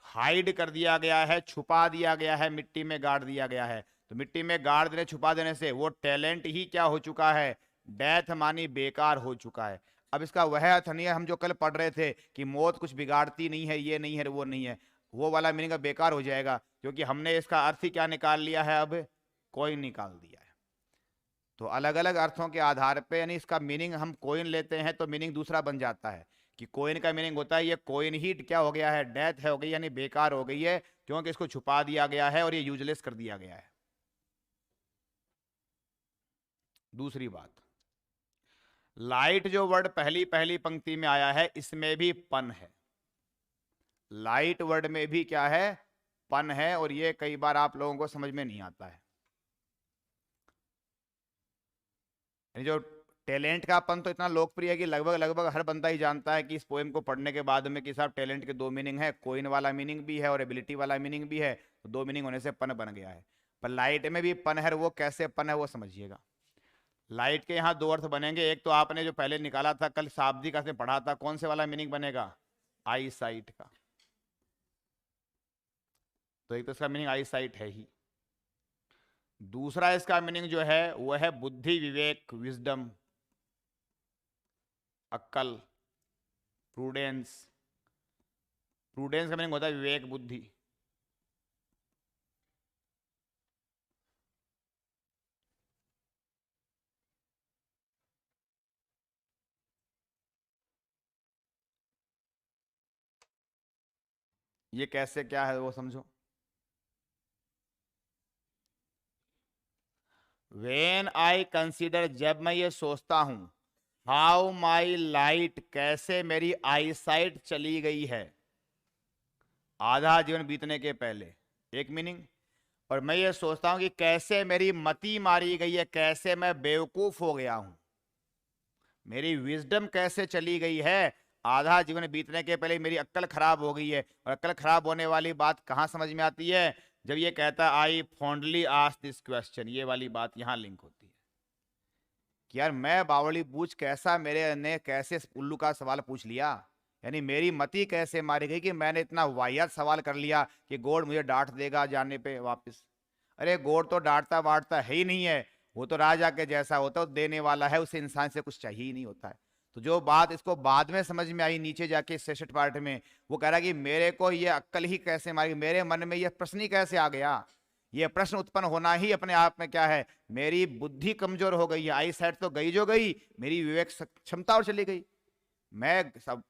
हाइड कर दिया गया है, छुपा दिया गया है, मिट्टी में गाड़ दिया गया है। तो मिट्टी में गाड़ देने, छुपा देने से वो टैलेंट ही क्या हो चुका है, डेथ मानी बेकार हो चुका है। अब इसका वह अर्थ नहीं है हम जो कल पढ़ रहे थे कि मौत कुछ बिगाड़ती नहीं है, ये नहीं है, वो नहीं है, वो वाला मीनिंग बेकार हो जाएगा, क्योंकि हमने इसका अर्थ ही क्या निकाल लिया है, अब कोइन निकाल दिया है। तो अलग अलग अर्थों के आधार पे, यानी इसका मीनिंग हम कोइन लेते हैं तो मीनिंग दूसरा बन जाता है, कि कोइन का मीनिंग होता है ये कोइन ही क्या हो गया है, डेथ हो गई, यानी बेकार हो गई है, क्योंकि इसको छुपा दिया गया है और ये यूजलेस कर दिया गया है। दूसरी बात, लाइट जो वर्ड पहली पहली पंक्ति में आया है, इसमें भी पन है। लाइट वर्ड में भी क्या है, पन है, और ये कई बार आप लोगों को समझ में नहीं आता है। जो टैलेंट का पन तो इतना लोकप्रिय है कि लगभग लगभग हर बंदा ही जानता है कि इस पोएम को पढ़ने के बाद में कि साहब टैलेंट के दो मीनिंग है, कोइन वाला मीनिंग भी है और एबिलिटी वाला मीनिंग भी है, तो दो मीनिंग होने से पन बन गया है। पर लाइट में भी पन है, वो कैसे पन है वो समझिएगा। लाइट के यहाँ दो अर्थ बनेंगे, एक तो आपने जो पहले निकाला था कल शाब्दिक अर्थ में पढ़ा था, कौन से वाला मीनिंग बनेगा, आई साइट का। तो एक तो इसका मीनिंग आई साइट है ही, दूसरा इसका मीनिंग जो है वह है बुद्धि, विवेक, विजडम, अक्ल, प्रूडेंस। प्रूडेंस का मीनिंग होता है विवेक, बुद्धि। ये कैसे क्या है वो समझो। वेन आई कंसिडर, जब मैं ये सोचता हूं, हाउ माई लाइट, कैसे मेरी आई साइट चली गई है आधा जीवन बीतने के पहले, एक मीनिंग। और मैं ये सोचता हूं कि कैसे मेरी मति मारी गई है, कैसे मैं बेवकूफ हो गया हूं, मेरी विजडम कैसे चली गई है, आधा जीवन बीतने के पहले मेरी अक्ल खराब हो गई है। और अक्ल खराब होने वाली बात कहां समझ में आती है, जब ये कहता है आई फॉन्डली आस्क दिस क्वेश्चन, ये वाली बात यहां लिंक होती है कि यार मैं बावली बूझ कैसा, मेरे ने कैसे उल्लू का सवाल पूछ लिया, यानी मेरी मति कैसे मारी गई कि मैंने इतना वाहियात सवाल कर लिया कि गॉड मुझे डांट देगा जाने पे वापस। अरे गॉड तो डांटता वाटता है ही नहीं है, वो तो राजा के जैसा होता है, देने वाला है, उसे इंसान से कुछ चाहिए ही नहीं होता है। तो जो बात इसको बाद में समझ में आई नीचे जाके सेशट पार्ट में, वो कह रहा कि मेरे को ये अक्ल ही कैसे मारी, मेरे मन में ये प्रश्न ही कैसे आ गया। ये प्रश्न उत्पन्न होना ही अपने आप में क्या है, मेरी बुद्धि कमजोर हो गई है, आई साइट तो गई जो गई, मेरी विवेक क्षमता और चली गई। मैं सब,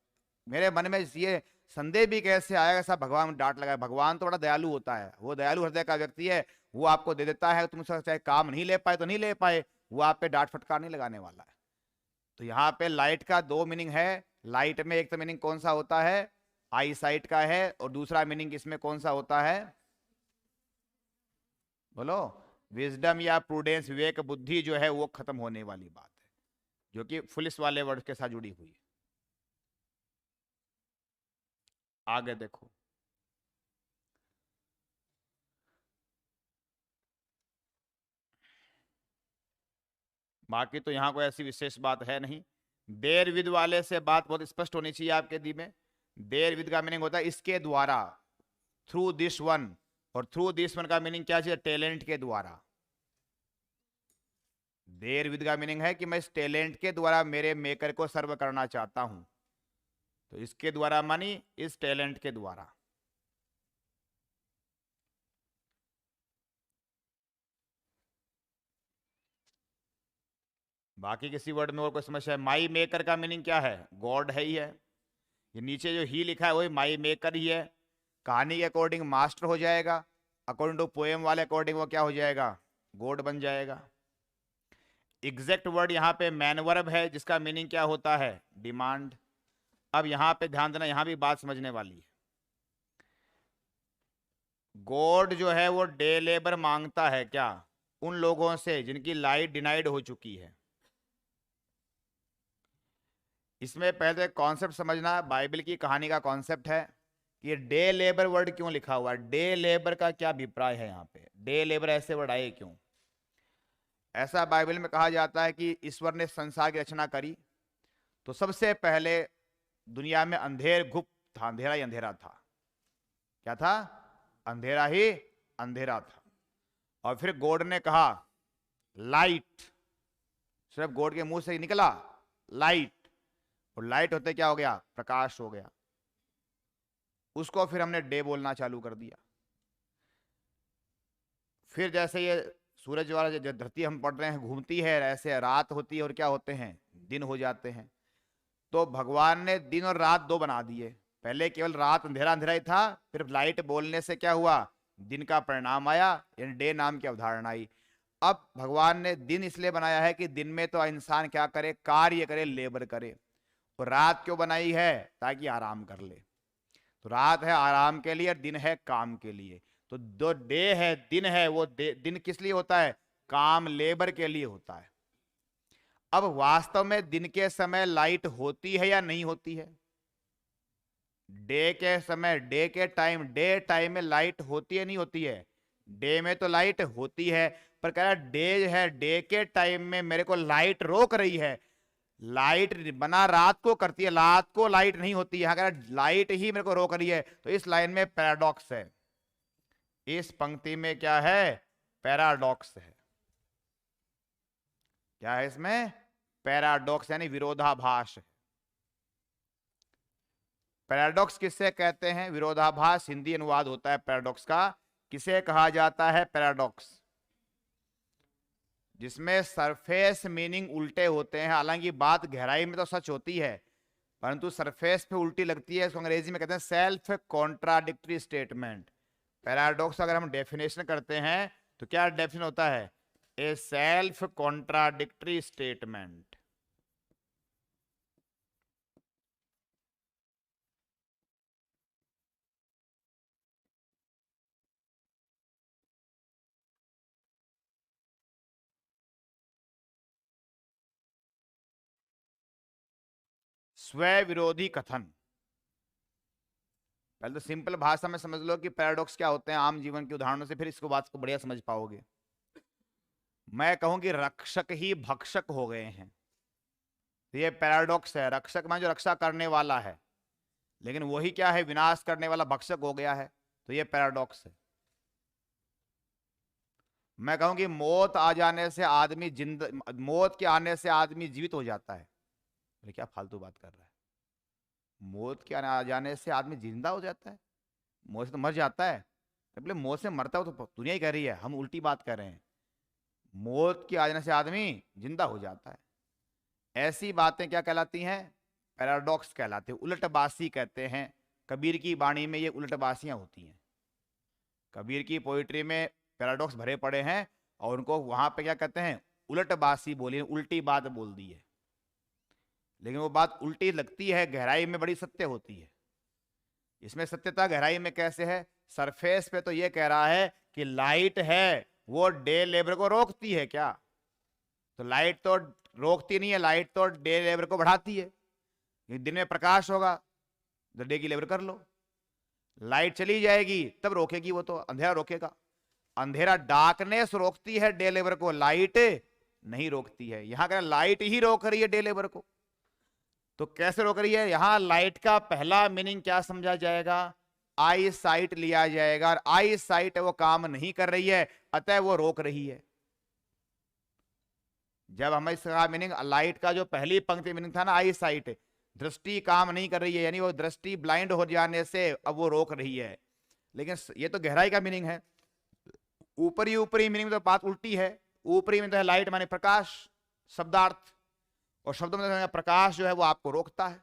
मेरे मन में ये संदेह भी कैसे आएगा, ऐसा भगवान डांट लगाए। भगवान तो बड़ा दयालु होता है, वो दयालु हृदय का व्यक्ति है, वो आपको दे देता है, तुम चाहे काम नहीं ले पाए तो नहीं ले पाए, वो आप पे डांट फटकार नहीं लगाने वाला है। तो यहाँ पे लाइट का दो मीनिंग है। लाइट में एक तो मीनिंग कौन सा होता है, आई साइट का है, और दूसरा मीनिंग इसमें कौन सा होता है, बोलो, विजडम या प्रूडेंस, विवेक, बुद्धि जो है वो खत्म होने वाली बात है, जो कि फुलिस वाले वर्ड के साथ जुड़ी हुई है। आगे देखो, बाकी तो यहां कोई ऐसी विशेष बात है नहीं। देर विद वाले से बात बहुत स्पष्ट होनी चाहिए आपके दी में। देर विद का मीनिंग होता है इसके द्वारा, थ्रू दिस वन, और थ्रू दिस वन का मीनिंग क्या चाहिए, टैलेंट के द्वारा। देर विद का मीनिंग है कि मैं इस टैलेंट के द्वारा मेरे मेकर को सर्व करना चाहता हूं, तो इसके द्वारा मानी इस टैलेंट के द्वारा। बाकी किसी वर्ड में और कोई समस्या है, माई मेकर का मीनिंग क्या है, गॉड है ही है। ये नीचे जो ही लिखा है वही माई मेकर ही है। कहानी के अकॉर्डिंग मास्टर हो जाएगा, अकॉर्डिंग टू पोएम वाले अकॉर्डिंग वो क्या हो जाएगा, गॉड बन जाएगा। एग्जैक्ट वर्ड यहाँ पे मैन वर्ब है, जिसका मीनिंग क्या होता है, डिमांड। अब यहाँ पे ध्यान देना, यहाँ भी बात समझने वाली है। गॉड जो है वो डे लेबर मांगता है क्या, उन लोगों से जिनकी लाइट डिनाइड हो चुकी है। इसमें पहले कॉन्सेप्ट समझना, बाइबल की कहानी का कॉन्सेप्ट है कि ये डे लेबर वर्ड क्यों लिखा हुआ है, डे लेबर का क्या अभिप्राय है, यहाँ पे डे लेबर ऐसे वर्ड आए क्यों। ऐसा बाइबल में कहा जाता है कि ईश्वर ने संसार की रचना करी तो सबसे पहले दुनिया में अंधेर गुप्त था, अंधेरा ही अंधेरा था। क्या था, अंधेरा ही अंधेरा था। और फिर गॉड ने कहा लाइट, सिर्फ गॉड के मुंह से ही निकला लाइट, और लाइट होते क्या हो गया, प्रकाश हो गया। उसको फिर हमने डे बोलना चालू कर दिया। फिर जैसे ये सूरज वाला जो धरती हम पढ़ रहे हैं घूमती है, ऐसे रात होती है और क्या होते हैं, दिन हो जाते हैं। तो भगवान ने दिन और रात दो बना दिए। पहले केवल रात अंधेरा अंधेरा ही था, फिर लाइट बोलने से क्या हुआ, दिन का परिणाम आया, यानी डे नाम की अवधारणा आई। अब भगवान ने दिन इसलिए बनाया है कि दिन में तो इंसान क्या करे, कार्य करे, लेबर करे। और रात क्यों बनाई है, ताकि आराम कर ले। तो रात है आराम के लिए और दिन है काम के लिए। तो जो डे है, दिन है, वो दिन किस लिए होता है, काम लेबर के लिए होता है। अब वास्तव में दिन के समय लाइट होती है या नहीं होती है, डे के समय, डे टाइम में लाइट होती है नहीं होती है, डे में तो लाइट होती है। पर कह रहा डे है, डे के टाइम में मेरे को लाइट रोक रही है। लाइट बना रात को करती है, रात को लाइट नहीं होती है, अगर लाइट ही मेरे को रोक रही है। तो इस लाइन में पैराडॉक्स है, इस पंक्ति में क्या है, पैराडॉक्स है। क्या है इसमें, पैराडॉक्स यानी विरोधाभास है। पैराडॉक्स किससे कहते हैं, विरोधाभास हिंदी अनुवाद होता है पैराडॉक्स का। किसे कहा जाता है पैराडॉक्स, जिसमें सरफेस मीनिंग उल्टे होते हैं। हालांकि बात गहराई में तो सच होती है, परंतु सरफेस पे उल्टी लगती है। इसको अंग्रेजी में कहते हैं सेल्फ कॉन्ट्राडिक्टरी स्टेटमेंट। पैराडॉक्स अगर हम डेफिनेशन करते हैं तो क्या डेफिनेशन होता है, ए सेल्फ कॉन्ट्राडिक्टरी स्टेटमेंट। स्व विरोधी कथन। पहले तो सिंपल भाषा में समझ लो कि पैराडॉक्स क्या होते हैं आम जीवन के उदाहरणों से, फिर इसको बात को बढ़िया समझ पाओगे। मैं कहूं कि रक्षक ही भक्षक हो गए हैं, तो ये पैराडॉक्स है। रक्षक मान जो रक्षा करने वाला है, लेकिन वही क्या है, विनाश करने वाला भक्षक हो गया है, तो ये पैराडॉक्स है। मैं कहूं कि मौत आ जाने से आदमी मौत के आने से आदमी जीवित हो जाता है। अरे क्या फालतू बात कर रहा है, मौत के आ जाने से आदमी जिंदा हो जाता है, मौत से तो मर जाता है। बोले मौत से मरता हो तो दुनिया ही कह रही है, हम उल्टी बात कर रहे हैं। मौत के आ जाने से आदमी जिंदा हो जाता है। ऐसी बातें क्या कहलाती हैं, पैराडॉक्स कहलाते हैं, उलटबासी कहते हैं। कबीर की वाणी में ये उलटबासियां होती हैं। कबीर की पोइट्री में पैराडॉक्स भरे पड़े हैं, और उनको वहां पे क्या कहते हैं, उलटबासी बोली, उल्टी बात बोल दी है। लेकिन वो बात उल्टी लगती है, गहराई में बड़ी सत्य होती है। इसमें सत्यता गहराई में कैसे है, सरफेस पे तो ये कह रहा है कि लाइट है वो डे लेबर को रोकती है क्या, तो लाइट तो रोकती नहीं है, लाइट तो डे लेबर को बढ़ाती है। दिन में प्रकाश होगा तो डे की लेबर कर लो, लाइट चली जाएगी तब रोकेगी, वो तो अंधेरा रोकेगा। अंधेरा डार्कनेस रोकती है डे लेबर को, लाइट नहीं रोकती है। यहां का लाइट ही रोक रही है डे लेबर को। तो कैसे रोक रही है, यहां लाइट का पहला मीनिंग क्या समझा जाएगा, आई साइट लिया जाएगा। और आई साइट वो काम नहीं कर रही है, अतः वो रोक रही है। जब हम इसका मीनिंग, लाइट का जो पहली पंक्ति मीनिंग था ना, आई साइट, दृष्टि काम नहीं कर रही है, यानी वो दृष्टि ब्लाइंड हो जाने से अब वो रोक रही है। लेकिन ये तो गहराई का मीनिंग है। ऊपरी ऊपरी मीनिंग में तो बात उल्टी है। ऊपरी में तो है लाइट माने प्रकाश, शब्दार्थ, और शब्दों में तो प्रकाश जो है वो आपको रोकता है।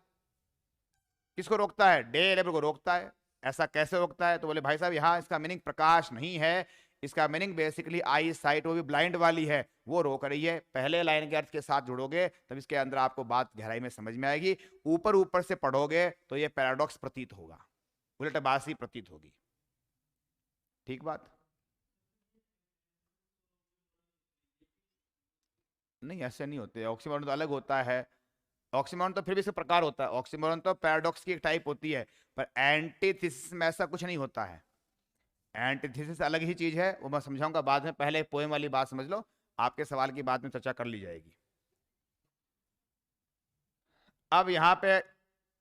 किसको रोकता है, डे लेबर को रोकता है। ऐसा कैसे रोकता है, तो बोले भाई साहब यहाँ इसका मीनिंग प्रकाश नहीं है, इसका मीनिंग बेसिकली आई साइट, वो भी ब्लाइंड वाली है, वो रोक रही है। पहले लाइन के अर्थ के साथ जुड़ोगे तब इसके अंदर आपको बात गहराई में समझ में आएगी। ऊपर ऊपर से पढ़ोगे तो ये पैराडॉक्स प्रतीत होगा, उलटबासी प्रतीत होगी। ठीक बात नहीं, ऐसे नहीं होते। ऑक्सीमोरन तो अलग होता है। ऑक्सीमोरन तो फिर भी इसका प्रकार होता है, ऑक्सीमोरन तो पैराडॉक्स की एक टाइप होती है। पर एंटीथेसिस में ऐसा कुछ नहीं होता है। एंटीथेसिस अलग ही चीज है, वो मैं समझाऊंगा बाद में। पहले पोएम वाली बात समझ लो, आपके सवाल की बाद में चर्चा कर ली जाएगी। अब यहाँ पे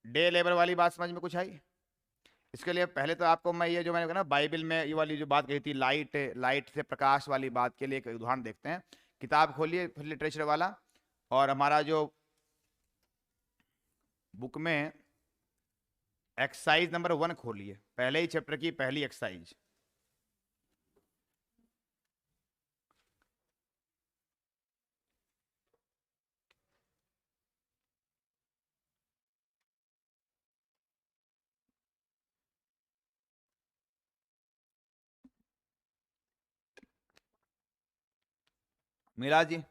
डे लेबर वाली बात समझ में कुछ आई। इसके लिए पहले तो आपको मैं ये जो मैंने कहा ना, बाइबल में ये वाली जो बात कही थी, लाइट लाइट से प्रकाश वाली बात के लिए एक उदाहरण देखते हैं। किताब खोलिए लिटरेचर वाला, और हमारा जो बुक में एक्सरसाइज नंबर 1 खोलिए, पहले ही चैप्टर की पहली एक्सरसाइज। मिला जी?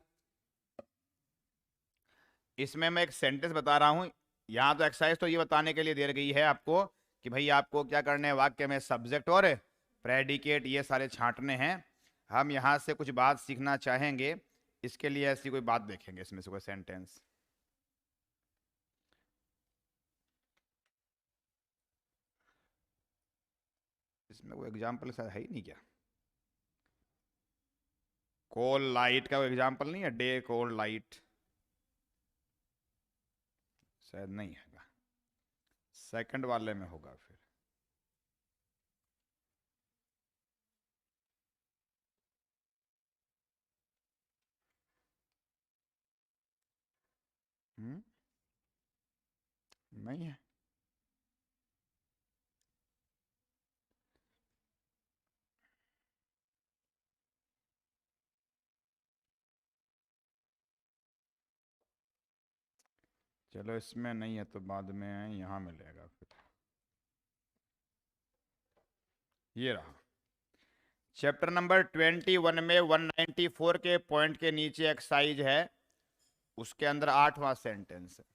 इसमें मैं एक सेंटेंस बता रहा हूं। यहां तो एक्सरसाइज तो ये बताने के लिए दे गई है आपको कि भाई आपको क्या करना है, वाक्य में सब्जेक्ट और प्रेडिकेट ये सारे छांटने हैं। हम यहां से कुछ बात सीखना चाहेंगे, इसके लिए ऐसी कोई बात देखेंगे इसमें से कोई सेंटेंस। इसमें कोई एग्जाम्पल शायद है ही नहीं क्या? कोल लाइट का कोई एग्जाम्पल नहीं है? डे कोल लाइट शायद नहीं है, सेकंड वाले में होगा फिर। नहीं है। चलो इसमें नहीं है तो बाद में यहाँ मिलेगा फिर। ये रहा चैप्टर नंबर 21 में 194 के पॉइंट के नीचे एक्सरसाइज है, उसके अंदर 8वां सेंटेंस है।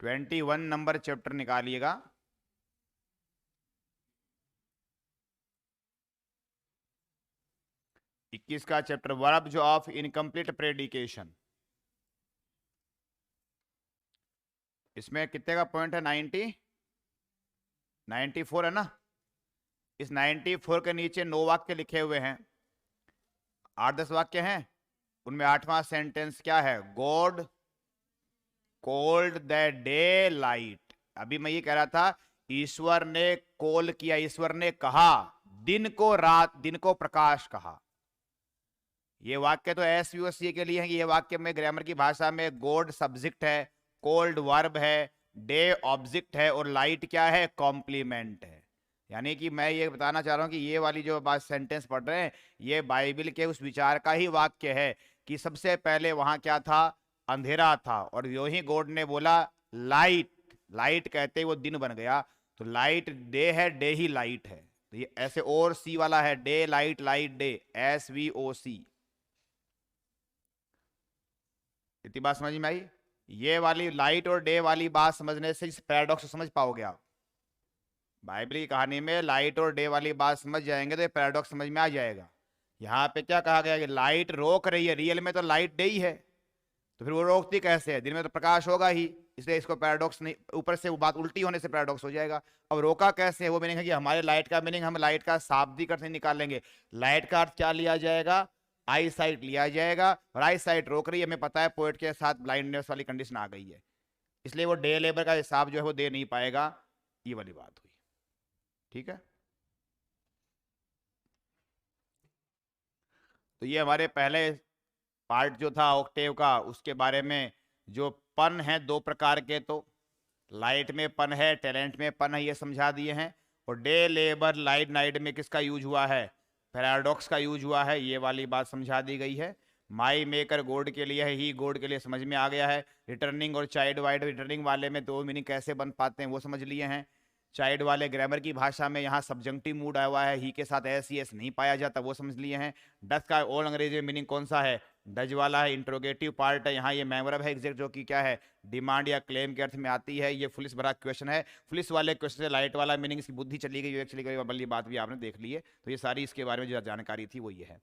21 नंबर चैप्टर निकालिएगा। इक्कीस का चैप्टर वर्ब्स ऑफ इनकम्प्लीट प्रेडिकेशन। इसमें कितने का पॉइंट है? 94 है ना? इस 94 के नीचे 9 वाक्य लिखे हुए हैं, 8-10 वाक्य हैं। उनमें 8वां सेंटेंस क्या है? God cold the day light. अभी मैं ये कह रहा था, ईश्वर ने कॉल किया, ईश्वर ने कहा, दिन को रात, दिन को प्रकाश कहा। ये वाक्य तो एसवीओसी के लिए है कि ये वाक्य में ग्रामर की भाषा में गॉड सब्जेक्ट है, कोल्ड वर्ब है, डे ऑब्जेक्ट है और लाइट क्या है? कॉम्प्लीमेंट है। यानी कि मैं ये बताना चाह रहा हूं कि ये वाली जो बात सेंटेंस पढ़ रहे हैं, ये बाइबल के उस विचार का ही वाक्य है कि सबसे पहले वहां क्या था? अंधेरा था, और यो ही गॉड ने बोला लाइट, लाइट कहते ही वो दिन बन गया। तो लाइट डे है, डे ही लाइट है। तो ये ऐसे और सी वाला है, day light, light day, SVOC। इतनी बात समझ में आई? ये वाली लाइट और डे वाली बात समझने से इस पैराडॉक्स समझ पाओगे आप। बाइबल की कहानी में लाइट और डे वाली बात समझ जाएंगे तो ये पैराडॉक्स समझ में आ जाएगा। यहाँ पे क्या कहा गया कि लाइट रोक रही है, रियल में तो लाइट डे ही है, तो फिर वो रोकती कैसे है? दिन में तो प्रकाश होगा ही, इसलिए इसको पैराडॉक्स नहीं, ऊपर से वो बात उल्टी होने से पैराडॉक्स हो जाएगा। अब रोका कैसे है? वो मीनिंग है कि हमारे लाइट का मीनिंग हम लाइट का शाब्दिक अर्थ नहीं निकालेंगे। लाइट का अर्थ क्या लिया जाएगा? आई साइट लिया जाएगा, और आई साइट रोक रही है, हमें पता है पोएट के साथ ब्लाइंडनेस वाली कंडीशन आ गई है, इसलिए वो डे लेबर का हिसाब जो है वो दे नहीं पाएगा। ये वाली बात हुई, ठीक है? तो ये हमारे पहले पार्ट जो था ऑक्टेव का, उसके बारे में जो पन है 2 प्रकार के, तो लाइट में पन है, टैलेंट में पन है, ये समझा दिए हैं। और डे लेबर लाइट नाइट में किसका यूज हुआ है? पैराडॉक्स का यूज हुआ है, ये वाली बात समझा दी गई है। माई मेकर गॉड के लिए है, ही गॉड के लिए समझ में आ गया है। रिटर्निंग और चाइल्ड वाइड, रिटर्निंग वाले में 2 मीनिंग कैसे बन पाते हैं वो समझ लिए हैं। चाइल्ड वाले ग्रामर की भाषा में यहाँ सब्जंक्टिव मूड आया हुआ है, ही के साथ एस नहीं पाया जाता, वो समझ लिए हैं। डस का ओल्ड अंग्रेजी में मीनिंग कौन सा है? डज वाला है, इंट्रोगेटिव पार्ट है। यहाँ ये मेमोरब है एग्जैक्ट, जो कि क्या है? डिमांड या क्लेम के अर्थ में आती है। ये पुलिस भरा क्वेश्चन है, पुलिस वाले क्वेश्चन से लाइट वाला मीनिंग, इसकी बुद्धि चली गई, चली गई वाली बात भी आपने देख ली है। तो ये सारी इसके बारे में जो जानकारी थी वो ये है।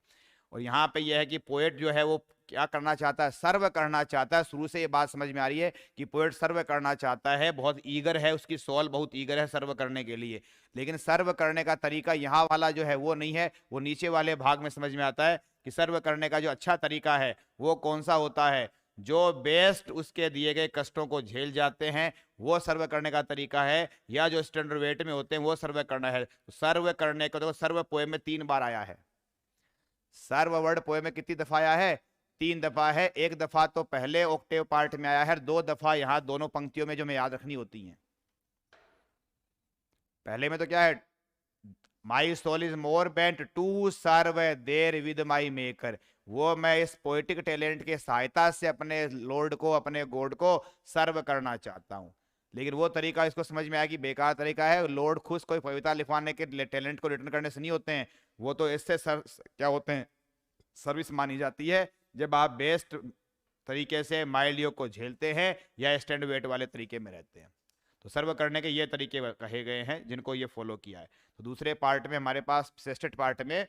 और यहाँ पे यह है कि पोएट जो है वो क्या करना चाहता है? सर्व करना चाहता है। शुरू से ये बात समझ में आ रही है कि पोएट सर्व करना चाहता है, बहुत ईगर है, उसकी सोल बहुत ईगर है सर्व करने के लिए। लेकिन सर्व करने का तरीका यहाँ वाला जो है वो नहीं है, वो नीचे वाले भाग में समझ में आता है कि सर्व करने का जो अच्छा तरीका है वो कौन सा होता है? जो बेस्ट उसके दिए गए कष्टों को झेल जाते हैं वो सर्व करने का तरीका है, या जो स्टैंडर्ड वेट में होते हैं वो सर्व करना है। सर्व करने को देखो, सर्व पोएम में 3 बार आया है। सर्व वर्ड पोएम में कितनी दफा आया है? 3 दफा है, 1 दफा तो पहले ऑक्टेव पार्ट में आया है, 2 दफा यहां दोनों पंक्तियों में जो हमें याद रखनी होती हैं। पहले में तो क्या है, my soul is more bent to serve there with my maker, वो मैं इस पोएटिक टैलेंट के सहायता से अपने लॉर्ड को, अपने गॉड को सर्व करना चाहता हूं। लेकिन वो तरीका इसको समझ में आया कि बेकार तरीका है। लॉर्ड खुश कोई कविता लिखवाने के टैलेंट को रिटर्न करने से नहीं होते हैं, वो तो इससे क्या होते हैं, सर्विस मानी जाती है जब आप बेस्ट तरीके से माइल्ड योग को झेलते हैं या स्टैंड वेट वाले तरीके में रहते हैं। तो सर्व करने के ये तरीके कहे गए हैं जिनको ये फॉलो किया है। तो दूसरे पार्ट में हमारे पास सेस्टेड पार्ट में,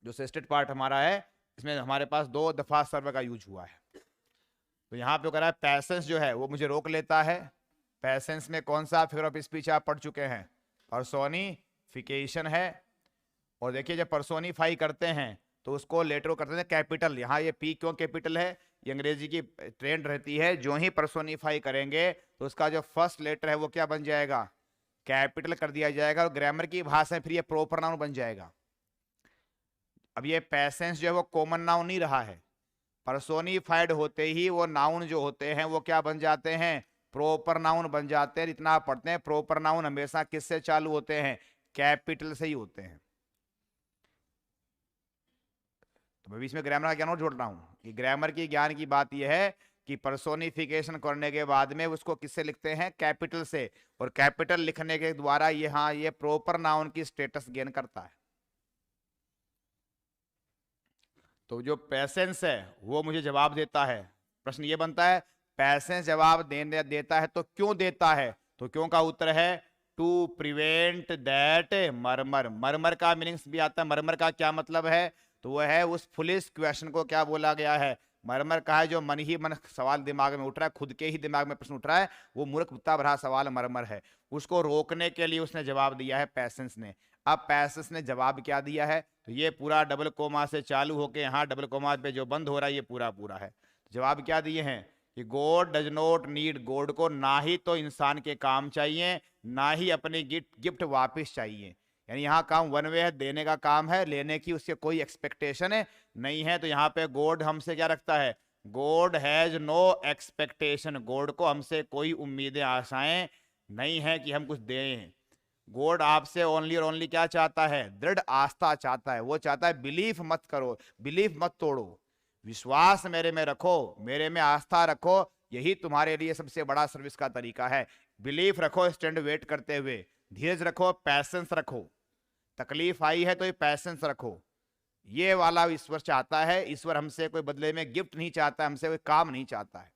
जो सेस्टेड पार्ट हमारा है, इसमें हमारे पास 2 दफा सर्व का यूज हुआ है। तो यहाँ पे कह रहा है पैसेंस जो है वो मुझे रोक लेता है। पैसेंस में कौन सा फिगर ऑफ स्पीच आप पढ़ चुके हैं, पर्सोनिफिकेशन है। और देखिए जब पर्सोनिफाई करते हैं तो उसको लेटर करते हैं कैपिटल। यहाँ ये पी क्यों कैपिटल है, ये अंग्रेजी की ट्रेंड रहती है, जो ही पर्सोनिफाई करेंगे तो उसका जो फर्स्ट लेटर है वो क्या बन जाएगा, कैपिटल कर दिया जाएगा। और ग्रामर की भाषा में फिर ये प्रॉपर नाउन बन जाएगा। अब ये पैसेंस जो है वो कॉमन नाउन नहीं रहा है, पर्सोनिफाइड होते ही वो नाउन जो होते हैं वो क्या बन जाते हैं, प्रॉपर नाउन बन जाते हैं। इतना आप पढ़ते हैं, प्रॉपर नाउन हमेशा किससे चालू होते हैं, कैपिटल से ही होते हैं। तो मैं बीच में ग्रामर का ज्ञान और जोड़ रहा हूं कि ग्रामर की ज्ञान की बात यह है कि पर्सोनिफिकेशन करने के बाद में उसको किससे लिखते हैं, कैपिटल से। और कैपिटल लिखने के द्वारा ये प्रॉपर नाउन की स्टेटस गेन करता है। तो जो पैसेंस है वो मुझे जवाब देता है। प्रश्न ये बनता है पैसेंस जवाब देता है तो क्यों देता है, तो क्यों का उत्तर है टू प्रिवेंट दैट मरमर। मरमर का मीनिंग्स भी आता है। मरमर का क्या मतलब है, तो वह है उस फुलिश क्वेश्चन को क्या बोला गया है, मरमर का है जो मन ही मन सवाल दिमाग में उठ रहा है, खुद के ही दिमाग में प्रश्न उठ रहा है, वो मूर्खता भरा सवाल मरमर है। उसको रोकने के लिए उसने जवाब दिया है पैसेंस ने। अब पैसेंस ने जवाब क्या दिया है, तो ये पूरा डबल कोमा से चालू होके यहाँ डबल कोमा पे जो बंद हो रहा है ये पूरा पूरा है। जवाब क्या दिए हैं कि God does not need, God को ना ही तो इंसान के काम चाहिए ना ही अपनी गिफ्ट वापस चाहिए। यानी यहाँ काम वन वे है, देने का काम है, लेने की उससे कोई एक्सपेक्टेशन है नहीं है। तो यहाँ पे गॉड हमसे क्या रखता है, God has no expectation, God को हमसे कोई उम्मीदें आशाएं नहीं है कि हम कुछ दें। गॉड आपसे ओनली और ओनली क्या चाहता है, दृढ़ आस्था चाहता है। वो चाहता है बिलीफ मत करो, बिलीफ मत तोड़ो, विश्वास मेरे में रखो, मेरे में आस्था रखो, यही तुम्हारे लिए सबसे बड़ा सर्विस का तरीका है। बिलीफ रखो स्टैंड वेट करते हुए, धीरज रखो, पैसेंस रखो, तकलीफ आई है तो ये पैसेंस रखो। ये वाला ईश्वर चाहता है। ईश्वर हमसे कोई बदले में गिफ्ट नहीं चाहता, हमसे कोई काम नहीं चाहता है।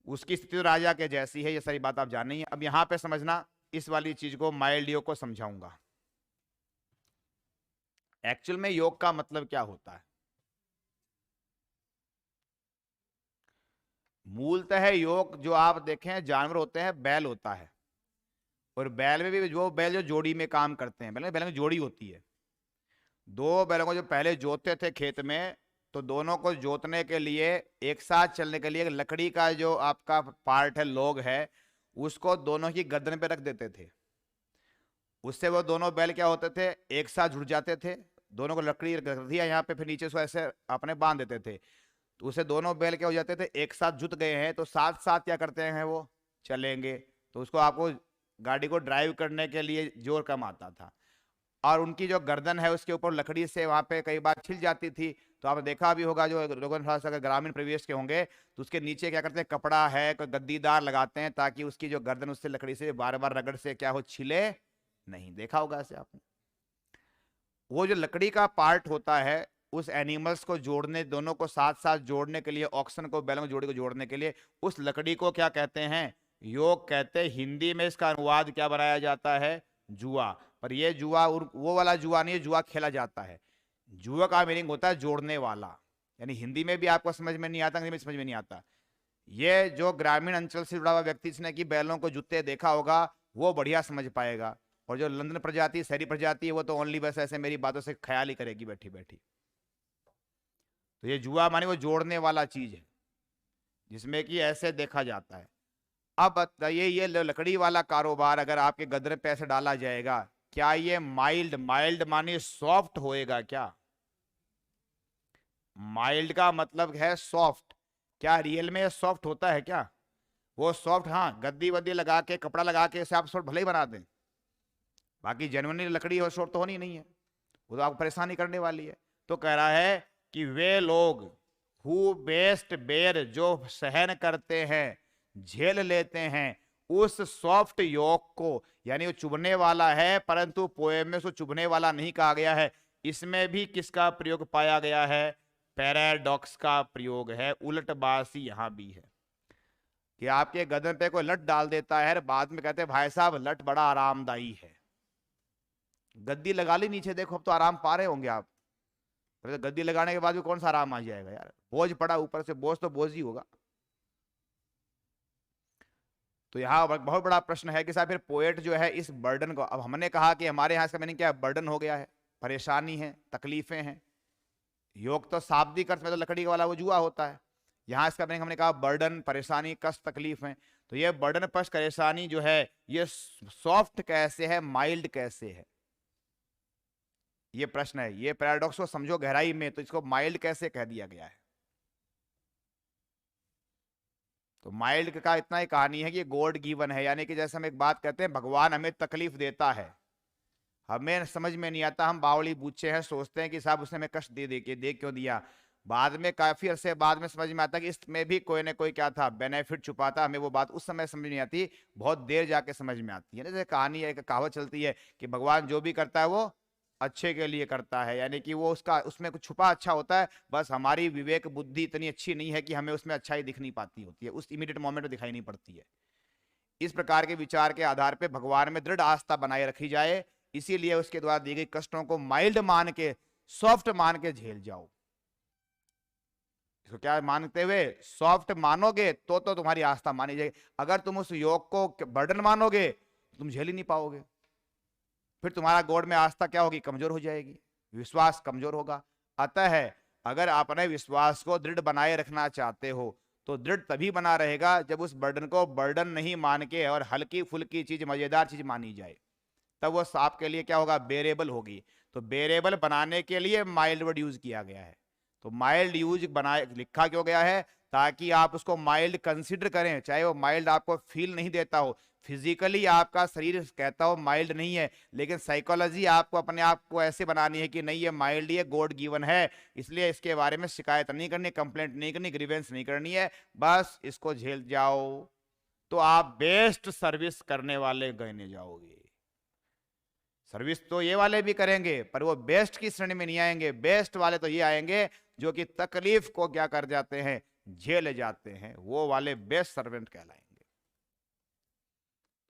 उसकी स्थिति राजा के जैसी है, ये सारी बात आप जान नहीं है। अब यहां पे समझना, इस वाली चीज को माइल्ड योग को समझाऊंगा। एक्चुअल में योग का मतलब क्या होता है। मूलतः योग जो आप देखें जानवर होते हैं, बैल होता है, और बैल में भी जो बैल जो जोड़ी में काम करते हैं, बैल में जोड़ी होती है। 2 बैलों को जो पहले जोतते थे खेत में, तो दोनों को जोतने के लिए, एक साथ चलने के लिए लकड़ी का जो आपका पार्ट है, लोग है, उसको दोनों की गर्दन पे रख देते थे। उससे वो दोनों बैल क्या होते थे, एक साथ जुड़ जाते थे। दोनों को लकड़ी रख दिया यहाँ पे, फिर नीचे से ऐसे अपने बांध देते थे, तो उससे दोनों बैल क्या हो जाते थे, एक साथ जुट गए हैं, तो साथ साथ क्या करते हैं वो चलेंगे। तो उसको आपको गाड़ी को ड्राइव करने के लिए जोर कम आता था। और उनकी जो गर्दन है उसके ऊपर लकड़ी से वहां पे कई बार छिल जाती थी। तो आप देखा भी होगा, जो लोगों अगर ग्रामीण परिवेश के होंगे तो उसके नीचे क्या करते हैं, कपड़ा है कोई गद्दीदार लगाते हैं, ताकि उसकी जो गर्दन उससे लकड़ी से बार बार रगड़ से क्या हो, छिले नहीं। देखा होगा ऐसे आपने। वो जो लकड़ी का पार्ट होता है, उस एनिमल्स को जोड़ने, दोनों को साथ साथ जोड़ने के लिए, ऑक्सन को बैलों को जोड़ी को जोड़ने के लिए, उस लकड़ी को क्या कहते हैं, योग कहते हैं। हिंदी में इसका अनुवाद क्या बनाया जाता है, जुआ। पर ये जुआ वो वाला जुआ नहीं है, जुआ खेला जाता है। जुआ का मीनिंग होता है जोड़ने वाला। यानी हिंदी में भी आपको समझ में नहीं आता, अंग्रेजी में समझ में नहीं आता। ये जो ग्रामीण अंचल से जुड़ा हुआ व्यक्ति जिसने कि बैलों को जुत्ते देखा होगा वो बढ़िया समझ पाएगा। और जो लंदन प्रजाति, शहरी प्रजाति है, वो तो ओनली बस ऐसे मेरी बातों से ख्याल ही करेगी बैठी बैठी। तो ये जुआ माने वो जोड़ने वाला चीज है, जिसमें कि ऐसे देखा जाता है। अब बताइए, ये लकड़ी वाला कारोबार अगर आपके गदर पे ऐसे डाला जाएगा, क्या ये माइल्ड, माइल्ड माने सॉफ्ट होएगा क्या? माइल्ड का मतलब है सॉफ्ट। क्या रियल में सॉफ्ट होता है क्या? वो सॉफ्ट, हाँ, गद्दी वद्दी लगा के कपड़ा लगा के इसे आप सॉफ्ट भले ही बना दें, बाकी जेन्युइनली लकड़ी और सॉफ्ट तो होनी नहीं है, वो तो आपको परेशानी करने वाली है। तो कह रहा है कि वे लोग हु बेस्ट बेयर, जो सहन करते हैं, झेल लेते हैं उस सॉफ्ट योक को, यानी वो चुभने वाला है, परंतु पोएम में उसको चुभने वाला नहीं कहा गया है। इसमें भी किसका प्रयोग पाया गया है? पैराडॉक्स का प्रयोग है, उलटबासी यहां भी है कि आपके गदन पे कोई लट डाल देता है, बाद में कहते हैं भाई साहब लट बड़ा आरामदायी है। गद्दी लगा ली नीचे, देखो अब तो आराम पा रहे होंगे आप। तो गद्दी लगाने के बाद भी कौन सा आराम आ जाएगा यार, बोझ पड़ा ऊपर से, बोझ तो बोझ ही होगा। तो यहाँ बहुत बड़ा प्रश्न है कि साहब फिर पोएट जो है इस बर्डन को, अब हमने कहा कि हमारे यहाँ इसका मीनिंग क्या है, बर्डन हो गया है, परेशानी है, तकलीफें हैं। योग तो शाब्दिक अर्थ में तो लकड़ी वाला वो जुआ होता है, यहाँ इसका मीनिंग हमने कहा बर्डन, परेशानी, कष्ट, तकलीफ है। तो ये बर्डन कष्ट परेशानी जो है ये सॉफ्ट कैसे है, माइल्ड कैसे है, ये प्रश्न है। ये पैराडॉक्स को समझो गहराई में, तो इसको माइल्ड कैसे कह दिया गया है। तो माइल्ड का इतना ही कहानी है कि गॉड गिवन है, यानी कि जैसे हम एक बात कहते हैं भगवान हमें तकलीफ देता है, हमें समझ में नहीं आता, हम बावली बूचे हैं, सोचते हैं कि साहब उसने हमें कष्ट दे क्यों दिया। बाद में काफी अरसे बाद में समझ में आता कि इसमें भी कोई ना कोई क्या था, बेनिफिट छुपा था। हमें वो बात उस समय समझ नहीं आती, बहुत देर जाके समझ में आती है। जैसे कहानी है, एक कहावत चलती है कि भगवान जो भी करता है वो अच्छे के लिए करता है, यानी कि वो उसका उसमें कुछ छुपा अच्छा होता है, बस हमारी विवेक बुद्धि इतनी अच्छी नहीं है कि हमें उसमें अच्छाई दिख नहीं पाती होती है, उस इमीडिएट मोमेंट में दिखाई नहीं पड़ती है। इस प्रकार के विचार के आधार पर भगवान में दृढ़ आस्था बनाए रखी जाए, इसीलिए उसके द्वारा दी गई कष्टों को माइल्ड मान के, सॉफ्ट मान के झेल जाओ। इसको क्या मानते हुए, सॉफ्ट मानोगे तो तुम्हारी आस्था मानी जाएगी। अगर तुम उस योग को बर्डन मानोगे तो तुम झेल ही नहीं पाओगे, फिर तुम्हारा गॉड में आस्था क्या होगी, कमजोर हो जाएगी, विश्वास कमजोर होगा। अतः अगर आप अपने विश्वास को दृढ़ बनाए रखना चाहते हो तो दृढ़ तभी बना रहेगा जब उस बर्डन को बर्डन नहीं मान के और हल्की फुल्की चीज, मजेदार चीज मानी जाए, तब वो आपके लिए क्या होगा, बेरेबल होगी। तो बेरेबल बनाने के लिए माइल्ड वर्ड यूज किया गया है। तो माइल्ड यूज बनाए लिखा क्यों गया है, ताकि आप उसको माइल्ड कंसिडर करें, चाहे वो माइल्ड आपको फील नहीं देता हो, फिजिकली आपका शरीर कहता हो माइल्ड नहीं है, लेकिन साइकोलॉजी आपको अपने आप को ऐसे बनानी है कि नहीं ये माइल्ड, ये गॉड गिवन है, इसलिए इसके बारे में शिकायत नहीं करनी, कंप्लेंट नहीं करनी, ग्रीवेंस नहीं करनी है, बस इसको झेल जाओ, तो आप बेस्ट सर्विस करने वाले गने जाओगे। सर्विस तो ये वाले भी करेंगे, पर वो बेस्ट की श्रेणी में नहीं आएंगे। बेस्ट वाले तो ये आएंगे जो कि तकलीफ को क्या कर जाते हैं, झेल जाते हैं, वो वाले बेस्ट सर्वेंट कहलाएंगे।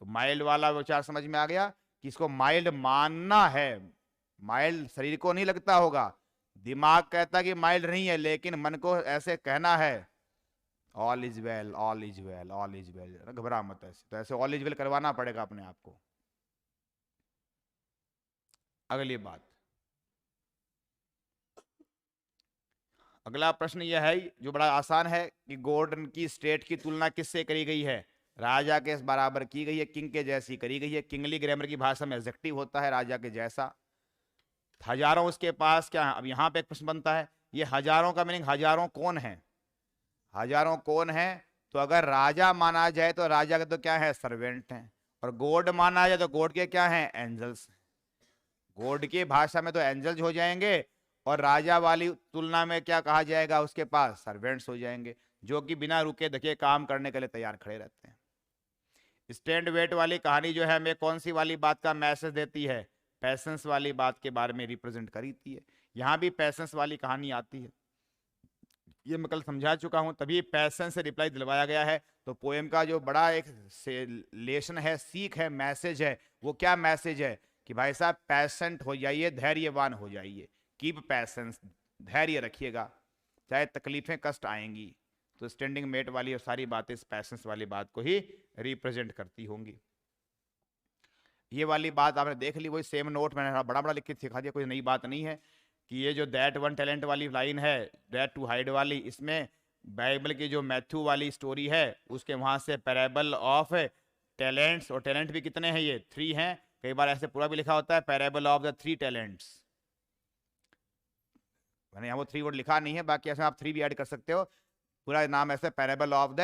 तो माइल्ड वाला विचार समझ में आ गया कि इसको माइल्ड मानना है। माइल्ड शरीर को नहीं लगता होगा, दिमाग कहता कि माइल्ड नहीं है, लेकिन मन को ऐसे कहना है all is well, all is well, all is well, घबरा मत ऐसे। तो ऐसे ऑल इज वेल करवाना पड़ेगा अपने आप को। अगली बात, अगला प्रश्न यह है जो बड़ा आसान है कि गॉड की स्टेट की तुलना किससे करी गई है, राजा के बराबर की गई है, किंग के जैसी करी गई है। किंगली ग्रामर की भाषा में एडजेक्टिव होता है राजा के जैसा। हजारों उसके पास क्या है। अब यहाँ पे एक प्रश्न बनता है, ये हजारों का मीनिंग हजारों कौन है, हजारों कौन है? तो अगर राजा माना जाए तो राजा के तो क्या है, सर्वेंट हैं, और गॉड माना जाए तो गॉड के क्या है, एंजल्स। गॉड की भाषा में तो एंजल्स हो जाएंगे, और राजा वाली तुलना में क्या कहा जाएगा, उसके पास सर्वेंट्स हो जाएंगे, जो कि बिना रुके धके काम करने के लिए तैयार खड़े रहते हैं। स्टैंड वेट वाली कहानी जो है हमें कौन सी वाली बात का मैसेज देती है, पैसेंस वाली बात के बारे में रिप्रेजेंट करती है। यहाँ भी पैसेंस वाली कहानी आती है, ये मैं कल समझा चुका हूं, तभी पैसेंस से रिप्लाई दिलवाया गया है। तो पोएम का जो बड़ा एक लेसन है, सीख है, मैसेज है, वो क्या मैसेज है कि भाई साहब पैसेंट हो जाइए, धैर्यवान हो जाइए, कीप पैसेंस, धैर्य रखिएगा, चाहे तकलीफें कष्ट आएंगी। तो स्टैंडिंग मेट वाली और सारी बातें इस पैसेंस वाली बात को ही रिप्रेजेंट करती होंगी। ये वाली बात आपने देख ली, वही सेम नोट मैंने बड़ा बड़ा लिख के सिखा दिया, कोई नई बात नहीं है। कि ये जो दैट वन टैलेंट वाली लाइन है, दैट टू हाइड वाली, इसमें बाइबल की जो मैथ्यू वाली स्टोरी है उसके वहां से पैराबल ऑफ टैलेंट्स, और टैलेंट भी कितने हैं, ये 3 हैं, कई बार ऐसे पूरा भी लिखा होता है पैराबल ऑफ द 3 टैलेंट्स। मैंने यहाँ वो 3 वर्ड लिखा नहीं है, बाकी ऐसे आप 3 भी ऐड कर सकते हो। पूरा नाम ऐसे पैराबल ऑफ द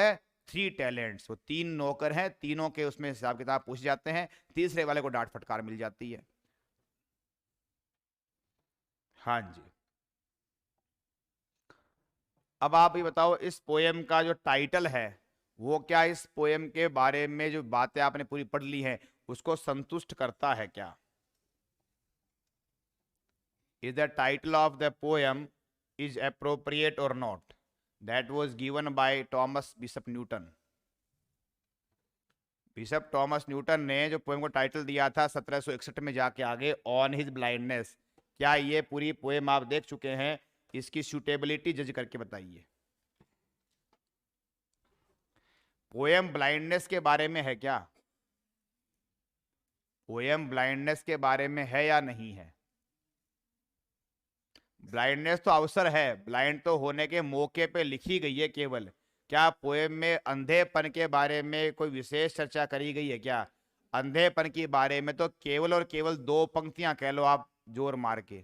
3 टैलेंट्स। वो 3 नौकर हैं, तीनों के उसमें हिसाब किताब पूछ जाते हैं, तीसरे वाले को डांट फटकार मिल जाती है। हाँ जी। अब आप ये बताओ, इस पोएम का जो टाइटल है वो क्या इस पोएम के बारे में जो बातें आपने पूरी पढ़ ली हैं उसको संतुष्ट करता है क्या? Is the title of the poem is appropriate or not? That was given by Thomas Bishop Newton. Bishop Thomas Newton ने जो पोएम को टाइटल दिया था 1761 में जाके आगे, ऑन हिज ब्लाइंडनेस। क्या ये पूरी पोएम आप देख चुके हैं? इसकी सूटेबिलिटी जज करके बताइए। पोएम ब्लाइंडनेस के बारे में है क्या? पोएम ब्लाइंडनेस के बारे में है या नहीं है? ब्लाइंडनेस तो अवसर है, ब्लाइंड तो होने के मौके पे लिखी गई है केवल। क्या पोएम में अंधेपन के बारे में कोई विशेष चर्चा करी गई है क्या? अंधेपन के बारे में तो केवल और केवल 2 पंक्तियां कह लो आप जोर मार के।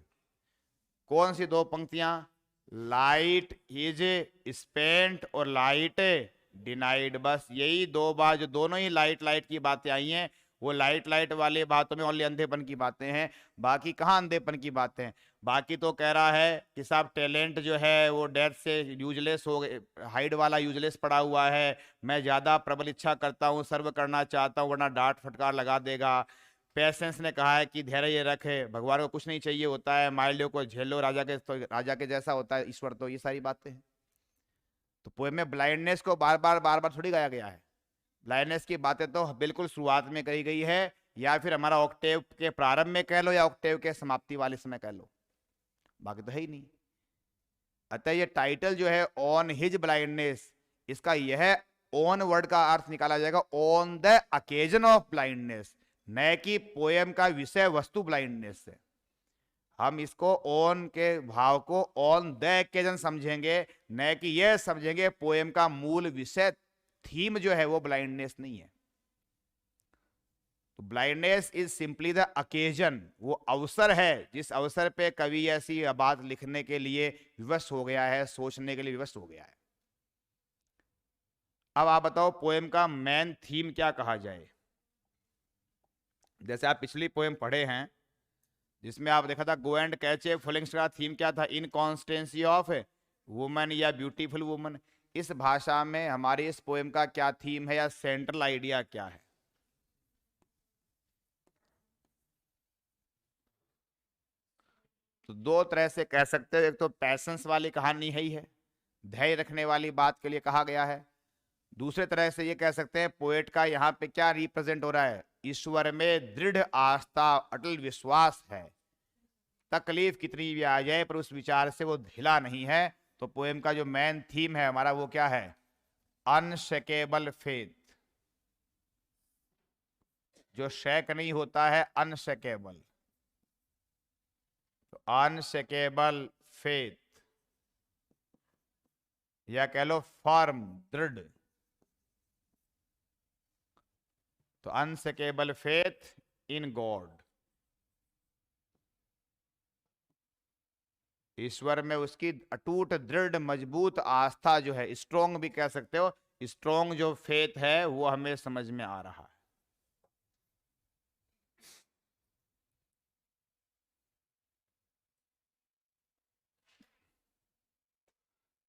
कौन सी 2 पंक्तियां? लाइट इज स्पेंट और लाइट डिनाइड। बस यही 2 बात, जो दोनों ही लाइट लाइट की बातें आई हैं, वो लाइट लाइट वाली बातों में ओनली अंधेपन की बातें हैं। बाकी कहाँ अंधेपन की बातें हैं? बाकी तो कह रहा है कि साहब टैलेंट जो है वो डेथ से यूजलेस हो गए, हाइड वाला यूजलेस पड़ा हुआ है, मैं ज्यादा प्रबल इच्छा करता हूँ, सर्व करना चाहता हूँ, वरना डांट फटकार लगा देगा। पेशेंस ने कहा है कि धैर्य रखे, भगवान को कुछ नहीं चाहिए होता है, माइल्डियो को झेलो, राजा के तो राजा के जैसा होता है ईश्वर। तो ये सारी बातें हैं। तो पोएम में ब्लाइंडनेस को बार बार थोड़ी गाया गया है। ब्लाइंडनेस की बातें तो बिल्कुल शुरुआत में कही गई है, या फिर हमारा ऑक्टेव के प्रारंभ में कह लो या ऑक्टेव के समाप्ति वाले समय कह लो, बाकी तो है ही नहीं। अतः ये टाइटल जो है ऑन हिज ब्लाइंडनेस, इसका यह ऑन वर्ड का अर्थ निकाला जाएगा on the occasion of blindness, न कि पोएम का विषय वस्तु ब्लाइंडनेस से। हम इसको ऑन के भाव को ऑन द अकेजन समझेंगे, न कि यह समझेंगे पोएम का मूल विषय थीम जो है वो ब्लाइंडनेस नहीं है। तो blindness is simply the occasion, वो अवसर है जिस अवसर पे कवि ऐसी बात लिखने के लिए विवश हो गया है, सोचने के लिए विवश हो गया है। अब आप बताओ पोएम का मेन थीम क्या कहा जाए? जैसे आप पिछली पोएम पढ़े हैं जिसमें आप देखा था go and catch a falling star, theme क्या था? इनकॉन्स्टेंसी ऑफ वुमन या ब्यूटीफुल वुमन। इस भाषा में हमारी इस पोएम का क्या थीम है या सेंट्रल आइडिया क्या है? तो 2 तरह से कह सकते हो, एक तो पैशंस वाली कहानी है ही है, धैर्य रखने वाली बात के लिए कहा गया है। दूसरे तरह से ये कह सकते हैं पोएट का यहाँ पे क्या रिप्रेजेंट हो रहा है? ईश्वर में दृढ़ आस्था, अटल विश्वास है, तकलीफ कितनी भी आ जाए पर उस विचार से वो ढिला नहीं है। तो पोएम का जो मेन थीम है हमारा वो क्या है? Unshakeable faith. जो शेक नहीं होता है, अनशेकेबल। तो अनशेकेबल फेथ, या कह लो फर्म, दृढ़। तो अनशेकेबल फेथ इन गॉड, ईश्वर में उसकी अटूट दृढ़ मजबूत आस्था जो है, स्ट्रोंग भी कह सकते हो, स्ट्रोंग जो फेथ है वो हमें समझ में आ रहा है।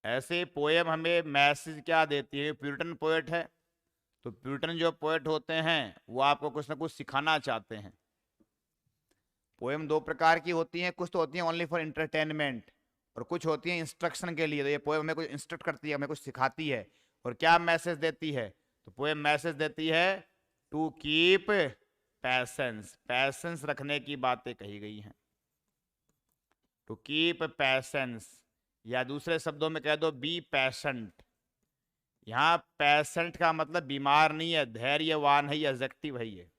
ऐसे पोएम हमें मैसेज क्या देती है? प्यूरिटन पोएट है, तो प्यूरिटन जो पोएट होते हैं वो आपको कुछ ना कुछ सिखाना चाहते हैं। पोएम 2 प्रकार की होती हैं, कुछ तो होती हैं ओनली फॉर इंटरटेनमेंट और कुछ होती हैं इंस्ट्रक्शन के लिए। तो ये पोएम हमें कुछ इंस्ट्रक्ट करती है, हमें कुछ सिखाती है। और क्या मैसेज देती है? तो पोएम मैसेज देती है टू कीप पैसेंस, पैसेंस रखने की बातें कही गई हैं। टू कीप पैसेंस, या दूसरे शब्दों में कह दो बी पैशेंट। यहाँ पैशेंट का मतलब बीमार नहीं है, धैर्यवान है, ये एडजेक्टिव है। ये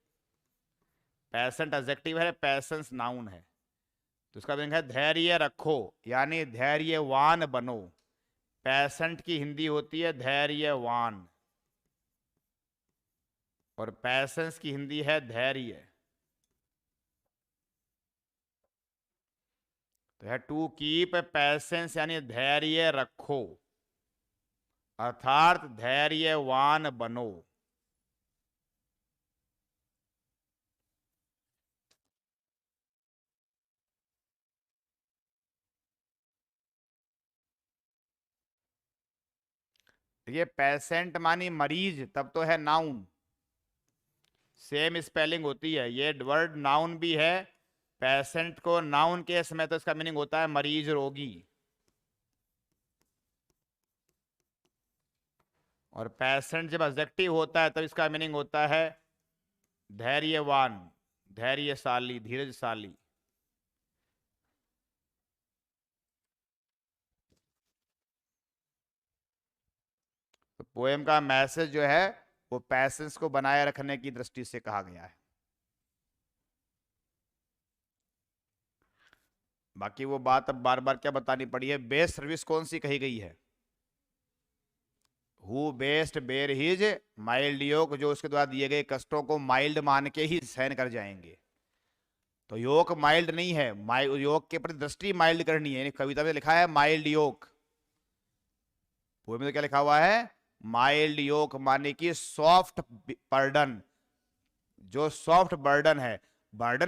पैशेंट एडजेक्टिव है, पैसेंस नाउन है। तो उसका मीनिंग है धैर्य रखो, यानी धैर्यवान बनो। पैशेंट की हिंदी होती है धैर्यवान, और पैसेंस की हिंदी है धैर्य। तो है टू कीप पैसेंस यानी धैर्य रखो, अर्थात धैर्यवान बनो। ये पेशेंट मानी मरीज, तब तो है नाउन, सेम स्पेलिंग होती है। ये वर्ड नाउन भी है, पेशेंट को नाउन के समय तो इसका मीनिंग होता है मरीज, रोगी। और पेशेंट जब एडजेक्टिव होता है तब इसका मीनिंग होता है धैर्यवान, धैर्यशाली, धीरजशाली। तो पोएम का मैसेज जो है वो पैसेंस को बनाए रखने की दृष्टि से कहा गया है। बाकी वो बात अब बार बार क्या बतानी पड़ी है, बेस्ट सर्विस कौन सी कही गई है? हु बेस्ट बेर हिज माइल्ड योक, जो उसके द्वारा दिए गए कष्टों को माइल्ड मान के ही सहन कर जाएंगे। तो योक माइल्ड नहीं है, योग के प्रति दृष्टि माइल्ड करनी है। कविता में लिखा है माइल्ड योक, पोएम में तो क्या लिखा हुआ है? माइल्ड योक, माने कि सॉफ्ट बर्डन। जो सॉफ्ट बर्डन है, बर्डन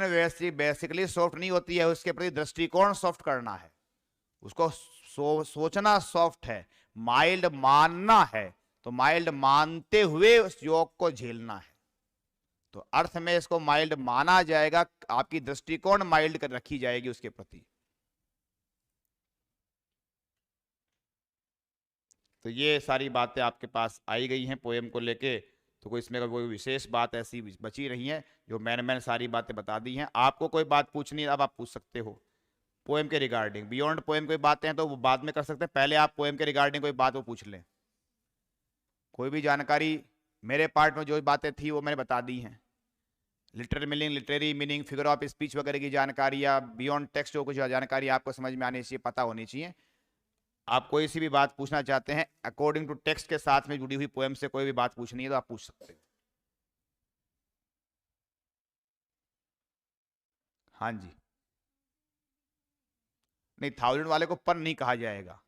बेसिकली सॉफ्ट नहीं होती है, उसके प्रति दृष्टिकोण सॉफ्ट करना है, उसको सोचना सॉफ्ट है, माइल्ड मानना है, तो माइल्ड मानते हुए उस योग को झेलना है। तो अर्थ में इसको माइल्ड माना जाएगा, आपकी दृष्टिकोण माइल्ड कर रखी जाएगी उसके प्रति। तो ये सारी बातें आपके पास आई गई हैं पोएम को लेके। तो कोई इसमें कोई विशेष बात ऐसी बची रही है जो मैंने सारी बातें बता दी हैं। आपको कोई बात पूछनी है अब आप पूछ सकते हो पोएम के रिगार्डिंग। बियॉन्ड पोएम कोई बातें हैं तो वो बाद में कर सकते हैं, पहले आप पोएम के रिगार्डिंग कोई बात वो पूछ लें। कोई भी जानकारी, मेरे पार्ट में जो बातें थी वो मैंने बता दी हैं। Literal meaning, literary meaning, figure of speech वगैरह की जानकारी या बियॉन्ड टेक्स्ट जो कुछ जानकारी आपको समझ में आनी चाहिए, पता होनी चाहिए। आप कोई सी भी बात पूछना चाहते हैं अकॉर्डिंग टू टेक्स्ट के साथ में जुड़ी हुई पोएम से कोई भी बात पूछनी है तो आप पूछ सकते हैं। हाँ जी। नहीं, 1000 वाले को पन नहीं कहा जाएगा।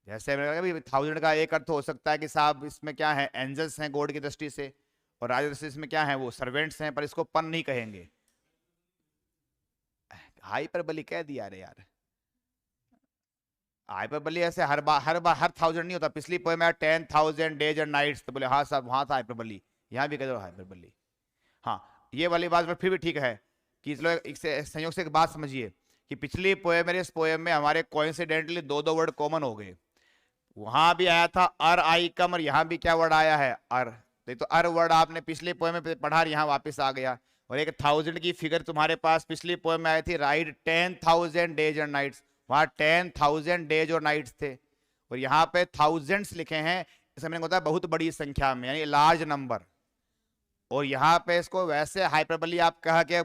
जैसे मैंने कहा 1000 का एक अर्थ हो सकता है कि साहब इसमें क्या है, एंजल्स हैं गॉड की दृष्टि से, और राजा दृष्टि इसमें क्या है, वो सर्वेंट्स हैं, पर इसको पन नहीं कहेंगे। हाइपरबली कह दिया रे यार। हाइपरबली ऐसे हर 1000 नहीं होता। पिछली पोएम में 10,000 डेज एंड नाइट्स, तो बोले हाँ साहब वहां था हाइपरबली, यहाँ भी कह दो हाइपरबली। हाँ, ये वाली बात पर फिर भी ठीक है कि चलो एक संयोग से एक बात समझिए कि पिछली पोएम में, इस पोएम में हमारे कोइंसिडेंटली दो दो वर्ड कॉमन हो गए। वहां भी आया था अर आई कम, और यहाँ भी क्या वर्ड आया है, अर। तो अर वर्ड आपने पिछली पोएम में पढ़ा, यहाँ वापस आ गया। और एक 1000 की फिगर तुम्हारे पास पिछली पोएम में आई थी, राइट 10,000 डेज एंड नाइट्स, वहां 10,000 डेज और नाइट्स थे, और यहाँ पे थाउजेंड्स लिखे हैं। इसका मीनिंग होता है बहुत बड़ी संख्या में, यानी लार्ज नंबर। और यहाँ पे इसको वैसे हाइपरबली आप कहा कि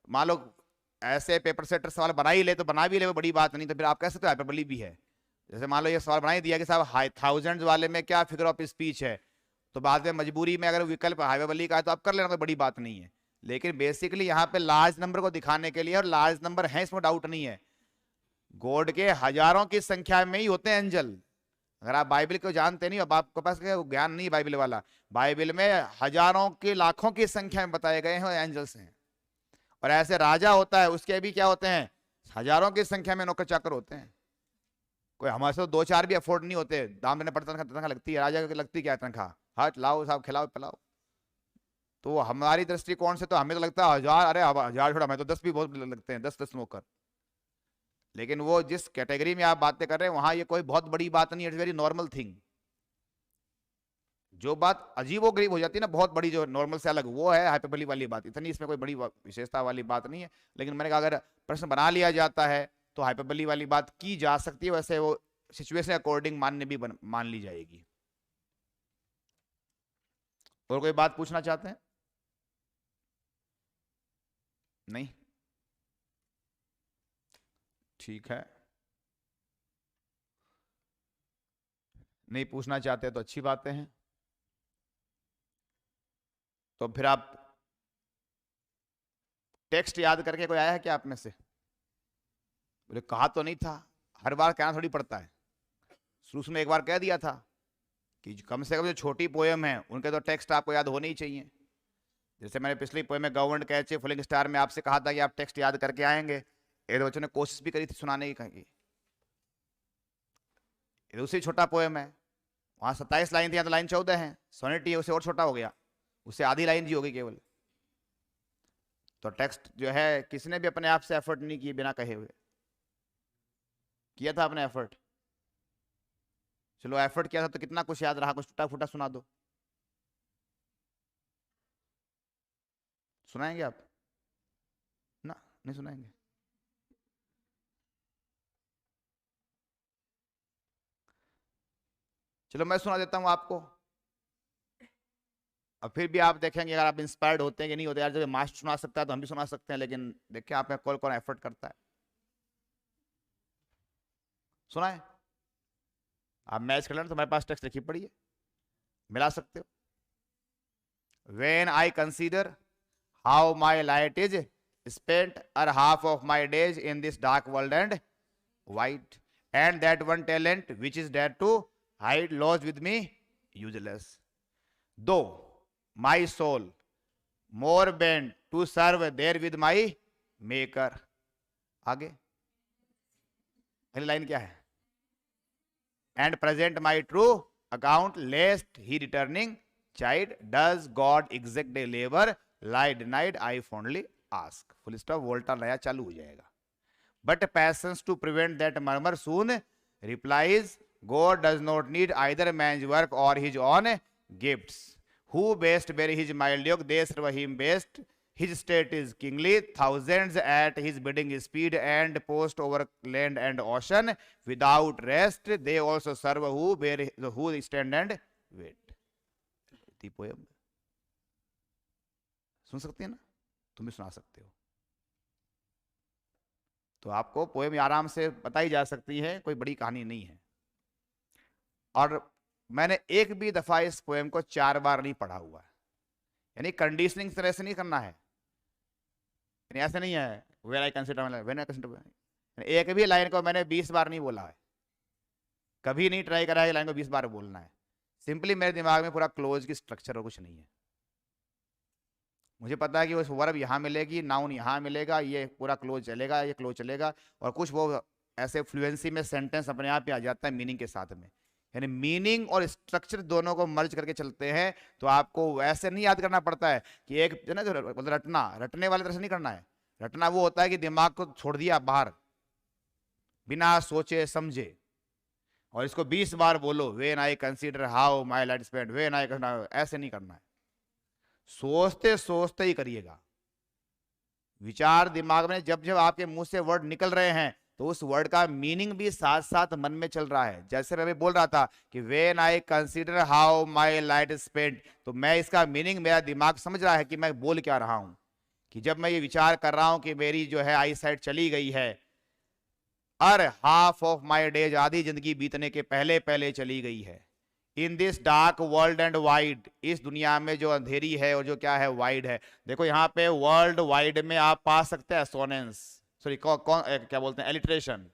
मान लो ऐसे पेपर सेटर सवाल बना ही ले तो बना भी ले, वो बड़ी बात नहीं, तो फिर आप कह सकते हो हाइपरबली भी है। जैसे मान लो ये सवाल बना ही दिया कि साहब 1000 वाले में क्या फिगर ऑफ स्पीच है, तो बाद में मजबूरी में अगर विकल्प हाइपरबली का है तो आप कर लेना, कोई बड़ी बात नहीं है। लेकिन बेसिकली यहाँ पे लार्ज नंबर को दिखाने के लिए, और लार्ज नंबर है इसमें डाउट नहीं है, गॉड के हजारों की संख्या में ही होते हैं एंजल। अगर आप बाइबल को जानते नहीं, अब आपके पास ज्ञान नहीं बाइबल वाला, बाइबल में हजारों की लाखों की संख्या में बताए गए हैं एंजल्स हैं। और ऐसे राजा होता है, उसके भी क्या होते हैं, हजारों की संख्या में नौकर चाकर होते हैं। कोई हमारे से दो चार भी अफोर्ड नहीं होते, दाम देने पड़ता, तनख्वाह लगती है। राजा की लगती क्या तनख्वाह, हाथ लाओ साहब, खिलाओ पिलाओ। तो हमारी दृष्टिकोण से तो हमें तो लगता है हजार, अरे हजार छोड़ा, हमें तो 10 भी बहुत लगते हैं, 10 नौकर। लेकिन वो जिस कैटेगरी में आप बातें कर रहे हैं वहां ये कोई बहुत बड़ी बात नहीं, इट्स वेरी नॉर्मल थिंग। जो बात अजीबो गरीब हो जाती है ना, बहुत बड़ी, जो नॉर्मल से अलग, वो है हाइपरबली वाली बात। इतनी इसमें कोई बड़ी विशेषता वाली बात नहीं है। लेकिन मैंने कहा अगर प्रश्न बना लिया जाता है तो हाइपरबली वाली बात की जा सकती है, वैसे वो सिचुएशन अकॉर्डिंग मानने भी मान ली जाएगी। और कोई बात पूछना चाहते हैं? नहीं, ठीक है। नहीं पूछना चाहते तो अच्छी बातें हैं। तो फिर आप टेक्स्ट याद करके, कोई आया है क्या आप में से? बोले कहा तो नहीं था, हर बार कहना थोड़ी पड़ता है। शुरू में एक बार कह दिया था कि कम से कम जो छोटी पोएम है उनके तो टेक्स्ट आपको याद होने ही चाहिए। जैसे मैंने पिछली पोएम में गवर्नमेंट कैचे फुलिंग स्टार में आपसे कहा था कि आप टेक्स्ट याद करके आएंगे, एक बच्चों ने कोशिश भी करी थी सुनाने की, कहीं दूसरी छोटा पोएम है, वहां 27 लाइन थी, यहाँ तो लाइन 14 है, सोनेट ही है, उसे और छोटा हो गया, उससे आधी लाइन जी होगी केवल। तो टेक्स्ट जो है किसने भी अपने आप से एफर्ट नहीं किए बिना कहे हुए, किया था अपने एफर्ट। चलो एफर्ट किया था तो कितना कुछ याद रहा, कुछ टूटा फूटा सुना दो। सुनाएंगे आप ना? नहीं सुनाएंगे? चलो मैं सुना देता हूं आपको, और फिर भी आप देखेंगे अगर आप इंस्पायर्ड होते हैं कि नहीं होते, यार जब मास्टर सुना सकता है तो हम भी सुना सकते हैं, लेकिन देखिए आप में कौन कौन एफर्ट करता है। सुनाए? आप मैच खेल रहे हैं तो हमारे पास टेक्स्ट लिखी पड़ी है, मिला सकते हो। When I consider how my light is spent or half of my days in this dark world and white, and that one talent which is there to hide lost with me useless, though my soul more bent to serve there with my maker। आगे अगली line क्या है? And present my true account lest he returning child does God exact labor lie denied I fondly ask। Full stop, volta नया चालू हो जाएगा। But patience to prevent that murmur soon replies God does not need either man's work or his own gifts, who best bear his mild yoke they serve him best, his state is kingly, thousands at his bidding speed and post over land and ocean without rest they also serve who bear who stand and wait। Poem सुन सकते हैं ना? तुम भी सुना सकते हो। तो आपको पोएम आराम से बताई जा सकती है, कोई बड़ी कहानी नहीं है। और मैंने एक भी दफा इस पोएम को 4 बार नहीं पढ़ा हुआ है, यानी कंडीशनिंग तरह से नहीं करना है, यानी ऐसे नहीं है when I consider when I consider, एक भी लाइन को मैंने 20 बार नहीं बोला है, कभी नहीं ट्राई करा है लाइन को 20 बार बोलना है। सिंपली मेरे दिमाग में पूरा क्लोज की स्ट्रक्चर और कुछ नहीं है। मुझे पता है कि वो वर्ब यहाँ मिलेगी, नाउन यहाँ मिलेगा, ये पूरा क्लोज चलेगा, ये क्लोज चलेगा, और कुछ वो ऐसे फ्लुएंसी में सेंटेंस अपने आप ही आ जाता है मीनिंग के साथ में, यानी मीनिंग और स्ट्रक्चर दोनों को मर्ज करके चलते हैं। तो आपको वैसे नहीं याद करना पड़ता है कि एक ना जो रटना, रटने वाले तरह से नहीं करना है। रटना वो होता है कि दिमाग को छोड़ दिया बाहर बिना सोचे समझे, और इसको 20 बार बोलो, when I consider how my life spent, when I, ऐसे नहीं करना है, सोचते सोचते ही करिएगा। विचार दिमाग में जब जब आपके मुंह से वर्ड निकल रहे हैं तो उस वर्ड का मीनिंग भी साथ साथ मन में चल रहा है। जैसे मैं बोल रहा था कि when I consider how my light spent, तो मैं इसका मीनिंग मेरा दिमाग समझ रहा है कि मैं बोल क्या रहा हूं, कि जब मैं ये विचार कर रहा हूं कि मेरी जो है आई साइट चली गई है, और हाफ ऑफ माय डेज, आधी जिंदगी बीतने के पहले पहले चली गई है, इन this dark world and wide, इस दुनिया में जो अंधेरी है और जो क्या है वाइड है। देखो यहाँ पे वर्ल्ड वाइड में आप पा सकते हैं सोनेंस, सॉरी कौन क्या बोलते हैं, एलिट्रेशन।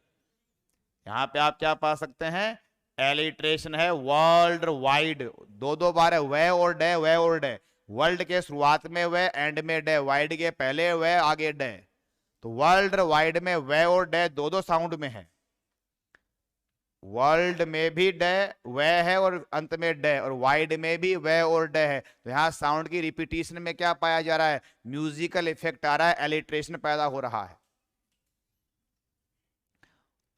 यहाँ पे आप क्या पा सकते हैं, एलिट्रेशन है। वर्ल्ड वाइड 2-2 बार है, वे और डे, वे और डे। वर्ल्ड के शुरुआत में वे, एंड में डे, वाइड के पहले वे, आगे डे। तो वर्ल्ड वाइड में वे और डे 2-2 साउंड में है। वर्ल्ड में भी डे वे है और अंत में डे, और वाइड में भी वे और डे है। तो यहाँ साउंड की रिपीटिशन में क्या पाया जा रहा है, म्यूजिकल इफेक्ट आ रहा है, एलिट्रेशन पैदा हो रहा है।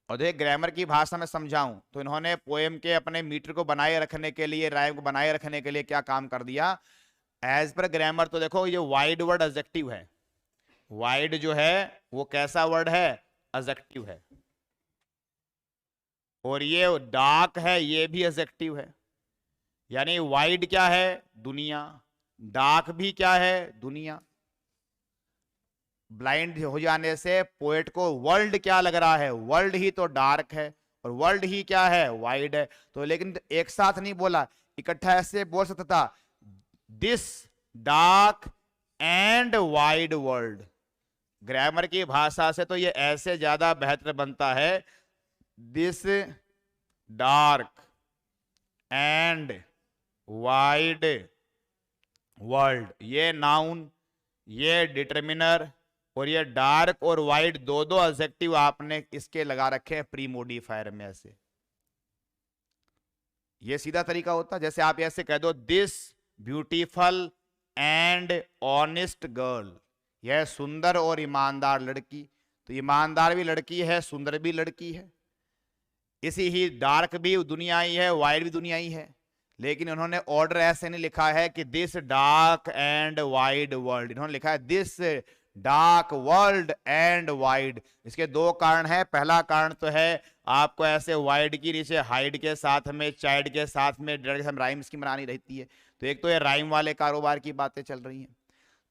और देखिए ग्रामर की भाषा में समझाऊं तो इन्होंने पोएम के अपने मीटर को बनाए रखने के लिए, राइम को बनाए रखने के लिए क्या काम कर दिया। एज पर ग्रामर तो देखो ये वाइड वर्ड एडजेक्टिव है, वाइड जो है वो कैसा वर्ड है, एडजेक्टिव है। और ये डार्क है, ये भी एडजेक्टिव है। यानी वाइड क्या है, दुनिया, डार्क भी क्या है, दुनिया। ब्लाइंड हो जाने से पोएट को वर्ल्ड क्या लग रहा है, वर्ल्ड ही तो डार्क है और वर्ल्ड ही क्या है, वाइड है। तो लेकिन एक साथ नहीं बोला, इकट्ठा ऐसे बोल सकता था, this dark and wide world, grammar की भाषा से तो ये ऐसे ज्यादा बेहतर बनता है, this dark and wide world, ये नाउन, ये डिटर्मिनर और ये डार्क और वाइड, दो दो एडजेक्टिव आपने इसके लगा रखे हैं प्री मॉडिफायर में। ऐसे ये सीधा तरीका होता, जैसे आप ऐसे कह दो this beautiful and honest girl, यह सुंदर और ईमानदार लड़की, तो ईमानदार भी लड़की है, सुंदर भी लड़की है। इसी ही डार्क भी दुनिया ही है, वाइड भी दुनिया ही है, लेकिन उन्होंने ऑर्डर ऐसे नहीं लिखा है कि this dark and wide world, इन्होंने लिखा है this dark world and wide. इसके दो कारण है, पहला कारण तो है आपको ऐसे वाइड की नीचे हाइड के साथ में, चाइल्ड के साथ में राइम की बनानी रहती है, तो एक तो ये राइम वाले कारोबार की बातें चल रही हैं।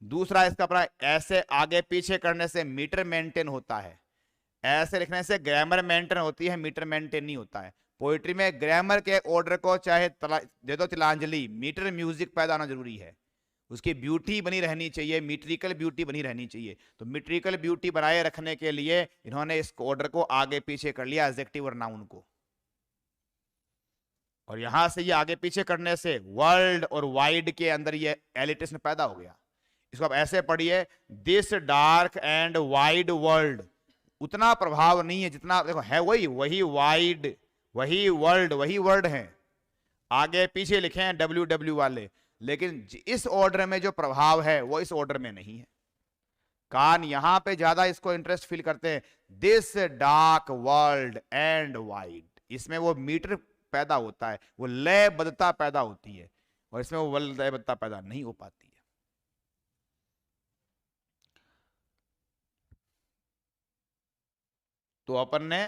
दूसरा इसका अपना ऐसे आगे पीछे करने से मीटर मेंटेन होता है, ऐसे लिखने से ग्रामर मेंटेन होती है, मीटर मेंटेन नहीं होता है। पोइट्री में ग्रामर के ऑर्डर को चाहे दे दो तिलांजलि, मीटर म्यूजिक पैदा होना जरूरी है, उसकी ब्यूटी बनी रहनी चाहिए, मीट्रिकल ब्यूटी बनी रहनी चाहिए। तो मीट्रिकल ब्यूटी बनाए रखने के लिए इन्होंने इस ऑर्डर को आगे पीछे कर लिया, एडजेक्टिव और नाउन को, और यहां से ये आगे पीछे करने से वर्ल्ड और वाइड के अंदर ये एलिटेशन पैदा हो गया। इसको आप ऐसे पढ़िए, this dark and wide world, उतना प्रभाव नहीं है जितना, देखो है वही वाइड, वही वर्ल्ड, वही वर्ड है, आगे पीछे लिखे हैं WW वाले, लेकिन इस ऑर्डर में जो प्रभाव है वो इस ऑर्डर में नहीं है। कान यहां पे ज्यादा इसको इंटरेस्ट फील करते हैं, this dark world and wide, इसमें वो मीटर पैदा होता है, वो लयबद्धता पैदा होती है, और इसमें वो लयबद्धता पैदा नहीं हो पाती है। तो अपन ने,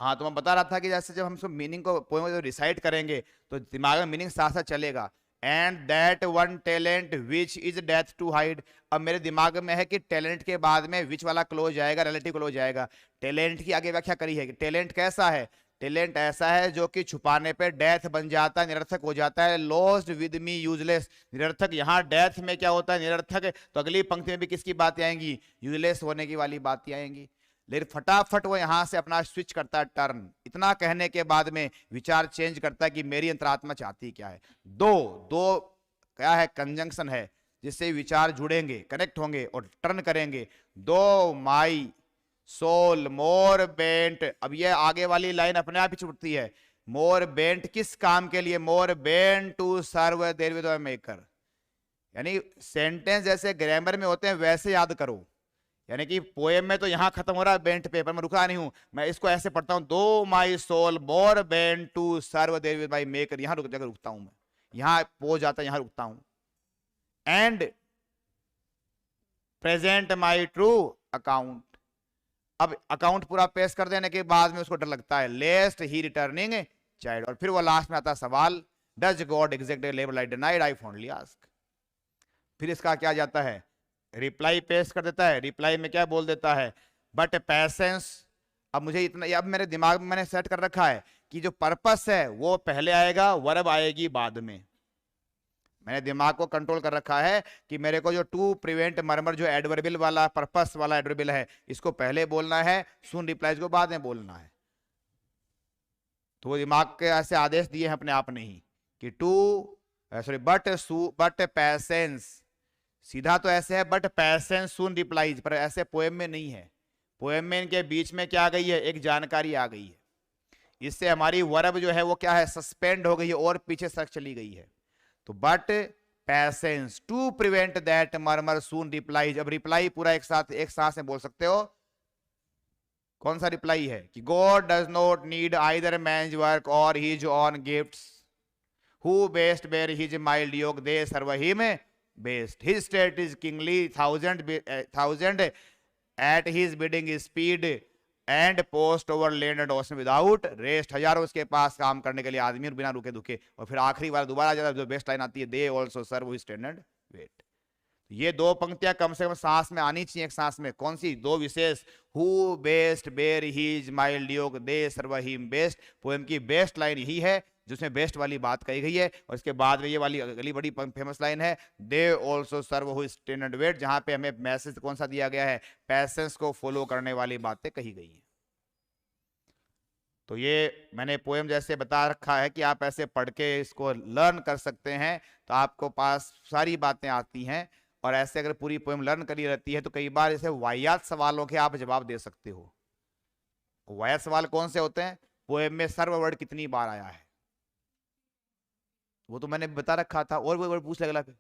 हाँ तो मैं बता रहा था कि जैसे जब हम इसको मीनिंग को पोएम को रिसाइट करेंगे तो दिमाग में मीनिंग साथ साथ चलेगा। And that one talent which is death to hide, अब मेरे दिमाग में है कि टैलेंट के बाद में विच वाला क्लोज जाएगा, रिलेटिव क्लोज जाएगा। टैलेंट की आगे व्याख्या करी है कि टैलेंट कैसा है, टैलेंट ऐसा है जो कि छुपाने पे डेथ बन जाता है, निरर्थक हो जाता है। लॉस्ट विद मी यूजलेस, निरर्थक, यहाँ डेथ में क्या होता है, निरर्थक, तो अगली पंक्ति में भी किसकी बातें आएंगी, यूजलेस होने की वाली बातें आएंगी। लेकिन फटाफट वो यहां से अपना स्विच करता है टर्न, इतना कहने के बाद में विचार चेंज करता है कि मेरी अंतरात्मा चाहती क्या है। दो दो क्या है, कंजंक्शन है जिससे विचार जुड़ेंगे, कनेक्ट होंगे और टर्न करेंगे। दो माई सोल मोर बेंट, अब ये आगे वाली लाइन अपने आप ही छूटती है, मोर बेंट किस काम के लिए, more bent to serve there with maker, यानी सेंटेंस जैसे ग्रामर में होते हैं वैसे याद करो। यानी कि पोएम में तो यहां खत्म हो रहा है बेंट पे, पर मैं रुका नहीं हूं, मैं इसको ऐसे पढ़ता हूं, though my soul more bent to serve there with my maker, यहां जगह रुकता हूं मैं, यहां पहुंच जाता, यहां रुकता हूं। And present my true account, अब अकाउंट पूरा पेश कर देने के बाद में उसको डर लगता है, लेस्ट ही रिटर्निंग चाइल्ड, और फिर वो लास्ट में आता है सवाल, does God exact level I denied I fondly ask. फिर इसका क्या जाता है, रिप्लाई पेश कर देता है, रिप्लाई में क्या बोल देता है, बट पैसेंस, अब मुझे इतना, अब मेरे दिमाग में मैंने सेट कर रखा है कि जो पर्पस है वो पहले आएगा, वर्ब आएगी बाद में। मैंने दिमाग को कंट्रोल कर रखा है कि मेरे को जो टू प्रिवेंट मर्मर, जो एडवर्बियल वाला, पर्पस वाला एडवर्बियल है, इसको पहले बोलना है, सुन रिप्लाइज को बाद में बोलना है। तो वो दिमाग के ऐसे आदेश दिए हैं अपने आप ने ही कि बट पैसेंस, सीधा तो ऐसे है बट पैसेंस सुन रिप्लाइज, पर ऐसे पोएम में नहीं है। पोएम में इनके बीच में क्या आ गई है, एक जानकारी आ गई है, इससे हमारी वर्ब जो है वो क्या है, सस्पेंड हो गई है और पीछे तक चली गई है। तो but patience to prevent that murmur soon replies, अब रिप्लाई पूरा एक सांस में बोल सकते हो। कौन सा रिप्लाई है कि God does not need either man's work or his own gifts, who best bear his mild yoke they serve him best, his state is kingly, thousand at his bidding speed and post over land and ocean without rest, हजारों उसके पास काम करने के लिए आदमी और बिना रुके दुखे। और फिर आखिरी वाला दोबारा आ जाता है, जो बेस्ट लाइन आती है, they also serve his standard wait. ये दो पंक्तियां कम से कम सांस में आनी चाहिए, एक सांस में। कौन सी दो विशेष, who best bear his mild yoke they serve him best, poem की बेस्ट लाइन यही है जिसमें बेस्ट वाली बात कही गई है। और इसके बाद में ये वाली अगली बड़ी फेमस लाइन है, they also serve who stand and wait, जहां पे हमें मैसेज कौन सा दिया गया है, पैसेंस को फॉलो करने वाली बातें कही गई है। तो ये मैंने पोएम जैसे बता रखा है कि आप ऐसे पढ़ के इसको लर्न कर सकते हैं, तो आपको पास सारी बातें आती हैं। और ऐसे अगर पूरी पोएम लर्न करी रहती है तो कई बार ऐसे वाहियात सवालों के आप जवाब दे सकते हो। वाहियात सवाल कौन से होते हैं, पोएम में सर्व वर्ड कितनी बार आया है, वो तो मैंने बता रखा था। और वो वर्ड पूछ लगला पे,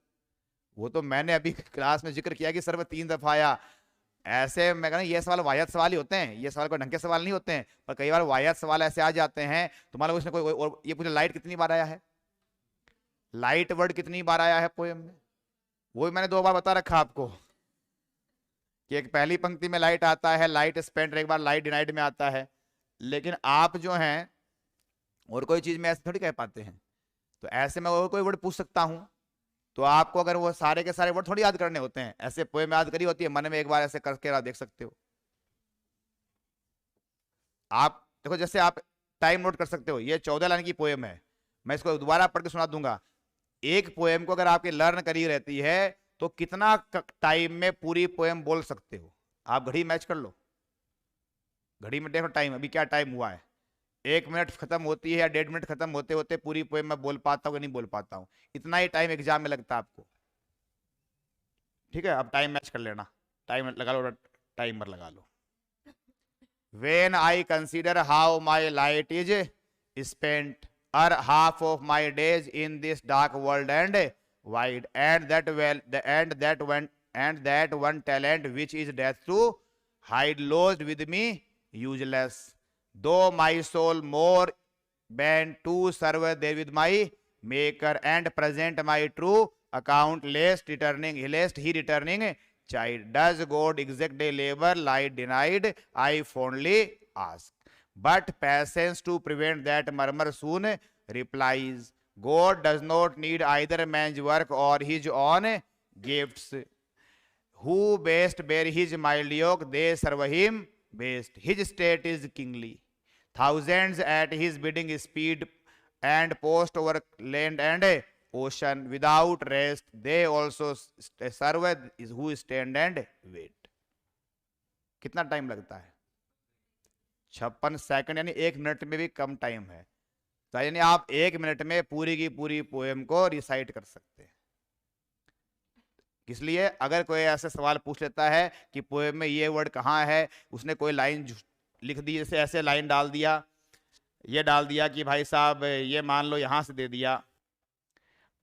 वो तो मैंने अभी क्लास में जिक्र किया कि सर्व 3 दफा आया। ऐसे मैं कहना ये सवाल वाहियात सवाल ही होते हैं, ये सवाल कोई ढंग के सवाल नहीं होते हैं, पर कई बार वाहियात सवाल ऐसे आ जाते हैं। तो मान लो उसने कोई और ये पूछा लाइट कितनी बार आया है, लाइट वर्ड कितनी बार आया है पोएम में, वो भी मैंने 2 बार बता रखा आपको कि एक पहली पंक्ति में लाइट आता है, लाइट स्पेंड, एक बार लाइट डिनाइड में आता है। लेकिन आप जो हैं और कोई चीज में ऐसे थोड़ी कह पाते हैं, तो ऐसे मैं और कोई वर्ड पूछ सकता हूं, तो आपको अगर वो सारे के सारे वर्ड थोड़ी याद करने होते हैं, ऐसे पोएम याद करी होती है, मन में एक बार ऐसे करके आप देख सकते हो। आप देखो जैसे आप टाइम नोट कर सकते हो, ये 14 लाइन की पोएम है, मैं इसको दोबारा पढ़ के सुना दूंगा। एक पोएम को अगर आपकी लर्न करी रहती है तो कितना टाइम में पूरी पोएम बोल सकते हो। आप घड़ी मैच कर लो, घड़ी में देखो टाइम, अभी क्या टाइम हुआ है, 1 मिनट खत्म होती है या 1.5 मिनट खत्म होते होते पूरी पोएम मैं बोल पाता हूँ कि नहीं बोल पाता हूँ। इतना ही टाइम एग्जाम में लगता है आपको, ठीक है। अब टाइम मैच कर लेना, टाइम लगा लो, टाइमर लगा लो। When I consider how my light is spent, or half of my days in this dark world and wide, and that one talent which is death to hide lost with me useless, though my soul more bent to serve there with my maker and present my true account, lest he returning child, does God exact labor lie denied, I fondly ask, but patience to prevent that murmur soon replies, God does not need either man's work or his own gifts, who best bear his mild yoke, they serve him best, his state is kingly, thousands at his bidding speed and post over land and ocean without rest, they also serve who stand and wait। कितना time लगता है, 56 second, यानी 1 minute में भी कम time है। तो यानी आप 1 मिनट में पूरी की पूरी पोएम को रिसाइट कर सकते हैं। इसलिए अगर कोई ऐसे सवाल पूछ लेता है कि पोएम में ये वर्ड कहाँ है, उसने कोई लाइन लिख दी, जैसे ऐसे लाइन डाल दिया, ये डाल दिया कि भाई साहब ये मान लो यहां से दे दिया,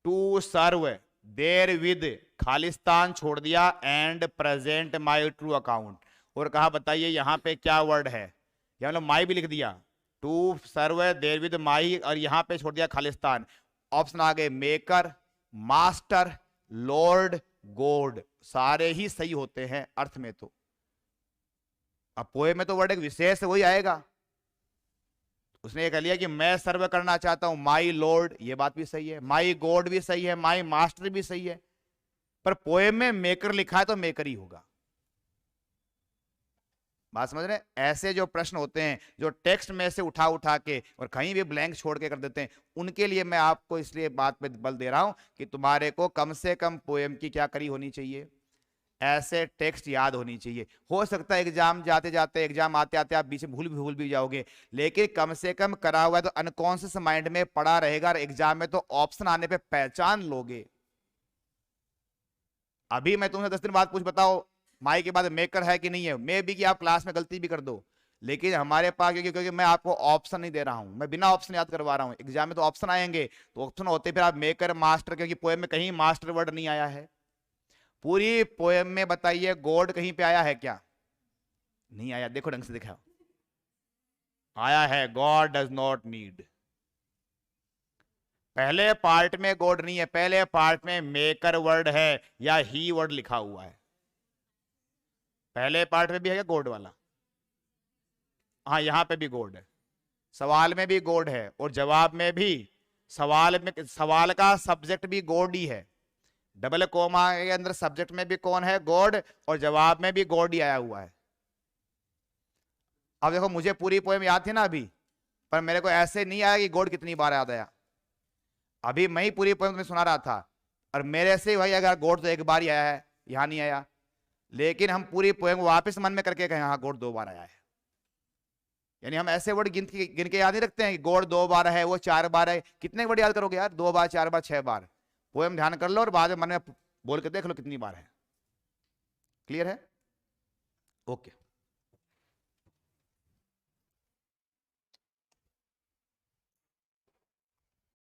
टू सर्व देर विद, खालिस्तान छोड़ दिया, and present my true account, और कहा बताइए यहाँ पे क्या वर्ड है, या मतलब माई भी लिख दिया, टू सर्व देर विद माई, और यहाँ पे छोड़ दिया खालिस्तान। ऑप्शन आ गए मेकर, मास्टर, लॉर्ड, गॉड, सारे ही सही होते हैं अर्थ में। तो अब पोएम में तो वर्ड एक विशेष वही आएगा, उसने ये कह लिया कि मैं सर्व करना चाहता हूं माई लॉर्ड, ये बात भी सही है, माई गॉड भी सही है, माई मास्टर भी सही है, पर पोएम में मेकर लिखा है तो मेकर ही होगा। बात समझ रहे हैं? ऐसे जो प्रश्न होते हैं जो टेक्स्ट में से उठा उठा के और कहीं भी ब्लैंक छोड़ के कर देते हैं, उनके लिए मैं आपको इसलिए बात पे बल दे रहा हूं कि तुम्हारे को कम से कम पोएम की क्या करी होनी चाहिए, ऐसे टेक्स्ट याद होनी चाहिए। हो सकता है एग्जाम जाते जाते, एग्जाम आते आते आप बीच में भूल भी जाओगे, लेकिन कम से कम करा हुआ है तो अनकॉन्शियस माइंड में पड़ा रहेगा, और एग्जाम में तो ऑप्शन आने पे पहचान लोगे। अभी मैं तुमसे 10 दिन बाद पूछ बताओ माई के बाद मेकर है कि नहीं है, मे भी कि आप क्लास में गलती भी कर दो, लेकिन हमारे पास क्योंकि मैं आपको ऑप्शन नहीं दे रहा हूं, मैं बिना ऑप्शन याद करवा रहा हूं। एग्जाम में तो ऑप्शन आएंगे, तो ऑप्शन होते फिर आप मेकर, मास्टर, क्योंकि पोएम में कहीं मास्टर वर्ड नहीं आया है। पूरी पोएम में बताइए गॉड कहीं पे आया है क्या? नहीं आया, देखो ढंग से दिखाओ, आया है गॉड डज नॉट नीड। पहले पार्ट में गॉड नहीं है, पहले पार्ट में मेकर वर्ड है या ही वर्ड लिखा हुआ है। पहले पार्ट में भी है क्या गॉड वाला? हाँ, यहां पे भी गॉड है, सवाल में भी गॉड है, और जवाब में भी। सवाल का सब्जेक्ट भी गॉड ही है, डबल कोमा के अंदर सब्जेक्ट में भी कौन है? गॉड, और जवाब में भी गॉड ही आया हुआ है। अब देखो मुझे पूरी पोएम याद थी ना अभी, पर मेरे को ऐसे नहीं आया कि गॉड कितनी बार याद आया। अभी मैं ही पूरी पोएम तुम्हें सुना रहा था और मेरे से भाई अगर गॉड तो एक बार ही आया है, यहां नहीं आया, लेकिन हम पूरी पोएम वापस मन में करके कहें हाँ गॉड 2 बार आया है। यानी हम ऐसे वर्ड गिन के याद नहीं रखते हैं कि गॉड 2 बार है, वो 4 बार है। कितने वर्ड याद करोगे यार? 2 बार, 4 बार, 6 बार। पोएम ध्यान कर लो और बाद में मन में बोल के देख लो कितनी बार है। क्लियर है? ओके।